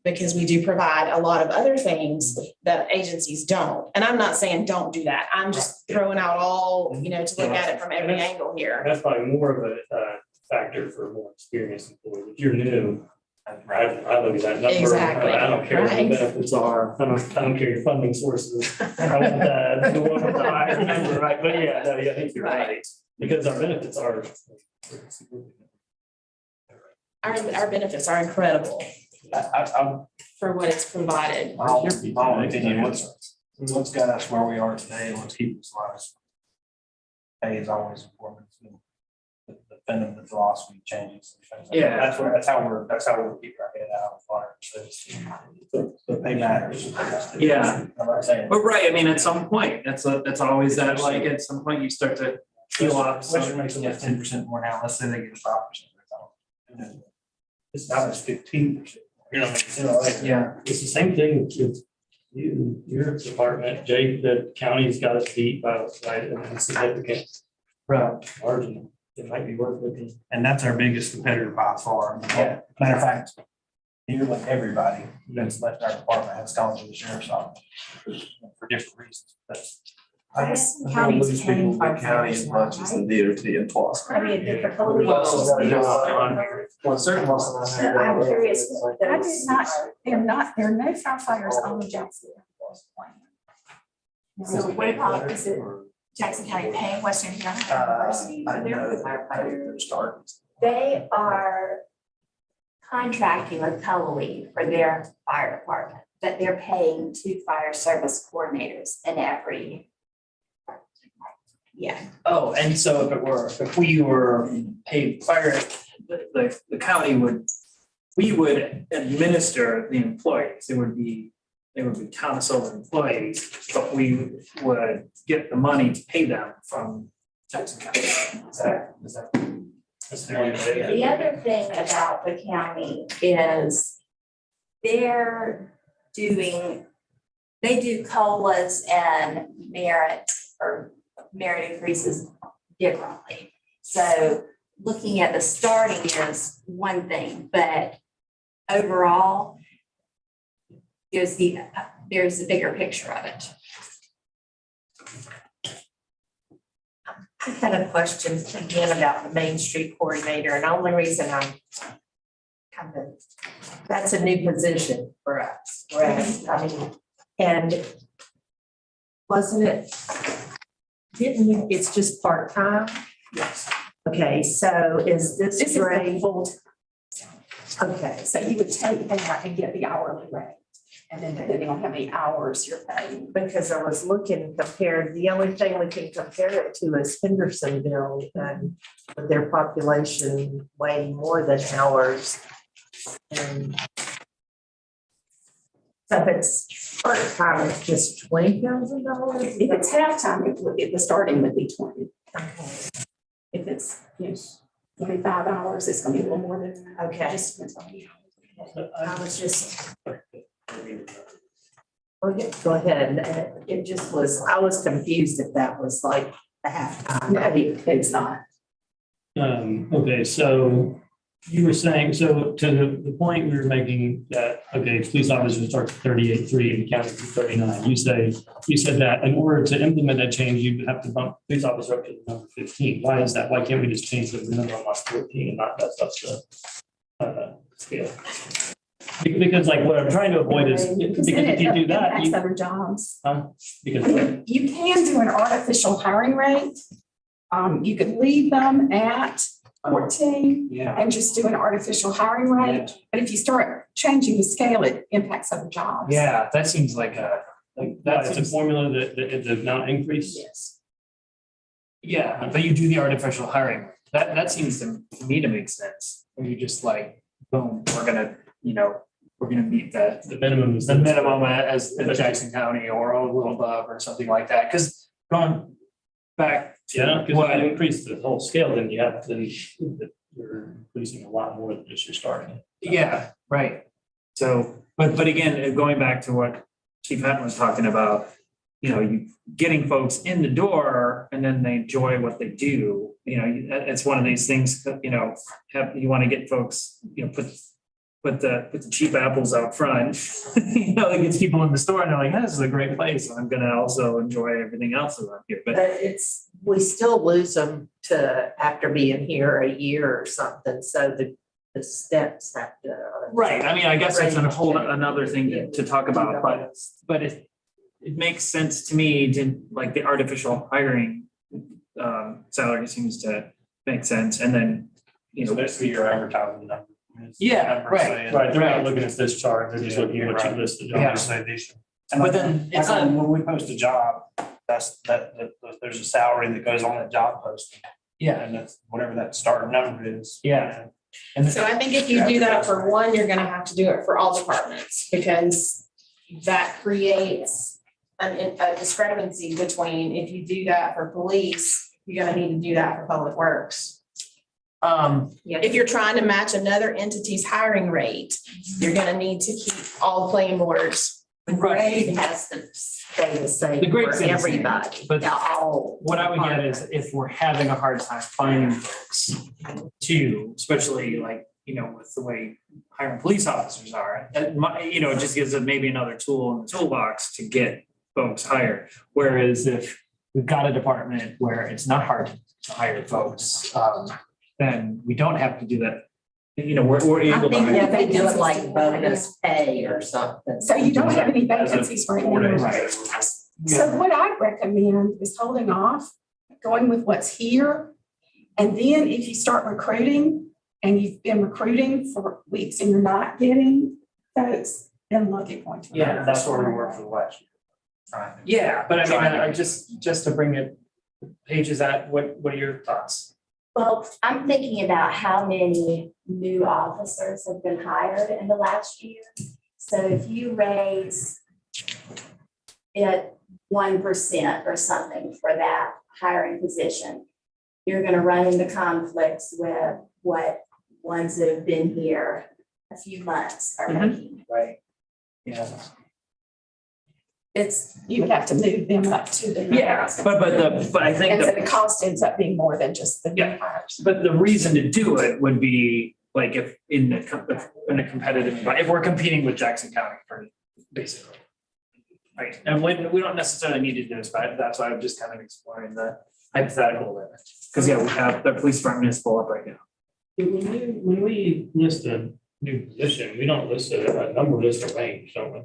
Because we do provide a lot of other things that agencies don't. And I'm not saying don't do that. I'm just throwing out all, to look at it from every angle here. That's probably more of a factor for more experienced employees. If you're new, I look at that number. Exactly. I don't care what the Right. benefits are. I don't care your funding sources. I want the one with the higher number, right? But yeah, no, I think you're right. Because our benefits are. Our benefits are incredible I'm for what it's provided. my own opinion, what's got us where we are today, and what's keeping us last. Pay is always important. The defending the philosophy changes. Yeah. That's how we're keeping our head out of water. So the pay matters. Yeah. I'm not saying. But right, I mean, at some point, that's always that, like, at some point you start to feel off. Western makes like 10% more now, let's say they get 5%. It's not as 15%. You know, Yeah, It's the same thing with you, your department, Jake, the county's got us beat by a significant margin. It might be worth looking. and that's our biggest competitor by far. Yeah. Matter of fact, nearly everybody that's left our department has gone to the sheriff's office for different reasons. Madison County's paying firefighters now, right? DOT and plus. I mean, different police. Well, certain ones. So I'm curious, I did not, there are no firefighters on the Jackson. so what about, is it Jackson County paying Western Carolina University for their firefighters? They are contracting with Cullowhee for their fire department, but they're paying 2 fire service coordinators in every. Yeah, oh, and so if we were paid fire, the county we would administer the employees, they would be council employees, but we would get the money to pay them from Jackson County. Is that? That's the only way. the other thing about the county is they do COLAs and merit increases differently. So looking at the starting is one thing, but overall, there's a bigger picture of it. I had a question again about the Main Street coordinator, and the only reason I'm that's a new position for us, right? I mean, and wasn't it, it's just part-time? Yes. Okay, so is This this is the rate, full, okay, so you would take that and get the hourly rate. And then depending on how many hours you're paying. because I was looking compared, the only thing we can compare it to is Hendersonville, and with their population way more than ours. And so if it's part-time, it's just $20,000? If it's halftime, the starting would be 20. If it's, yes, 25 hours, it's gonna be a little more than that. Okay. It just depends on the hours. I was just, go ahead. It just was, I was confused if that was like the halftime. No, it's not. Okay, so you were saying, so to the point we were making that, okay, police officers start at 38.3 and county to 39. You said that in order to implement that change, you'd have to bump police officer up to the number 15. Why is that? Why can't we just change the minimum on 14 and not mess up the scale? Because like what I'm trying to avoid is, because if you do that, Impacts other jobs. because You can do an artificial hiring rate. You could leave them at 14 Yeah. and just do an artificial hiring rate. But if you start changing the scale, it impacts other jobs. Yeah, that seems like that's a formula that the amount increase. Yes. yeah, but you do the artificial hiring. That seems to me to make sense. Where you just like, boom, we're gonna meet The minimum is the minimum as in Jackson County or a little above or something like that. Because going back to Yeah, because what, if you increase the whole scale, then you're increasing a lot more than just you're starting. yeah, right. So, but again, going back to what Chief Hatton was talking about, you getting folks in the door and then they enjoy what they do. It's one of these things, you want to get folks, put the cheap apples out front, that gets people in the store and they're like, this is a great place. I'm going to also enjoy everything else around here. But we still lose them to after being here a year or something, so the steps have to. Right, I mean, I guess that's another thing to talk about, but it makes sense to me to, like, the artificial hiring salary seems to make sense, and then, So basically you're advertising numbers. Yeah, right. Right, they're not looking at this chart, they're just looking at what you listed. Yeah. But then it's when we post a job, there's a salary that goes on that job posting. Yeah, and that's whatever that start number is. Yeah. And So I think if you do that for one, you're gonna have to do it for all departments, because that creates a discrepancy between, if you do that for police, you're gonna need to do that for public works. If you're trying to match another entity's hiring rate, you're gonna need to keep all planning boards. The grade has to stay the same The grade for stays the same, everybody. but all. what I would get is if we're having a hard time finding folks too, especially like, you know, with the way hiring police officers are, it just gives it maybe another tool in the toolbox to get folks hired. Whereas if we've got a department where it's not hard to hire folks, then we don't have to do that. You know, we're I able to. think hire- that they do it like bonus pay or something. So you don't have any vacancies right now. Right. So what I recommend is holding off, going with what's here. And then if you start recruiting and you've been recruiting for weeks and you're not getting folks, then look at going to. Yeah, that's where we were for the last year. Trying to- Yeah, but I mean, I just to bring it, Paige, is that, what are your thoughts? Well, I'm thinking about how many new officers have been hired in the last year. So if you raise it 1% or something for that hiring position, you're gonna run into conflicts with what ones that have been here a few months are making. Right. Yeah. You would have to move them up to the. Yeah, but I think And so that, the cost ends up being more than just the new Yeah. hires. but the reason to do it would be like if in a competitive, if we're competing with Jackson County for basically. Right, and we don't necessarily need to do this, but that's why I'm just kind of exploring the hypothetical there. Because we have, the police department is full up right now. When we list a new position, we don't list a number, list a range, don't we?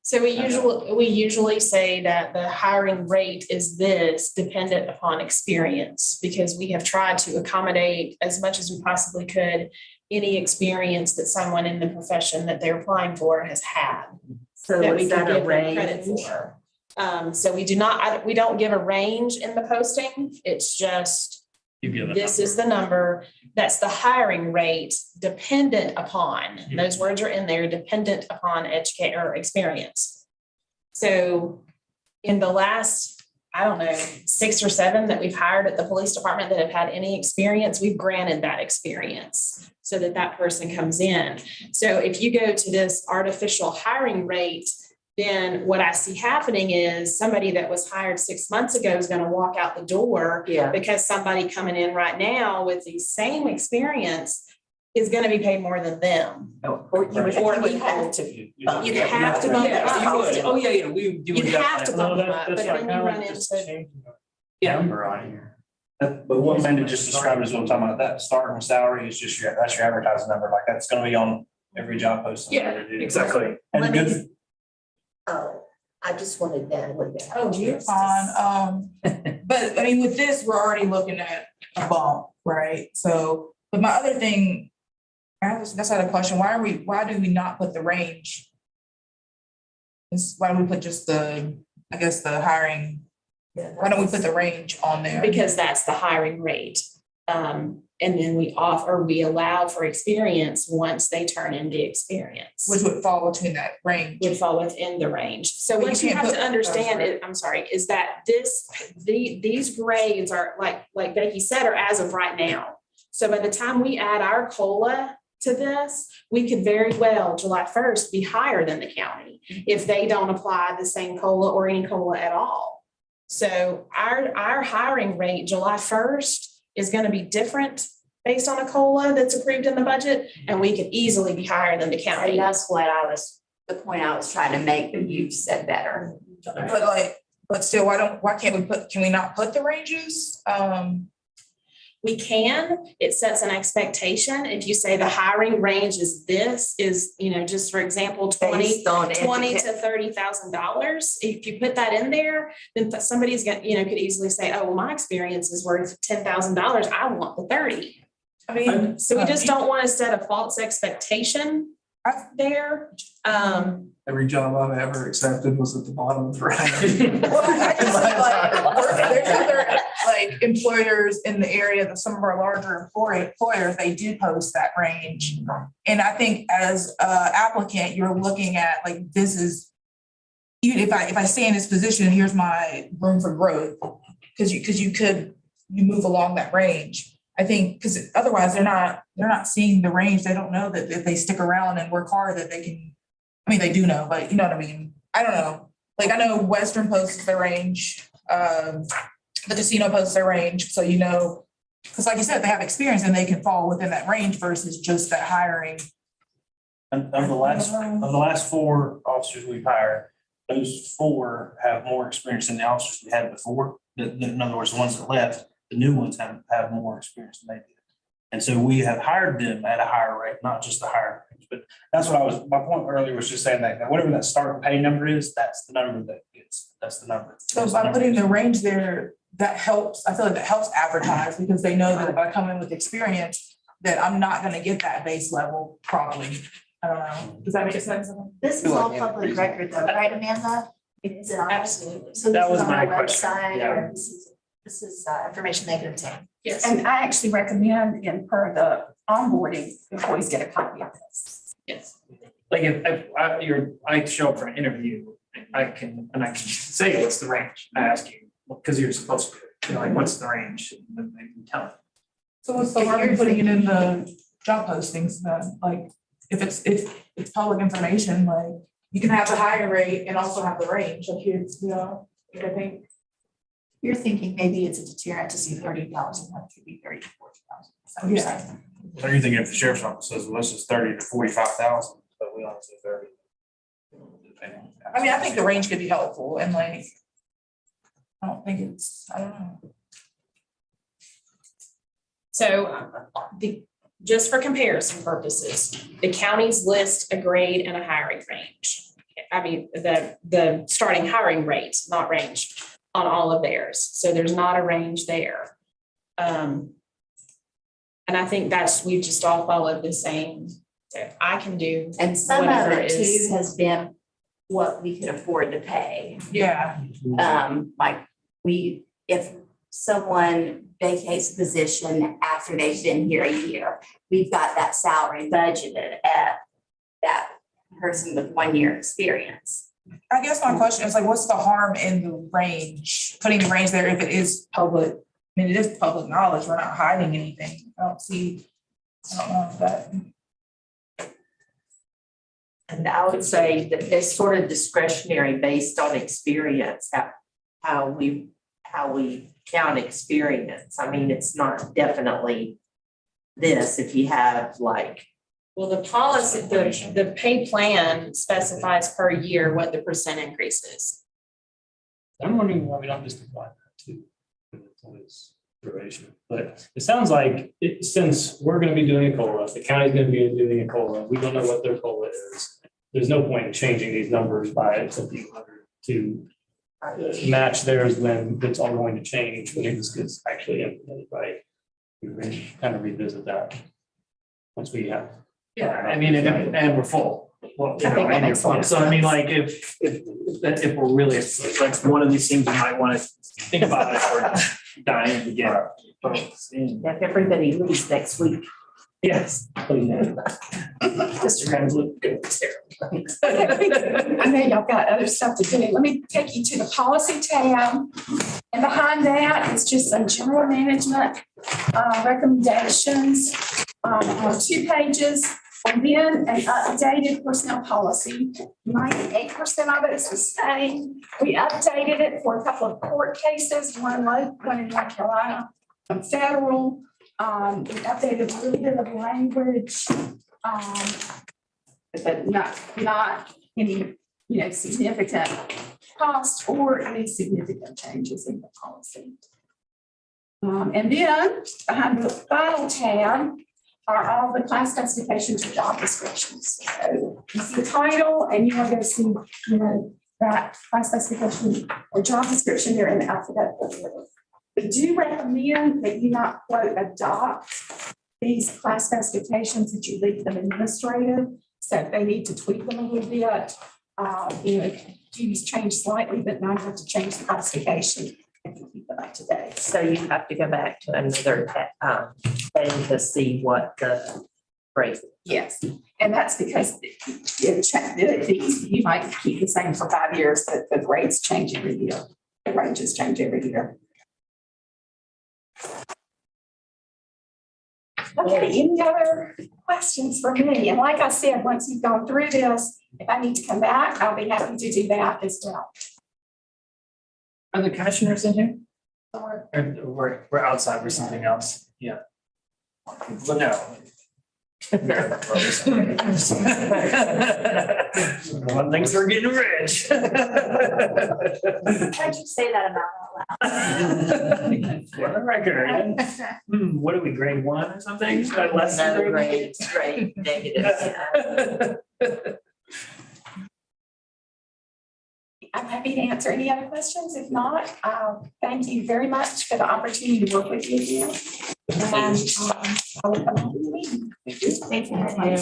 So we usually say that the hiring rate is this, dependent upon experience, because we have tried to accommodate as much as we possibly could any experience that someone in the profession that they're applying for has had. So That we is can that a give them credit range? for. So we don't give a range in the posting. It's just, You give it. this is the number, that's the hiring rate dependent upon, those words are in there, dependent upon educate or experience. So in the last, I don't know, 6 or 7 that we've hired at the police department that have had any experience, we've granted that experience so that that person comes in. So if you go to this artificial hiring rate, then what I see happening is somebody that was hired 6 months ago is going to walk out the door Yeah. because somebody coming in right now with the same experience is going to be paid more than them. Or you would Or have to. You'd have to bump Yeah, it you would. up. Oh, yeah, we. You'd have to bump them up, but That's then right, you kind of run like just into, changing the Yeah. number on here. But what Amanda just described is what I'm talking about, that starting salary is just that's your advertising number, like that's gonna be on every job posting. Yeah, exactly. And the Let me- good, Oh, I just wanted Natalie to. Oh, you're fine. But I mean, with this, we're already looking at a bump, right? So, but my other thing, that's not a question. Why do we not put the range? Why don't we put just the hiring, why don't we put the range on there? because that's the hiring rate. And then we allow for experience once they turn into experience. Which would fall between that range. Would fall within the range. So But you what you can't have put- to understand, is that these grades are like Becky said, are as of right now. So by the time we add our COLA to this, we could very well, July 1st, be higher than the county if they don't apply the same COLA or any COLA at all. So our hiring rate, July 1st, is going to be different based on a COLA that's approved in the budget, and we could easily be higher than the And county. that's the point I was trying to make, but you said better. But still, can we not put the ranges? We can, it sets an expectation. If you say the hiring range is this, just for example, Based on $20,000 educa- to $30,000. If you put that in there, then somebody's could easily say, oh, well, my experience is worth $10,000. I want the 30. I mean. So we just don't want to set a false expectation There, Every job I've ever accepted was at the bottom of the range. well, I just feel like there's other like employers in the area that some of our larger employers, they do post that range. And I think as a applicant, you're looking at like, this is, even if I stay in this position, here's my room for growth. Because you move along that range. I think, because otherwise they're not seeing the range. They don't know that if they stick around and work hard that they can, I mean, they do know, but you know what I mean? I don't know. Like I know Western posts their range, the casino posts their range. So, you know, because like you said, they have experience and they can fall within that range versus just that hiring. Of the last 4 officers we've hired, those 4 have more experience than the officers we had before. In other words, the ones that left, the new ones have more experience than they did. And so we have hired them at a higher rate, not just the higher range. But that's what my point earlier was just saying that whatever that starting pay number is, that's the number that's the number. So by putting the range there, that helps, I feel like that helps advertise because they know that if I come in with experience, that I'm not gonna get that base level probably. I don't know. Does that make sense? This is all public record though, right, Amanda? It's Absolutely. So this That is was on my our question. website, Yeah. or this is information they can obtain. Yes. And I actually recommend in per the onboarding, employees get a copy of this. Yes. Like if I show up for an interview, I can say, what's the range? I ask you, because you're supposed to, you know, like, what's the range? And then they can tell me. So what's the harm in putting it in the job postings then? Like, if it's public information, like, you can have the higher rate and also have the range, like here's, you know, I think. You're thinking maybe it's a deterrent to see 30,000, that could be 30 to 40,000. Yeah. So you're thinking if the sheriff's office says, well, this is 30 to 45,000, but we only say 30. I mean, I think the range could be helpful and like, I don't know. So just for comparison purposes, the counties list a grade and a hiring range. I mean, the starting hiring rate, not range, on all of theirs. So there's not a range there. And I think we've just all followed the same. So I can do. And some of whatever it is- too has been what we could afford to pay. Yeah. Like if someone vacates a position after they've been here a year, we've got that salary budgeted at that person with 1 year experience. I guess my question is like, what's the harm in the range, putting the range there if it is public? I mean, it is public knowledge. We're not hiding anything. I don't know if that. And I would say that it's sort of discretionary based on experience, how we count experience. I mean, it's not definitely this if you have like. Well, the policy, the pay plan specifies per year what the percent increase is. I'm wondering why we don't just apply that to employees' probation. But it sounds like since we're gonna be doing a COLA, the county's gonna be doing a COLA, we don't know what their COLA is. There's no point in changing these numbers by a few hundred to match theirs when it's all going to change, when this gets actually implemented, right? We can kind of revisit that once we have. Yeah, I mean, and we're full. Well, you I know, think that and you're makes a lot full. of So I mean, sense. like, if we're really, it's like one of these things you might want to think about it or dying to get folks in. If everybody leaves next week. Yes. Mr. Grams look good. I know y'all got other stuff to do. Let me take you to the policy tab. And behind that is just some general management recommendations on 2 pages. And then an updated personnel policy. 98% of it is the same. We updated it for a couple of court cases, one in North Carolina, one federal. We updated a little bit of language. But not any, significant cost or any significant changes in the policy. And then behind the final tab are all the class specifications or job descriptions. So you see the title and you want to go see, that class specification or job description there in the alphabetical order. We do recommend that you not quote adopt these class specifications, that you leave them administrative. So if they need to tweak them a little bit, duties change slightly, but not have to change the classification. I can keep them up to date. So you have to go back to another, thing to see what the rate. Yes, and that's because you might keep the same for 5 years, but the rates change every year. The ranges change every year. Okay, any other questions for me? And like I said, once you've gone through this, if I need to come back, I'll be happy to do that as well. Are the commissioners in here? Or we're outside for something else? Yeah. But no. One thinks we're getting rich. Why'd you say that about out loud? For the record. What are we, grade 1 or something? Less than No grade grade, negative. I'm happy to answer any other questions. If not, thank you very much for the opportunity to work with you again. And I will come on to the meeting. Thank you very much.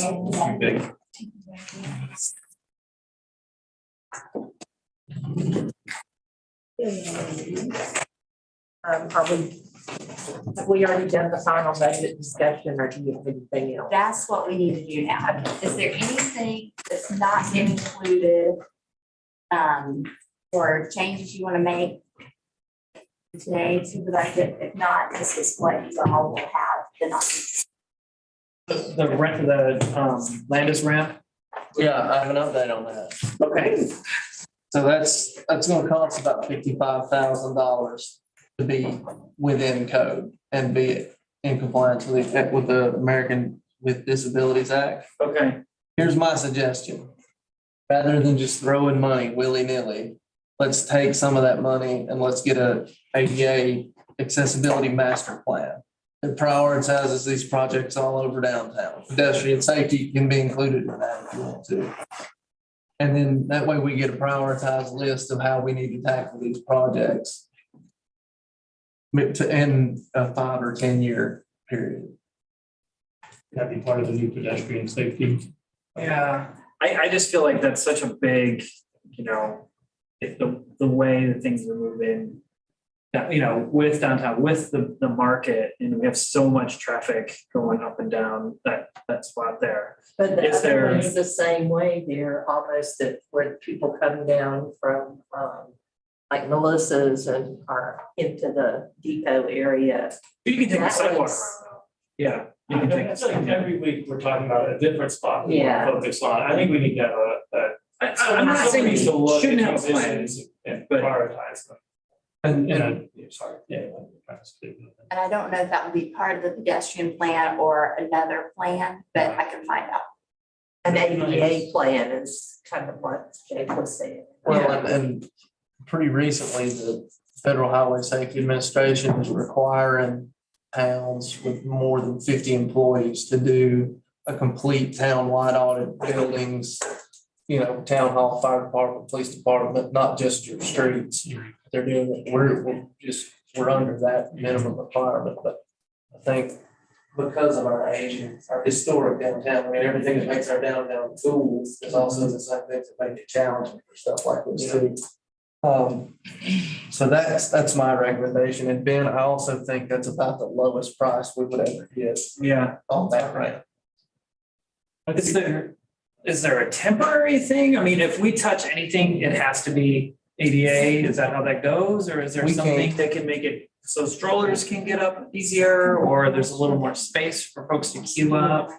Have we already done the final budget discussion, or do you have anything else? That's what we need to do now. Is there anything that's not included? Or changes you want to make today to the budget? If not, this is what you all will have the next. The rent, the Landis ramp. Yeah, I have an update on that. Okay. So that's gonna cost about $55,000 to be within code and be in compliance with the American with Disabilities Act. Okay. Here's my suggestion. Rather than just throwing money willy-nilly, let's take some of that money and let's get a ADA accessibility master plan that prioritizes these projects all over downtown. Pedestrian safety can be included in that if you want to. And then that way we get a prioritized list of how we need to tackle these projects to end a 5 or 10 year period. That'd be part of the new pedestrian safety. Yeah, I just feel like that's such a big, if the way that things are moving, with downtown, with the market, and we have so much traffic going up and down that spot there. But the Is other there- one's the same way there, almost that where people come down from, like Melissa's and are into the depot area. You can take a That sidewalk was- around though. Yeah. You can take a It's like sidewalk. every week we're talking about a different spot we Yeah. want to focus on. I think we need to have I'm not saying somebody to look you shouldn't at have these plans, issues and but- prioritize them. And Sorry, yeah. I'm trying to speak. And I don't know if that would be part of the pedestrian plan or another plan, but I can find out. An ADA plan is kind of what Jake was saying. well, and pretty recently, the Federal Highway Safety Administration is requiring towns with more than 50 employees to do a complete town-wide audit, buildings, town hall, fire department, police department, not just your streets. They're doing it, we're under that minimum requirement, but I think because of our age and our historic downtown, everything that makes our downtown cool is also the same things that make it challenging for stuff like this too. So that's my recommendation. And Ben, I also think that's about the lowest price we would ever get Yeah. on that ramp. Is there a temporary thing? I mean, if we touch anything, it has to be ADA. Is that how that goes? Or is there We something can't- that can make it so strollers can get up easier, or there's a little more space for folks to queue up?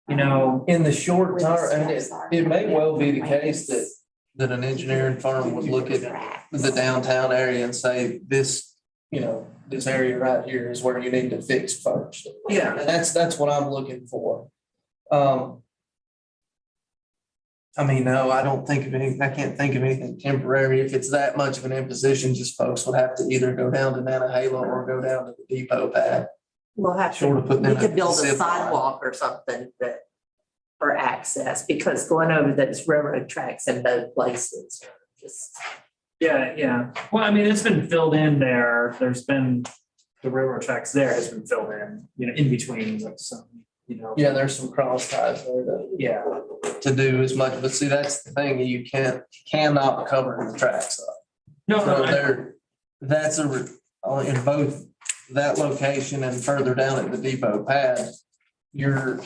In the short term, and it may well be the case that an engineering firm would look at the downtown area and say, this area right here is where you need to fix first. Yeah. And that's what I'm looking for. No, I don't think of anything, I can't think of anything temporary. If it's that much of an imposition, just folks would have to either go down to Nantahala or go down to the depot pad. We'll have Short of to, putting we in could build a zip line. sidewalk or something that, for access, because going over those railroad tracks in both places, just. Yeah. Well, I mean, it's been filled in there. There's been, the railroad tracks there has been filled in, in between some, Yeah, there's some cross ties there that. yeah. to do as much, but see, that's the thing, you cannot cover the tracks up. No, So no, I- there, that's in both that location and further down at the depot pad, you're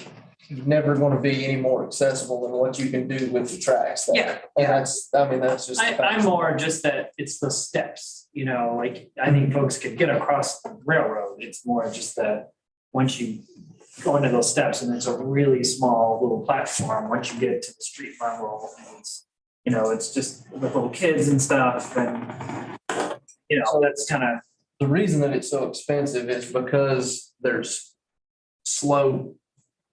never gonna be any more accessible than what you can do with the tracks. there. Yeah. And that's just. I'm more just that it's the steps, like I think folks could get across the railroad. It's more just that once you go into those steps and it's a really small little platform, once you get to the street level, it's just with little kids and stuff and, that's kind of. The reason that it's so expensive is because there's slope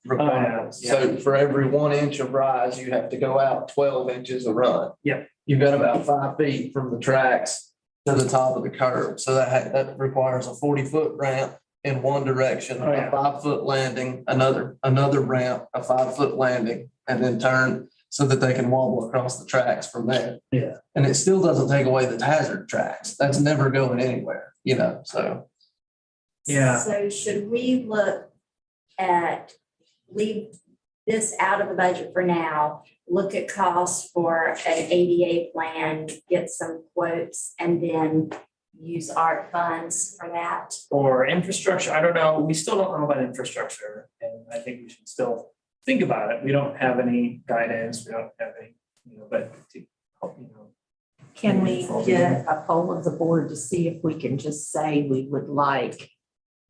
requirements. yeah. So for every 1 inch of rise, you have to go out 12 inches of run. Yep. You've got about 5 feet from the tracks to the top of the curb. So that requires a 40-foot ramp in one direction, Oh, yeah. a 5-foot landing, another ramp, a 5-foot landing, and then turn so that they can wobble across the tracks from there. Yeah. And it still doesn't take away the hazard tracks. That's never going anywhere, so. Yeah. So should we leave this out of the budget for now, look at costs for an ADA plan, get some quotes, and then use ART funds for that? Or infrastructure, I don't know, we still don't know about infrastructure, and I think we should still think about it. We don't have any guidance, we don't have any, but to help, Can we get a poll of the board to see if we can just say we would like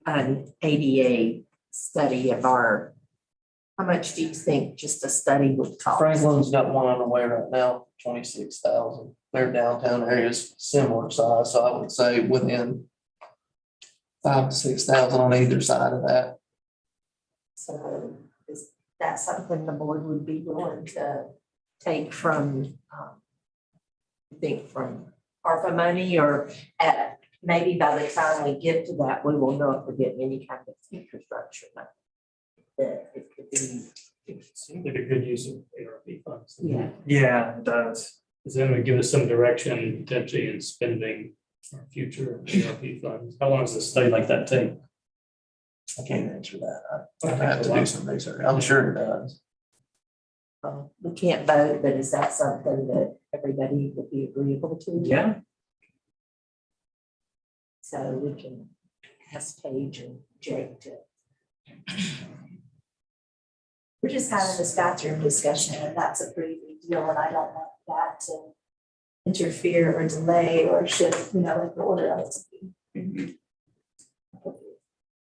an ADA study of how much do you think just a study would cost? Franklin's got one on the way right now, 26,000. Their downtown area is similar size, so I would say within 5,000 to 6,000 on either side of that. So is that something the board would be willing to take from, from ARPA money, or maybe by the time we get to that, we will know if we're getting any kind of infrastructure money. That it could be, It seems like a good use of ARP funds. Yeah, it does. Because then it would give us some direction potentially in spending our future ARP funds. How long does a study like that take? I can't answer that. I have to do some research. I'm sure it does. we can't vote, but is that something that everybody would be agreeable to? Yeah. So we can ask Paige and Jake to. We're just having this bathroom discussion, and that's a pretty big deal, and I don't want that to interfere or delay or shift, like the order of it.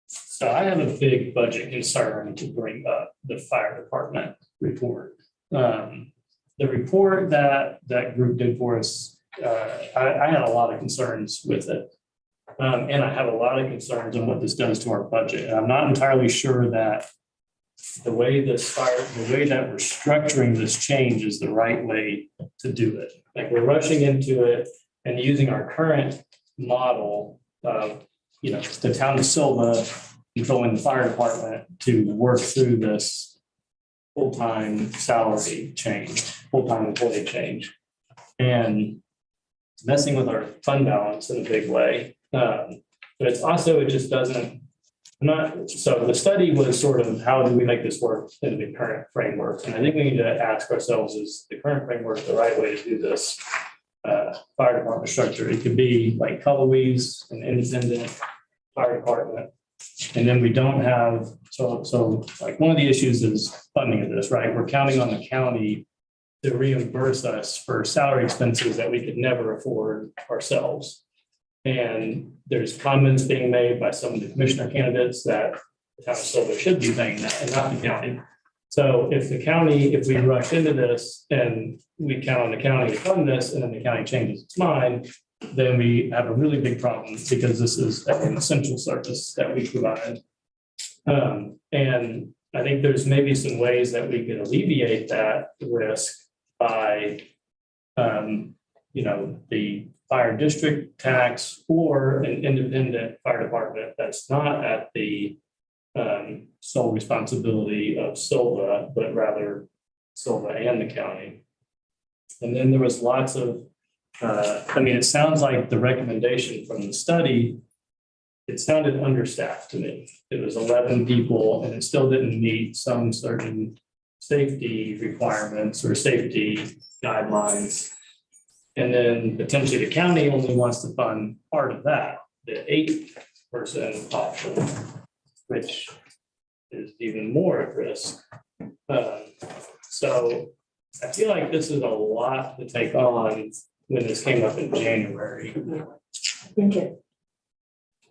So I have a big budget concern to bring up the fire department report. The report that group did for us, I had a lot of concerns with it. And I have a lot of concerns on what this does to our budget. And I'm not entirely sure that the way that we're structuring this change is the right way to do it. Like, we're rushing into it and using our current model of, the town of Sylva controlling the fire department to work through this full-time salary change, full-time employee change. And messing with our fund balance in a big way. But it's also, it just doesn't, so the study was sort of, how do we make this work in the current framework? And I think we need to ask ourselves, is the current framework the right way to do this fire department structure? It could be like Cullowhees, an independent fire department. And then we don't have, so like one of the issues is funding of this, right? We're counting on the county to reimburse us for salary expenses that we could never afford ourselves. And there's comments being made by some of the commissioner candidates that the town of Sylva should be paying that and not the county. So if we rush into this and we count on the county to fund this, and then the county changes its mind, then we have a really big problem, because this is an essential service that we provide. And I think there's maybe some ways that we could alleviate that risk by, the fire district tax, or an independent fire department that's not at the sole responsibility of Sylva, but rather Sylva and the county. And then there was lots of, it sounds like the recommendation from the study, it sounded understaffed to me. It was 11 people, and it still didn't meet some certain safety requirements or safety guidelines. And then potentially the county only wants to fund part of that, the 8% option, which is even more at risk. So I feel like this is a lot to take on when this came up in January. I think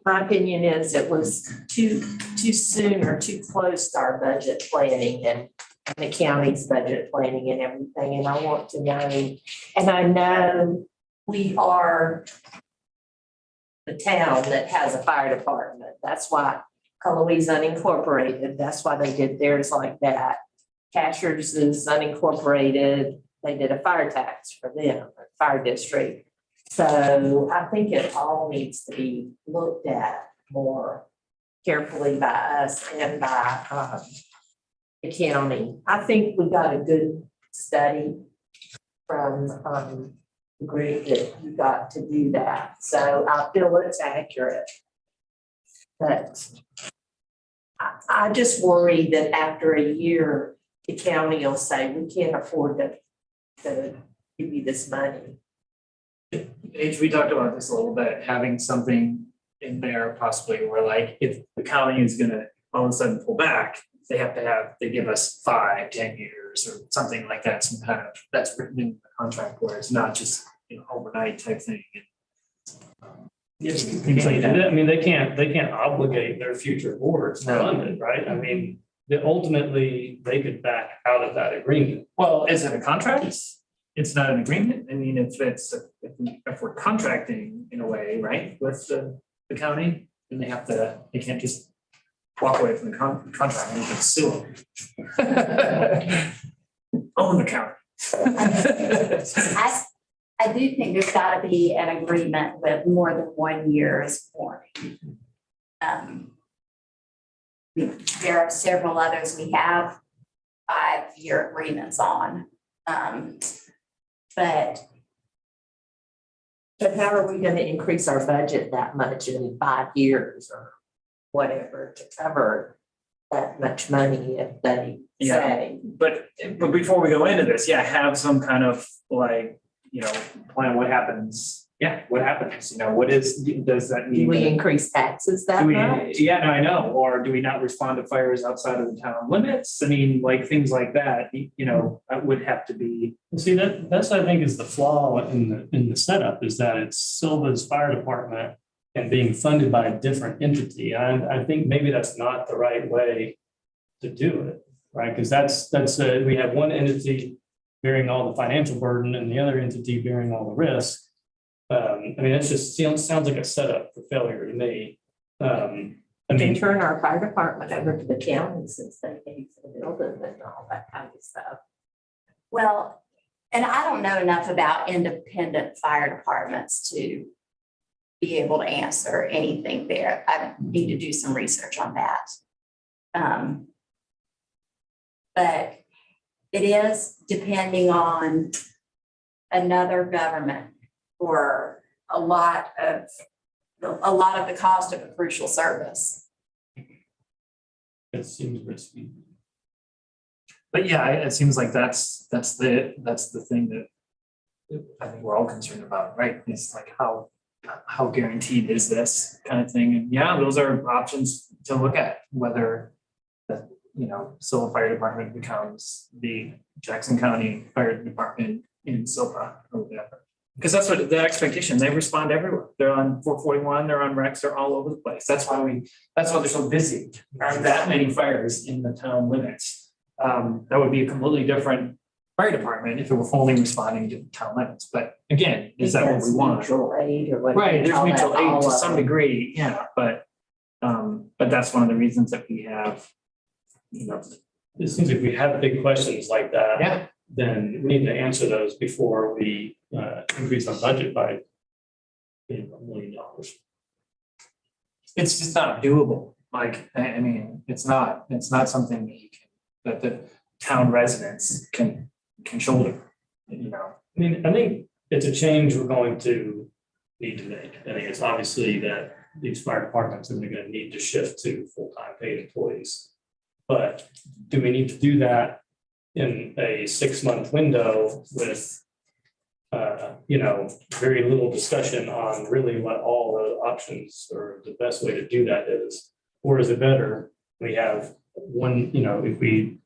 my opinion is it was too soon or too close to our budget planning and the county's budget planning and everything. And I want to know, and I know we are the town that has a fire department. That's why Cullowhee's unincorporated. That's why they did theirs like that. Cashers is unincorporated. They did a fire tax for them, a fire district. So I think it all needs to be looked at more carefully by us and by the county. I think we got a good study from the group that you got to do that. So I feel it's accurate. But I just worry that after a year, the county will say, we can't afford to give you this money. Paige, we talked about this a little bit, having something in there possibly where like if the county is gonna all of a sudden pull back, they give us 5, 10 years or something like that, some kind of, that's written in the contract where it's not just, overnight type thing. Things like that. I mean, they can't obligate their future boards to fund it, right? I mean, ultimately, they could back out of that agreement. Well, is it a contract? It's not an agreement. I mean, if we're contracting in a way, right, with the county, then they can't just walk away from the contract and sue them. Own the county. I do think there's got to be an agreement with more than 1 year's warning. There are several others we have 5-year agreements on. But how are we gonna increase our budget that much in 5 years or whatever to cover that much money if they say? But before we go into this, have some kind of like, plan what happens. Yeah, what happens? Does that mean? Do we increase taxes that Do we, much? yeah, no, I know. Or do we not respond to fires outside of the town limits? I mean, like things like that, that would have to be. See, that's I think is the flaw in the setup is that it's Sylva's fire department and being funded by a different entity. And I think maybe that's not the right way to do it, right? Because we have one entity bearing all the financial burden and the other entity bearing all the risk. I mean, it just sounds like a setup for failure to me. They turn our fire department over to the county since they gave the building and all that kind of stuff. well, and I don't know enough about independent fire departments to be able to answer anything there. I need to do some research on that. But it is depending on another government for a lot of the cost of a crucial service. It seems risky. But yeah, it seems like that's the thing that I think we're all concerned about, right? It's like how guaranteed is this kind of thing? And yeah, those are options to look at, whether the, Silva Fire Department becomes the Jackson County Fire Department in Silva or whatever. Because that's what the expectation, they respond everywhere. They're on 441, they're on Rex, they're all over the place. That's why they're so busy. There aren't that many fires in the town limits. That would be a completely different fire department if it were only responding to the town limits. But again, is that what we want? Mutual aid or whatever. Right, there's All mutual that, aid all to of some them. degree, yeah, but that's one of the reasons that we have, It seems like we have big questions like that. yeah. Then we need to answer those before we increase our budget by $1 million. It's just not doable. Like, I mean, it's not something that the town residents can shoulder, I mean, I think it's a change we're going to need to make. I think it's obviously that these fire departments are going to need to shift to full-time paid employees. But do we need to do that in a 6-month window with, very little discussion on really what all the options or the best way to do that is? Or is it better we have one, if we,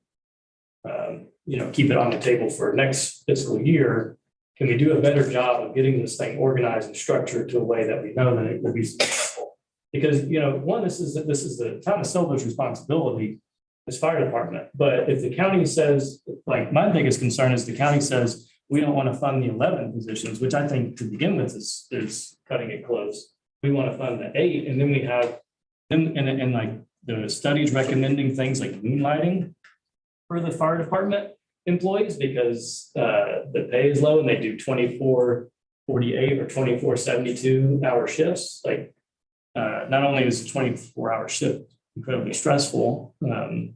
keep it on the table for next fiscal year, can we do a better job of getting this thing organized and structured to a way that we know that it will be successful? Because, one, this is the town of Sylva's responsibility as fire department. But if the county says, like, my biggest concern is the county says, we don't want to fund the 11 positions, which I think to begin with is cutting it close. We want to fund the 8, and then we have them and like the studies recommending things like moonlighting for the fire department employees because the pay is low and they do 24/48 or 24/72 hour shifts. Like not only is a 24-hour shift incredibly stressful and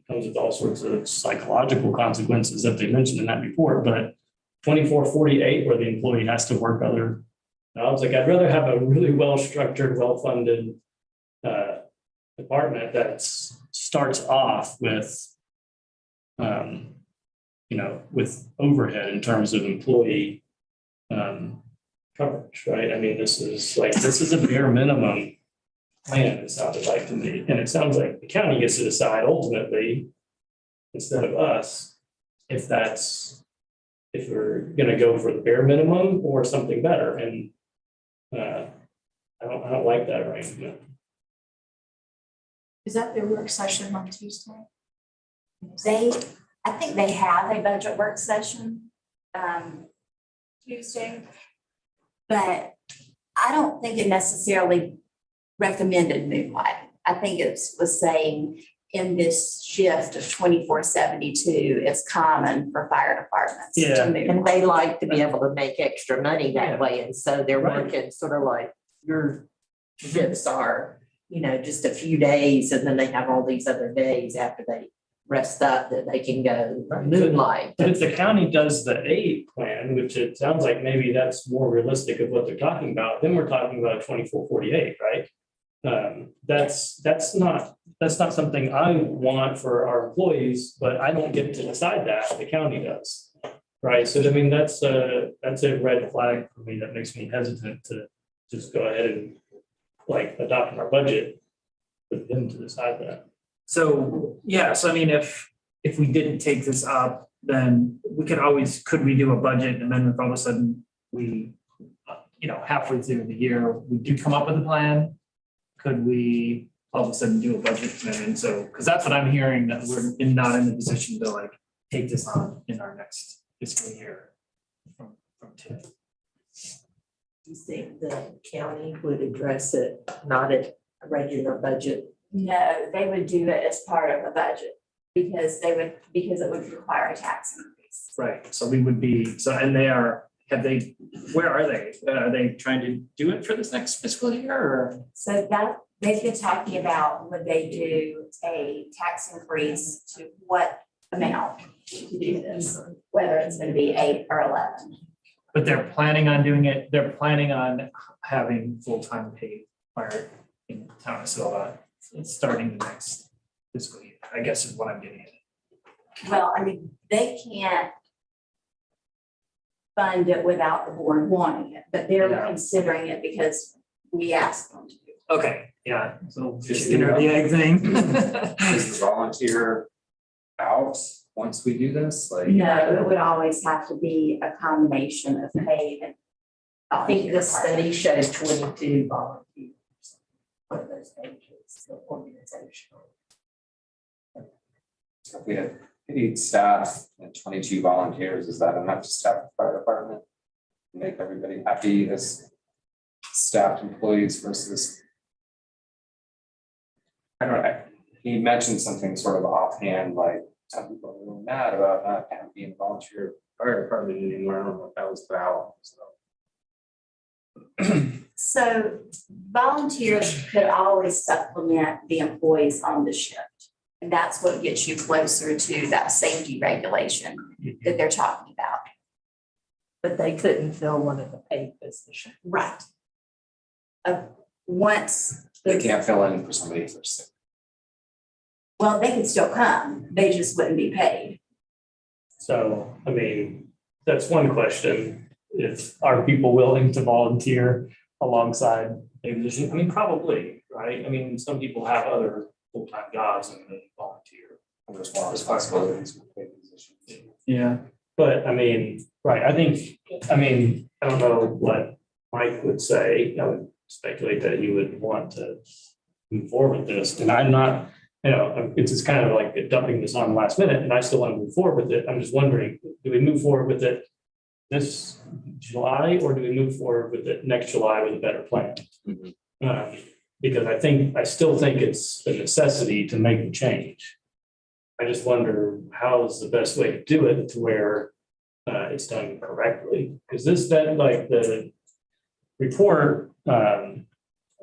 comes with all sorts of psychological consequences that they mentioned in that report, but 24/48 where the employee has to work other jobs. Like I'd rather have a really well-structured, well-funded department that starts off with with overhead in terms of employee coverage, right? I mean, this is a bare minimum plan, it sounded like to me. And it sounds like the county gets to decide ultimately, instead of us, if we're gonna go for the bare minimum or something better. And I don't like that arrangement. Is that their work session on Tuesday? I think they have a budget work session Tuesday. But I don't think it necessarily recommended moonlight. I think it was saying in this shift of 24/72, it's common for fire departments Yeah. to And moonlight. they like to be able to make extra money Yeah. that way, and so they're Right. working sort of like your shifts are, just a few days, and then they have all these other days after they rest up that they can go moonlight. But if the county does the 8 plan, which it sounds like maybe that's more realistic of what they're talking about, then we're talking about 24/48, right? That's not something I want for our employees, but I don't get to decide that, the county does. Right, so I mean, that's a red flag for me that makes me hesitant to just go ahead and like adopt our budget for them to decide that. So, yeah, so I mean, if we didn't take this up, then could we do a budget amendment all of a sudden we, halfway through the year, we do come up with a plan? Could we all of a sudden do a budget amendment? So, because that's what I'm hearing, that we're not in the position to like take this on in our next fiscal year from TIF. You think the county would address it, not at a regular budget? No, they would do it as part of a budget because it would require a tax increase. Right, so we would be, where are they? Are they trying to do it for this next fiscal year or? So that, they've been talking about would they do a tax increase to what amount to do this, whether it's gonna be 8 or 11. But they're planning on doing it, they're planning on having full-time paid fire in the town of Sylva, starting the next fiscal year, I guess is what I'm getting at. Well, I mean, they can't fund it without the board wanting it, but they're Yeah. considering it because we asked them to. Okay, yeah, so chicken or the egg thing. Is the volunteer out once we do this? Like, No, it would always have to be a combination of paid and. I think the study showed 22 volunteers. One of those pages, the organization. if we have 8 staff and 22 volunteers, is that enough to staff the fire department? Make everybody happy as staffed employees versus. I don't know, he mentioned something sort of offhand, like some people are really mad about not being a volunteer fire department anymore. I don't know what that was about, so. So volunteers could always supplement the employees on the shift. And that's what gets you closer to that safety regulation that they're talking about. But they couldn't fill one of the paid positions. Right. Once, They can't fill in for somebody who's sick. well, they could still come, they just wouldn't be paid. So, I mean, that's one question. If, are people willing to volunteer alongside a position? I mean, probably, right? I mean, some people have other full-time jobs and they volunteer. There's more responsibilities with paid positions. Yeah. But I mean, right, I don't know what Mike would say. I would speculate that he would want to move forward with this. And I'm not, it's just kind of like dumping this on the last minute and I still want to move forward with it. I'm just wondering, do we move forward with it this July or do we move forward with it next July with a better plan? Because I still think it's a necessity to make the change. I just wonder how's the best way to do it to where it's done correctly. Because the report, I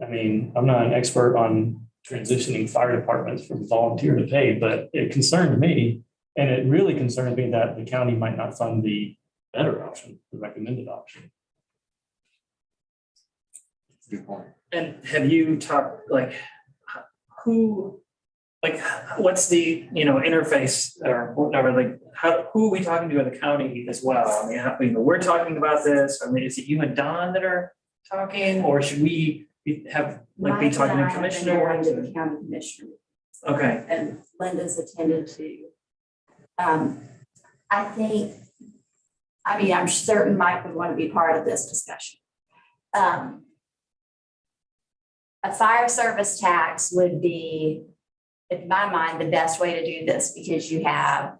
mean, I'm not an expert on transitioning fire departments from volunteer to paid, but it concerned me. And it really concerned me that the county might not fund the better option, the recommended option. Good point. And have you talked, like, who, like, what's the, interface or whatever, like, who are we talking to in the county as well? I mean, we're talking about this, I mean, is it you and Don that are talking, or should we be talking to commissioners? To the county commissioner. Okay, And Linda's attended to. I'm certain Mike would want to be part of this discussion. A fire service tax would be, in my mind, the best way to do this because you have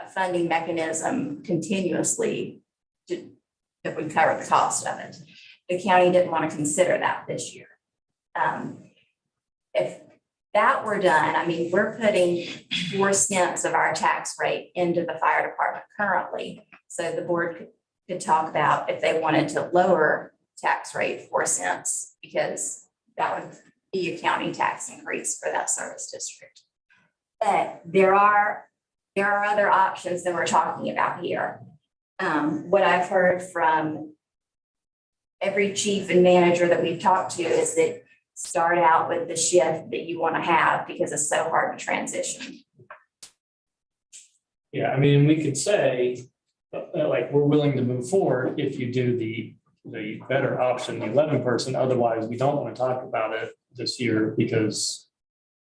a funding mechanism continuously that would cover the cost of it. The county didn't want to consider that this year. If that were done, I mean, we're putting 4 cents of our tax rate into the fire department currently. So the board could talk about if they wanted to lower tax rate 4 cents, because that would be a county tax increase for that service district. But there are other options that we're talking about here. What I've heard from every chief and manager that we've talked to is that start out with the shift that you want to have because it's so hard to transition. Yeah, I mean, we could say, like, we're willing to move forward if you do the better option, the 11 person, otherwise we don't want to talk about it this year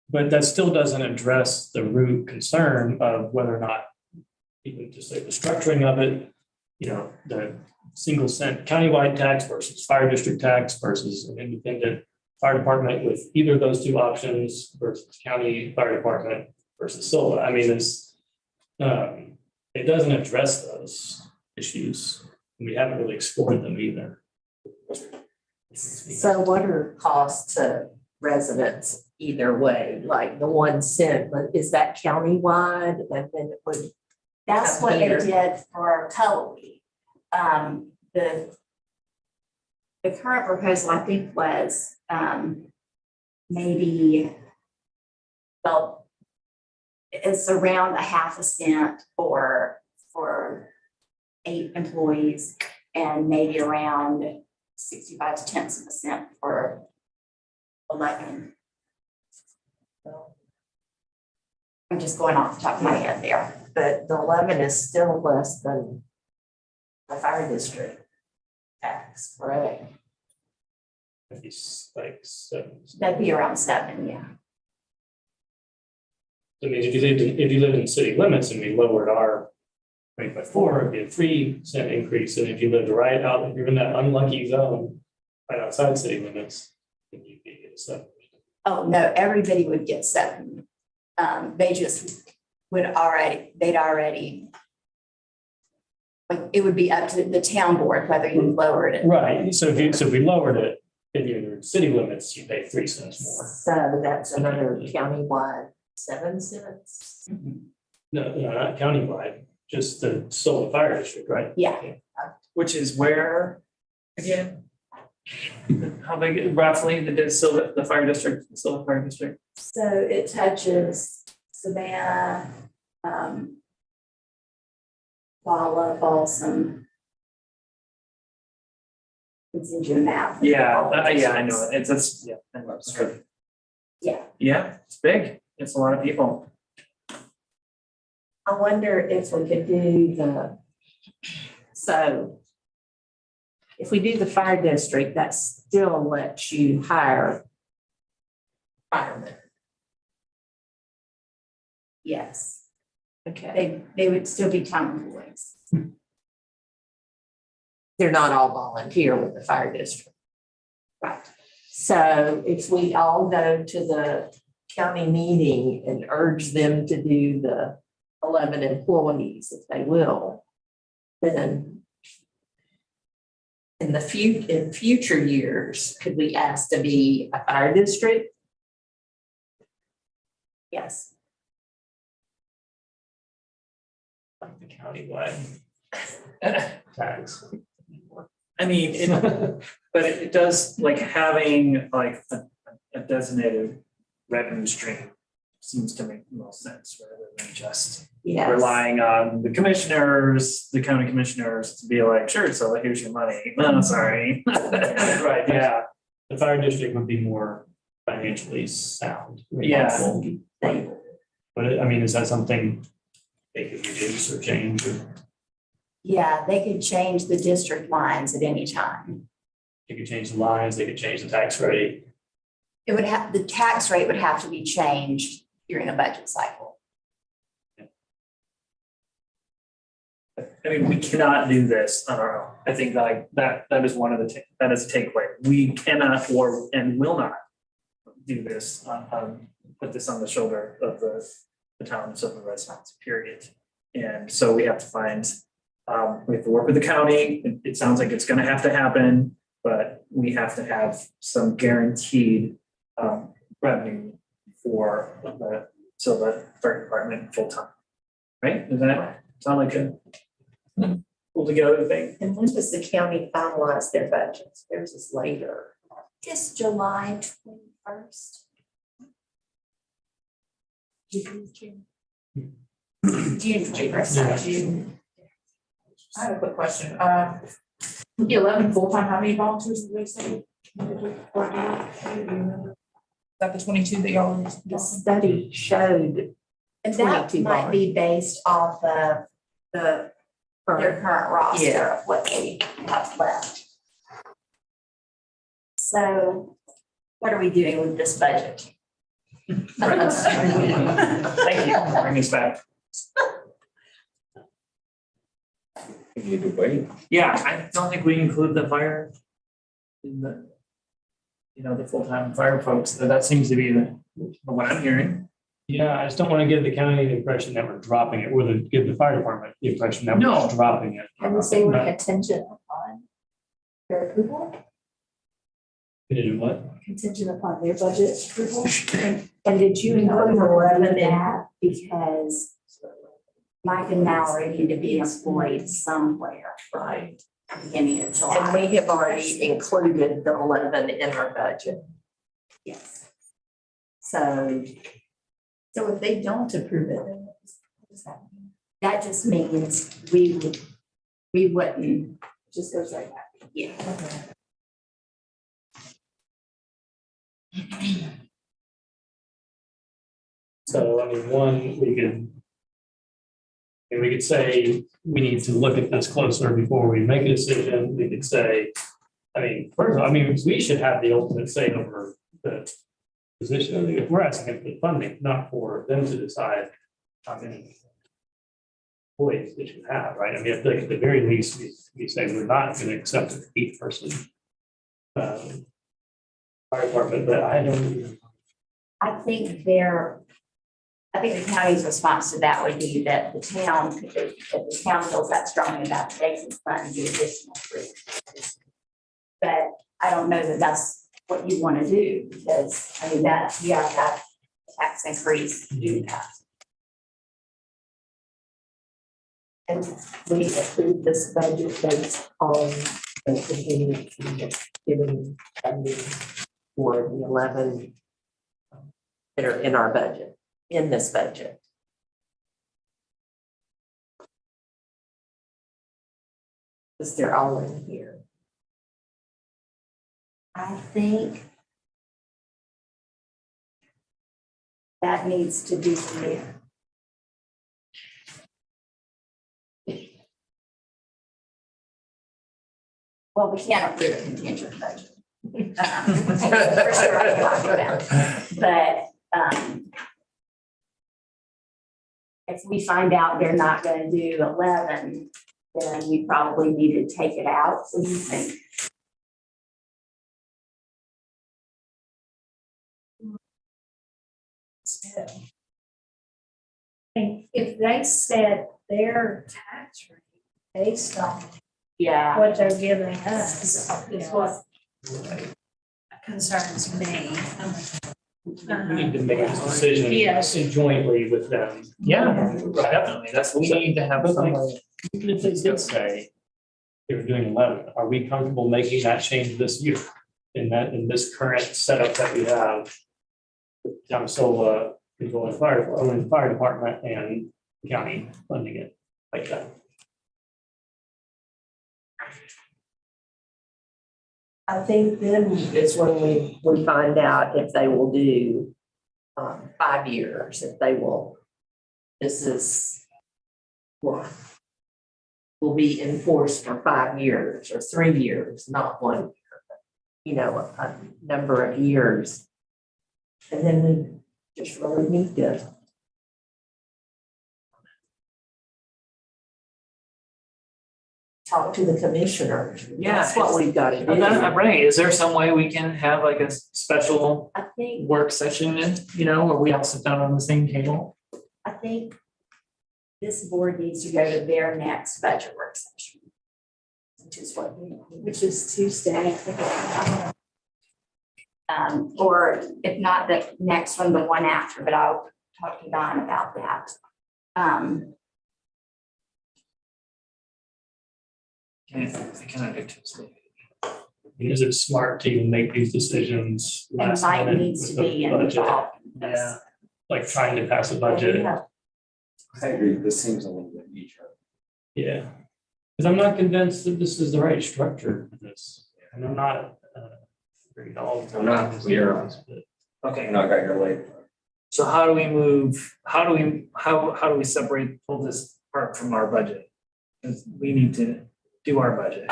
but that still doesn't address the root concern of whether or not, even just like the structuring of it, the single cent countywide tax versus fire district tax versus an independent fire department with either of those 2 options versus county fire department versus SYLVA. I mean, it doesn't address those issues. We haven't really explored them either. So what are costs to residents either way, like the 1 cent, but is that countywide and then it would? That's what they did for Tullowee. The current proposal, I think, was it's around a 0.5 cent for 8 employees and maybe around 65 to 10 cents for 11. So I'm just going off the top of my head there. But the 11 is still less than the fire district tax, right? It's like 7. That'd be around 7, yeah. I mean, if you lived in city limits and we lowered our rate by 4, it'd be a 3 cent increase. And if you lived right out, if you're in that unlucky zone, right outside city limits, then you'd be at 7. Oh, no, everybody would get 7. They just they'd already, like, it would be up to the town board whether you lowered it. Right. So if we lowered it, if you're in city limits, you pay 3 cents more. So that's another countywide 7 cents. No, not countywide, just the SYLVA fire district, right? Yeah. which is where, again? How big roughly the fire district, the SYLVA fire district? So it touches Savannah, Walla, Balsam. It's in your map. Yeah, I know it. It's yeah. I know it's good. Yeah. Yeah, it's big. It's a lot of people. I wonder if we could do so if we do the fire district, that still lets you hire firemen. Yes, Okay. they would still be town employees. They're not all volunteer with the fire district. Right. So if we all go to the county meeting and urge them to do the 11 employees, if they will, then in future years, could we ask to be a fire district? Yes. Like the countywide tax. I mean, but it does, like, having like a designated revenue stream seems to make the most sense rather than just Yes. relying on the commissioners, the county commissioners to be like, sure, so here's your money. No, sorry. Right, yeah. The fire district would be more financially sound. Yeah. Stable. But I mean, is that something they could reduce or change or Yeah, they could change the district lines at any time. they could change the lines, they could change the tax rate? The tax rate would have to be changed during a budget cycle. I mean, we cannot do this on our own. I think like that is one of the, that is a takeaway. We cannot and will not do this put this on the shoulder of the town's of the residents, period. And so we have to find, we have to work with the county. It sounds like it's gonna have to happen, but we have to have some guaranteed revenue for the SYLVA Fire Department full-time. Right? Does that sound like a pull together thing? And when does the county finalize their budgets? Theirs is later. It's July 21st. June 21st, sorry, June. I have a quick question. The 11 full-time, how many volunteers did they say? Is that the 22 that y'all? The study showed And that 22 might be based off of their current roster Yeah. of what they have left. So what are we doing with this budget? Thank you. Bring us back. We need to wait. Yeah, I don't think we include the fire in the, the full-time fire folks. That seems to be what I'm hearing. Yeah, I just don't want to give the county the impression that we're dropping it, or give the fire department the impression that we're No. just dropping it. And we say we're contingent upon their approval, Did it what? contingent upon their budget approval. And did you include 11 in that? Because Mike and Mallory need to be employed somewhere. Right. Beginning of July. And we have already included the 11 in our budget. Yes. So So if they don't approve it, then what does that mean? That just means we wouldn't. Just goes right back. Yeah. So, I mean, we could say, we need to look at this closer before we make a decision. We could say, first of all, we should have the ultimate say over the position. If we're asking for funding, not for them to decide how many employees they should have, right? I feel like at the very least, we say we're not going to accept a each person. Fire department, but I think the county's response to that would be that the town, if the town feels that strongly about it, they can fund the additional three. But I don't know that that's what you want to do, because that, you have that tax increase to do that. and we approved this budget based on the contingency of giving funding for the 11 that are in our budget, in this budget. Because they're all in here. I think that needs to be Well, we can't approve a contingent budget. For sure, I talked about. But if we find out they're not gonna do 11, then we probably need to take it out. What do you think? If they set their tax rate based on Yeah. what they're giving us, is what concerns me. We need to make this decision Yes. jointly with them. Yeah, definitely. That's, we need to have some. Even if they did say they were doing 11, are we comfortable making that change this year? In this current setup that we have? Town of SYLVA, controlling fire department and county funding it like that. I think then is when we find out if they will do 5 years, if they will, this is will be enforced for 5 years or 3 years, not 1 year, but, you know, a number of years. And then we just really need to talk to the commissioner. Yeah, That's what we've got to do. Right, is there some way we can have like a special I think work session, where we all sit down on the same table? I think this board needs to go to their next budget work session. Which is Tuesday. Or if not the next one, the one after, but I'll talk to Don about that. I cannot do Tuesday. Is it smart to even make these decisions And last Mike minute needs with to the be budget? involved. in this. Yeah. Like trying to pass a budget, I agree, this seems a little bit easier. yeah. Because I'm not convinced that this is the right structure for this, and I'm not. Agreed all the I'm not clear on it. but Okay, I know I got your late. so how do we move, how do we separate, pull this part from our budget? Because we need to do our budget.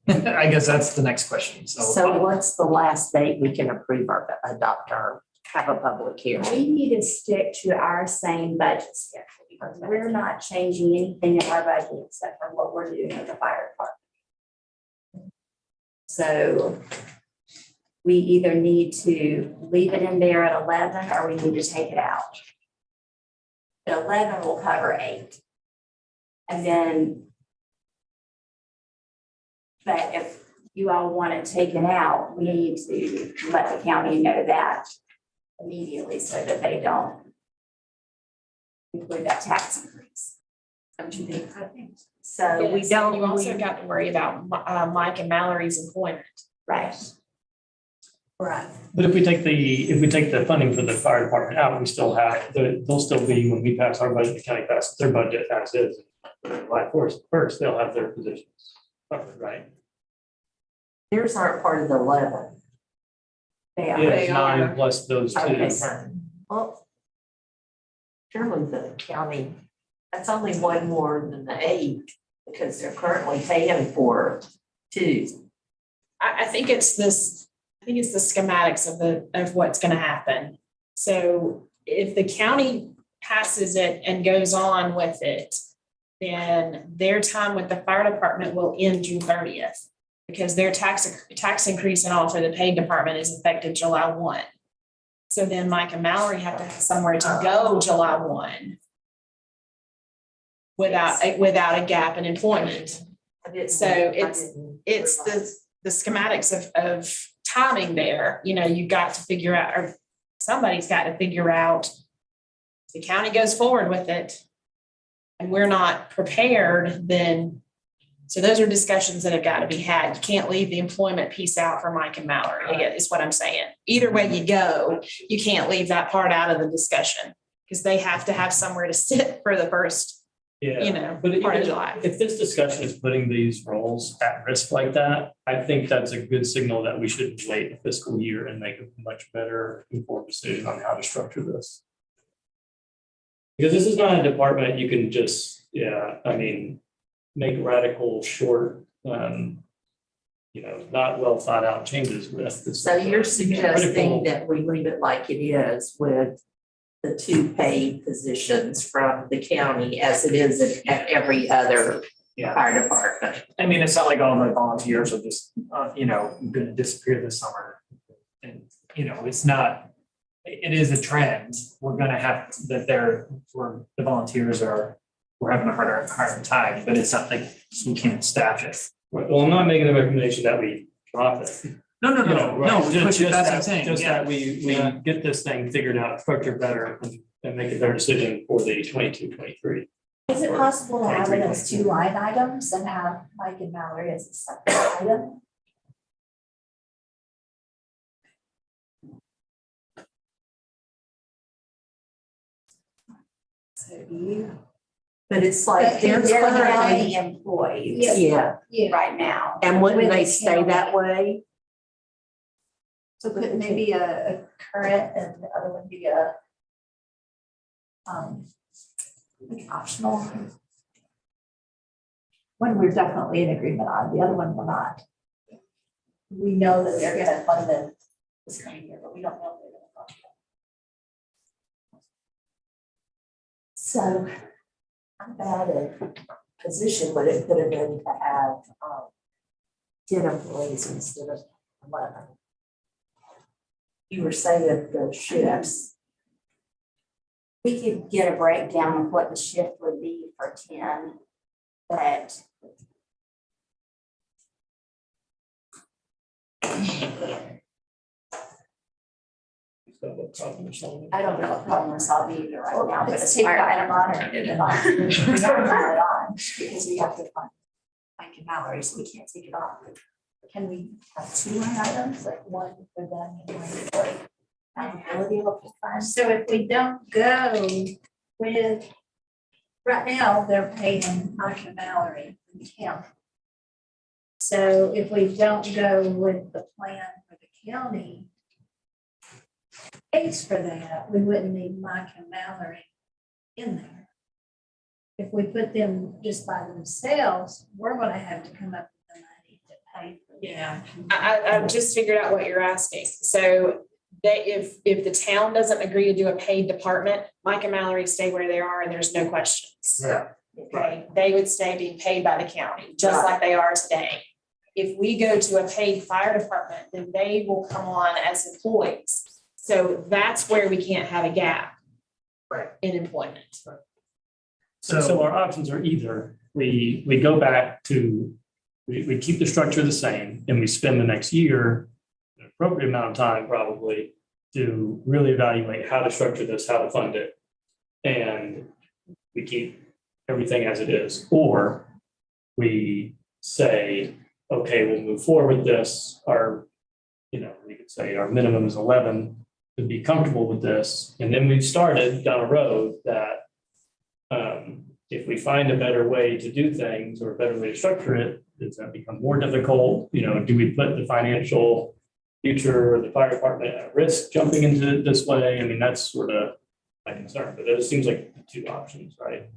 I guess that's the next question, So what's the last date we can approve adopt our, have a public hearing? We need to stick to our same budget schedule because we're not changing anything in our budget except for what we're doing with the fire department. So we either need to leave it in there at 11 or we need to take it out. At 11 will cover 8. And then, but if you all want it taken out, we need to let the county know that immediately so that they don't include that tax increase. Don't you think? I think so. We Yes, don't. You also got to worry about Mike and Mallory's employment. Right. Right. But if we take the funding for the fire department out, we still have, they'll still be, when we pass our budget, the county passes their budget as is. July first, they'll have their positions covered, right? Theirs aren't part of the 11. They are. Yeah, it's 9 plus those two. Okay, well, surely the county, that's only one more than the 8 because they're currently paying for 2. I think it's this, I think it's the schematics of what's going to happen. So if the county passes it and goes on with it, then their time with the fire department will end June 30th because their tax increase and all for the paid department is effective July 1. So then Mike and Mallory have to have somewhere to go July 1 without a gap in employment. So it's the schematics of timing there, you got to figure out, or somebody's got to figure out if the county goes forward with it and we're not prepared, then, so those are discussions that have got to be had. You can't leave the employment piece out for Mike and Mallory, is what I'm saying. Either way you go, you can't leave that part out of the discussion because they have to have somewhere to sit for the first, But part of July. if this discussion is putting these roles at risk like that, I think that's a good signal that we should wait a fiscal year and make a much better informed decision on how to structure this. Because this is not a department you can just, make radical short not well thought out changes with this. So you're suggesting critical- that we leave it like it is with the two paid positions from the county as it is at every other Yeah. fire department? I mean, it's not like all the volunteers are just, gonna disappear this summer. And, it's not, it is a trend. We're gonna have that where the volunteers we're having a harder time, but it's not like we can't staff it. Well, I'm not making the recommendation that we drop it. No, Just that's what I'm that- saying, Just yeah. that we get this thing figured out, structured better, and make a better decision for the 22-23. Is it possible to have it as two line items and have Mike and Mallory as a separate item? So you. But it's like they're They're currently, county employees. yeah, Right now. and wouldn't With they the stay that way? So could maybe a current and the other one be a like optional? One we're definitely in agreement on, the other one we're not. We know that they're gonna fund it this coming year, but we don't know if they're gonna fund it. So how bad a position would it could have been to have 10 employees instead of 11? You were saying the shifts. We could get a breakdown of what the shift would be for 10, but. I don't know what problem we're solving either right now, but it's hard item on or it on. We have to have it on because we have to find Mike and Mallory, so we can't take it off. Can we have two line items, like one for them and one for accountability of the fund? So if we don't go with, right now, they're paying Mike and Mallory in the county. So if we don't go with the plan for the county pays for that, we wouldn't need Mike and Mallory in there. If we put them just by themselves, we're gonna have to come up with the money to pay for them. Yeah, I've just figured out what you're asking. So if the town doesn't agree to do a paid department, Mike and Mallory stay where they are and there's no questions. Yeah. Okay, they would stay being paid by the county, just like they are today. If we go to a paid fire department, then they will come on as employees. So that's where we can't have a gap. Right. In employment. So our options are either we go back to, we keep the structure the same and we spend the next year, an appropriate amount of time probably, to really evaluate how to structure this, how to fund it. And we keep everything as it is, or we say, okay, we'll move forward with this. We could say our minimum is 11 to be comfortable with this. And then we've started down a road that if we find a better way to do things or a better way to structure it, does that become more difficult? Do we put the financial future of the fire department at risk jumping into it this way? I mean, that's sort of my concern, but it seems like the two options, right?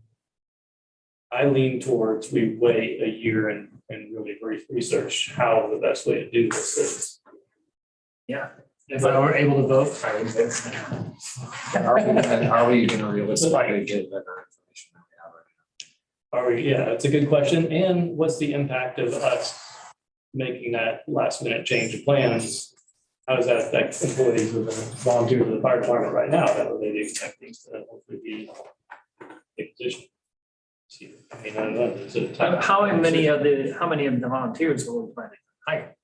I lean towards we wait a year and really research how the best way to do this is. Yeah, if I were able to vote, I would vote. And are we gonna realistically get better information than we have right now? Yeah, that's a good question. And what's the impact of us making that last minute change of plans? How does that affect employees or the volunteers of the fire department right now that are maybe expecting to hopefully be a position? I mean, I don't know. It's a tough- How many of the volunteers will we plan to hire?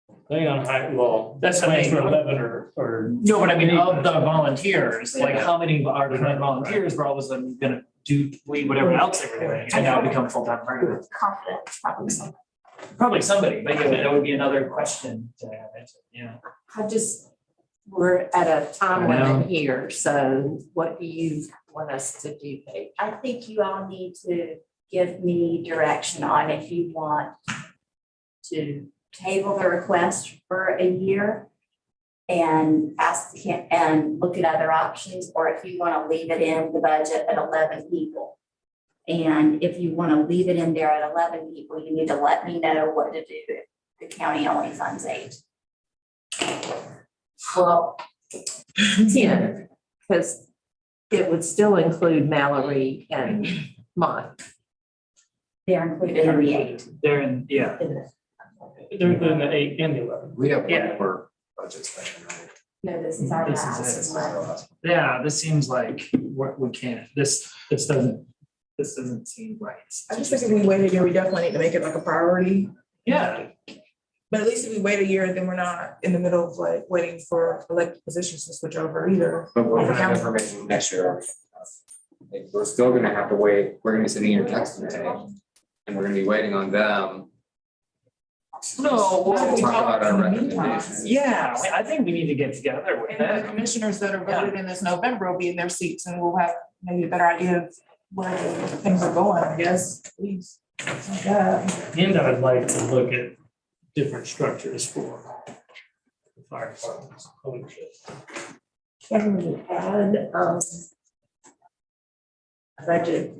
Depending on how, well, That's that's what I mean. for 11 or. No, but I mean, of the volunteers, like how many are the current volunteers were all of a sudden gonna leave whatever else they were doing and now become full-time fire? Confident, probably something. Probably somebody, but yeah, that would be another question to answer, yeah. We're at a time I know. limit here, so what do you want us to do, Paige? I think you all need to give me direction on if you want to table the request for a year and and look at other options, or if you want to leave it in the budget at 11 people And if you want to leave it in there at 11 people, you need to let me know what to do if the county only funds 8. Well, 10, because it would still include Mallory and mine. They're included in the 8. They're in, yeah. They're in the 8 and the 11. We have Yeah. one more budget session, right? No, this is our This is last it. one. Yeah, this seems like we can't, this doesn't seem right. I just think if we wait a year, we definitely need to make it like a priority. Yeah, But at least if we wait a year, then we're not in the middle of like waiting for elected positions to switch over either. But we'll have information next year. Like, we're still gonna have to wait, we're gonna be sitting here texting today, and we're gonna be waiting on them. no, to well, Talk about our recommendations. yeah, I think we need to get together with And the them. commissioners that are voted in this November will be in their seats and we'll have maybe a better idea of where things are going, I guess, please. And I'd like to look at different structures for the fire department's ownership. Can we add a budget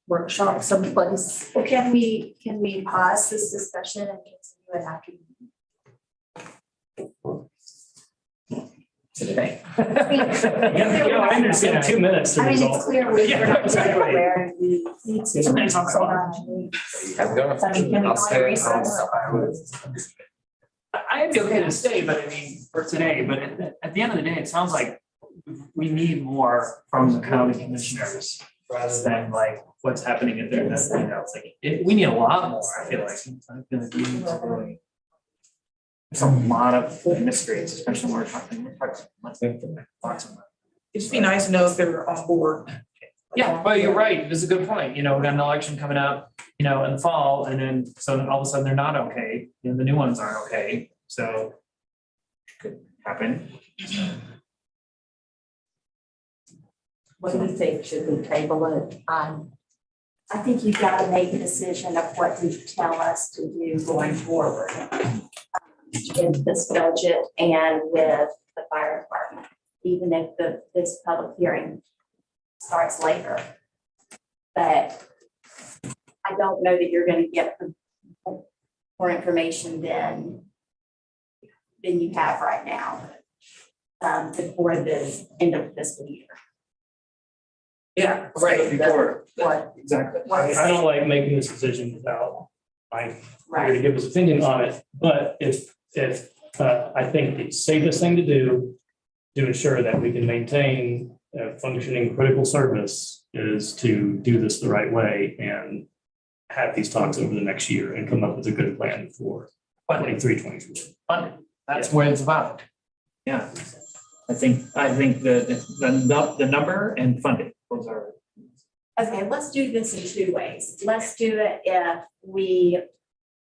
workshop someplace? Well, can we pause this discussion and continue it after? Today. Yeah, I understand 2 minutes to I mean, resolve. it's clear we're Yeah, not exactly. where we need to. Sometimes I'll call. I'm going. So, I mean, can we I'll go stay into at recess? home. I'd be okay to stay, but I mean, for today, but at the end of the day, it sounds like we need more from the county commissioners rather than like what's happening at their, it's like, we need a lot more, I feel like. I feel like we need to really. There's a lot of mysteries, especially when we're talking. Lots of money. It'd just be nice to know if they're on board. Yeah, well, you're right. This is a good point. You know, we got an election coming up, you know, in the fall, and then so all of a sudden they're not okay, and the new ones aren't okay, so. Could happen. What do you think? Should we table it? I think you've got to make a decision of what to tell us to do going forward in this budget and with the fire department, even if this public hearing starts later. But I don't know that you're going to get more information than you have right now before the end of fiscal year. Yeah, Before, What, exactly. I don't like making this decision without Mike here to right, give his opinion on it, but if I think the safest thing to do to ensure that we can maintain a functioning critical service is to do this the right way and have these talks over the next year and come up with a good plan for 23-24. Funding, that's what it's about. Yeah. I think the number and funding, those are. okay, let's do this in 2 ways. Let's do it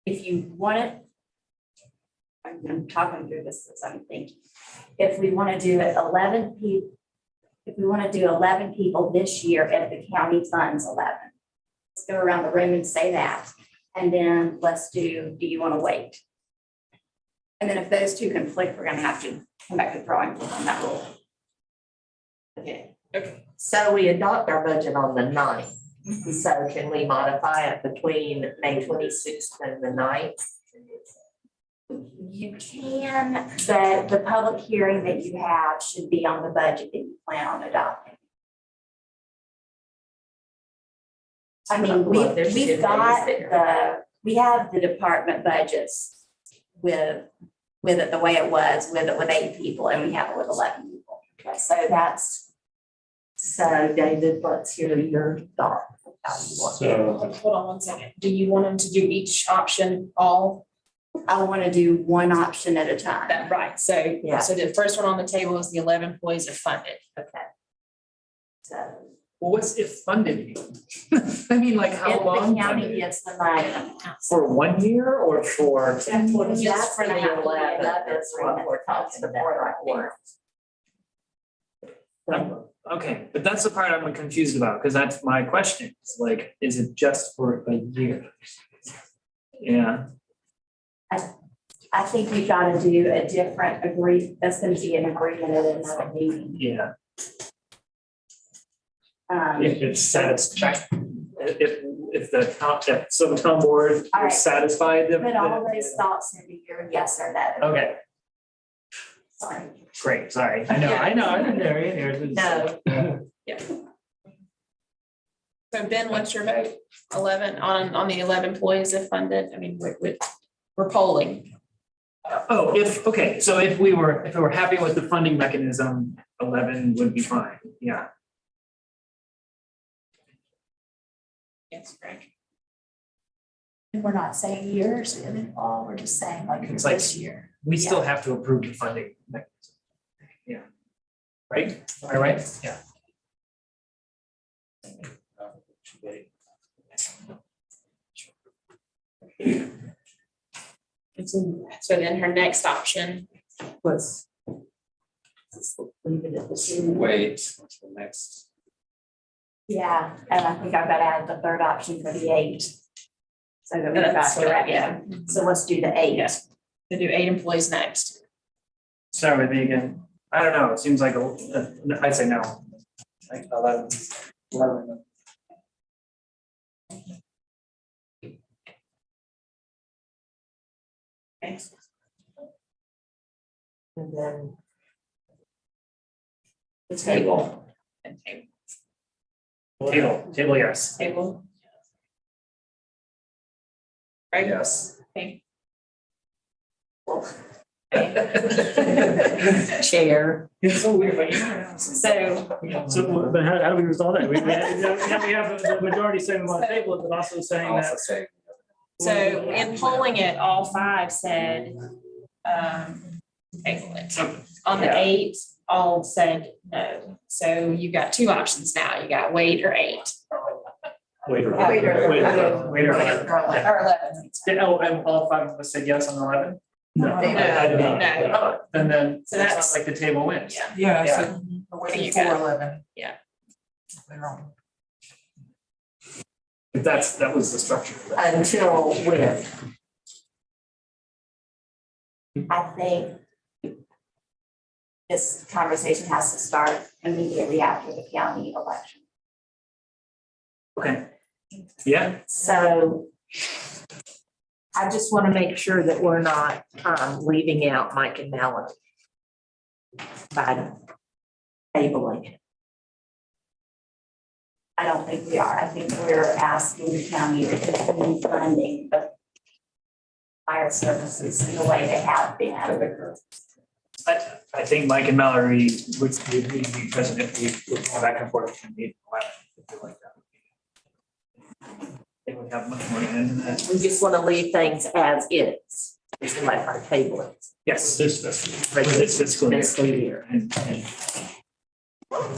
if you want it. I'm talking through this as I'm thinking. If we want to do it 11 people, if we want to do 11 people this year, if the county funds 11. Let's go around the room and say that. And then let's do you want to wait? And then if those two conflict, we're going to have to come back to drawing board on that rule. Okay. So we adopt our budget on the 9th. So can we modify it between May 26th and the 9th? You can, but the public hearing that you have should be on the budget that you plan on adopting. I mean, Well, there's 2 we've days got there. we have the department budgets with it the way it was, with 8 people, and we have it with 11 people. Okay, So David, let's hear your thought. So Hold on 1 second. Do you want them to do each option all? I want to do one option at a time. That right, so, Yeah. so the first one on the table is the 11 employees are funded. Okay. So Well, what's if funded mean? I mean, like if how the long? county funded? gets the money. For 1 year or for? That's what it's That's for gonna the have to be 11th. another That's what we're talking about right now. Okay, but that's the part I'm confused about, because that's my question. It's like, is it just for a year? Yeah, I think you've got to do a different that's going to be an agreement at another meeting. yeah. if it's satisfactory, if the town, if town board All right. is satisfied. Put all those thoughts into your yes or no. Okay, Sorry. great, sorry. I know, I've been there. No. So Ben, what's your vote? 11 on the 11 employees if funded? I mean, we're polling. Oh, okay, so if we were happy with the funding mechanism, 11 would be fine, yeah. Yes, Greg. And we're not saying years in all, we're just saying like It's like- this year. We still have to approve the funding mechanism. Yeah. Right? Am I right? Yeah. So then her next option, Was. Leave it at this. Wait, what's the next? Yeah, and I think I've got to add the third option for the 8. So that we've got That's what I- direction. So let's do the 8. Yeah. to do 8 employees next. Sorry with me again. I don't know, it seems like, I'd say no. Like 11. And then The table. And Table, yes. Table. Right? Yes. Okay. chair. It's so weird, but you know. So, but how do we resolve that? We have the majority saying on the table, but also saying Also that. say, so in polling it, all 5 said, table it. On the Yeah. 8, all said no. So you've got 2 options now. You got wait or 8. Wait, Waiter. Or 11. Oh, and all 5 of us said yes on 11? No. I did not. No. And then, So so that's that's- like the table wins. Yeah. Yeah, Yeah. so we're waiting You for got it. 11. Yeah. We're wrong. But that was the structure. Until when? I think this conversation has to start immediately after the county election. Okay. Yeah, So I just want to make sure that we're not leaving out Mike and Melanie by tabling it. I don't think we are. I think we're asking the county to continue funding the fire services in the way they have been. I think Mike and Mallory would need to be present if we were going back and forth and meet. If they like that. They would have much more in that. We just want to leave things as is. Just like our table is. Yes, this fiscal year. And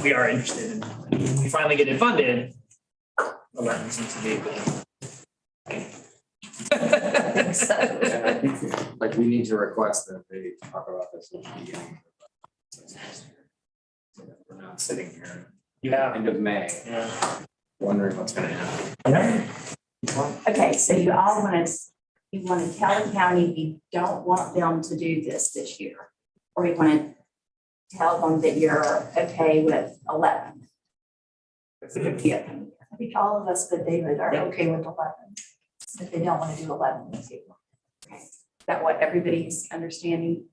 we are interested in, when we finally get it funded, 11 seems to be a good. So, and I think like we need to request that they talk about this at the beginning. So that we're not sitting here Yeah. end of May Yeah. wondering what's gonna happen. Okay, so you want to tell the county you don't want them to do this year. Or you want to tell them that you're okay with 11. I think all of us but David are okay with 11. If they don't want to do 11, we do. Is that what everybody's understanding?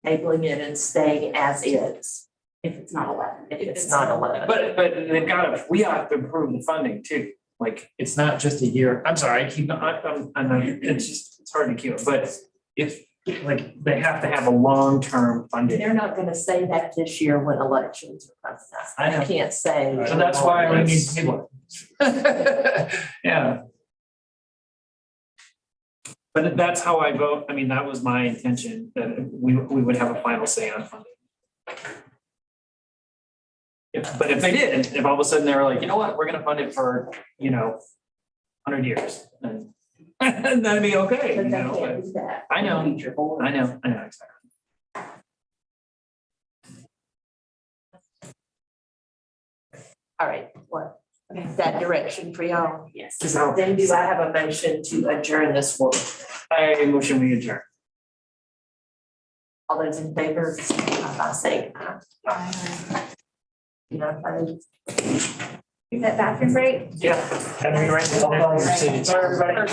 tabling it and staying as is, If it's not 11. if it's not 11. But they've got to, we have to approve the funding too. Like, it's not just a year. I'm sorry, it's just, it's hard to keep it, but if, like, they have to have a long-term funding. They're not gonna say that this year when elections are coming up. I know. I can't say. So that's why we need to table it. Yeah. But that's how I vote. I mean, that was my intention, that we would have a final say on funding. But if they did, if all of a sudden they were like, you know what, we're gonna fund it for, 100 years, then that'd be okay, But you they know, can't but do that. I know. Future board. I know, exactly. All right, what, is that direction for y'all? Yes. Then do I have a motion to adjourn this work? I motion we adjourn. All those in favor, I'm not saying aye. You know, opposed? That bathroom break? Yeah. Have me write it down. Sorry, everybody.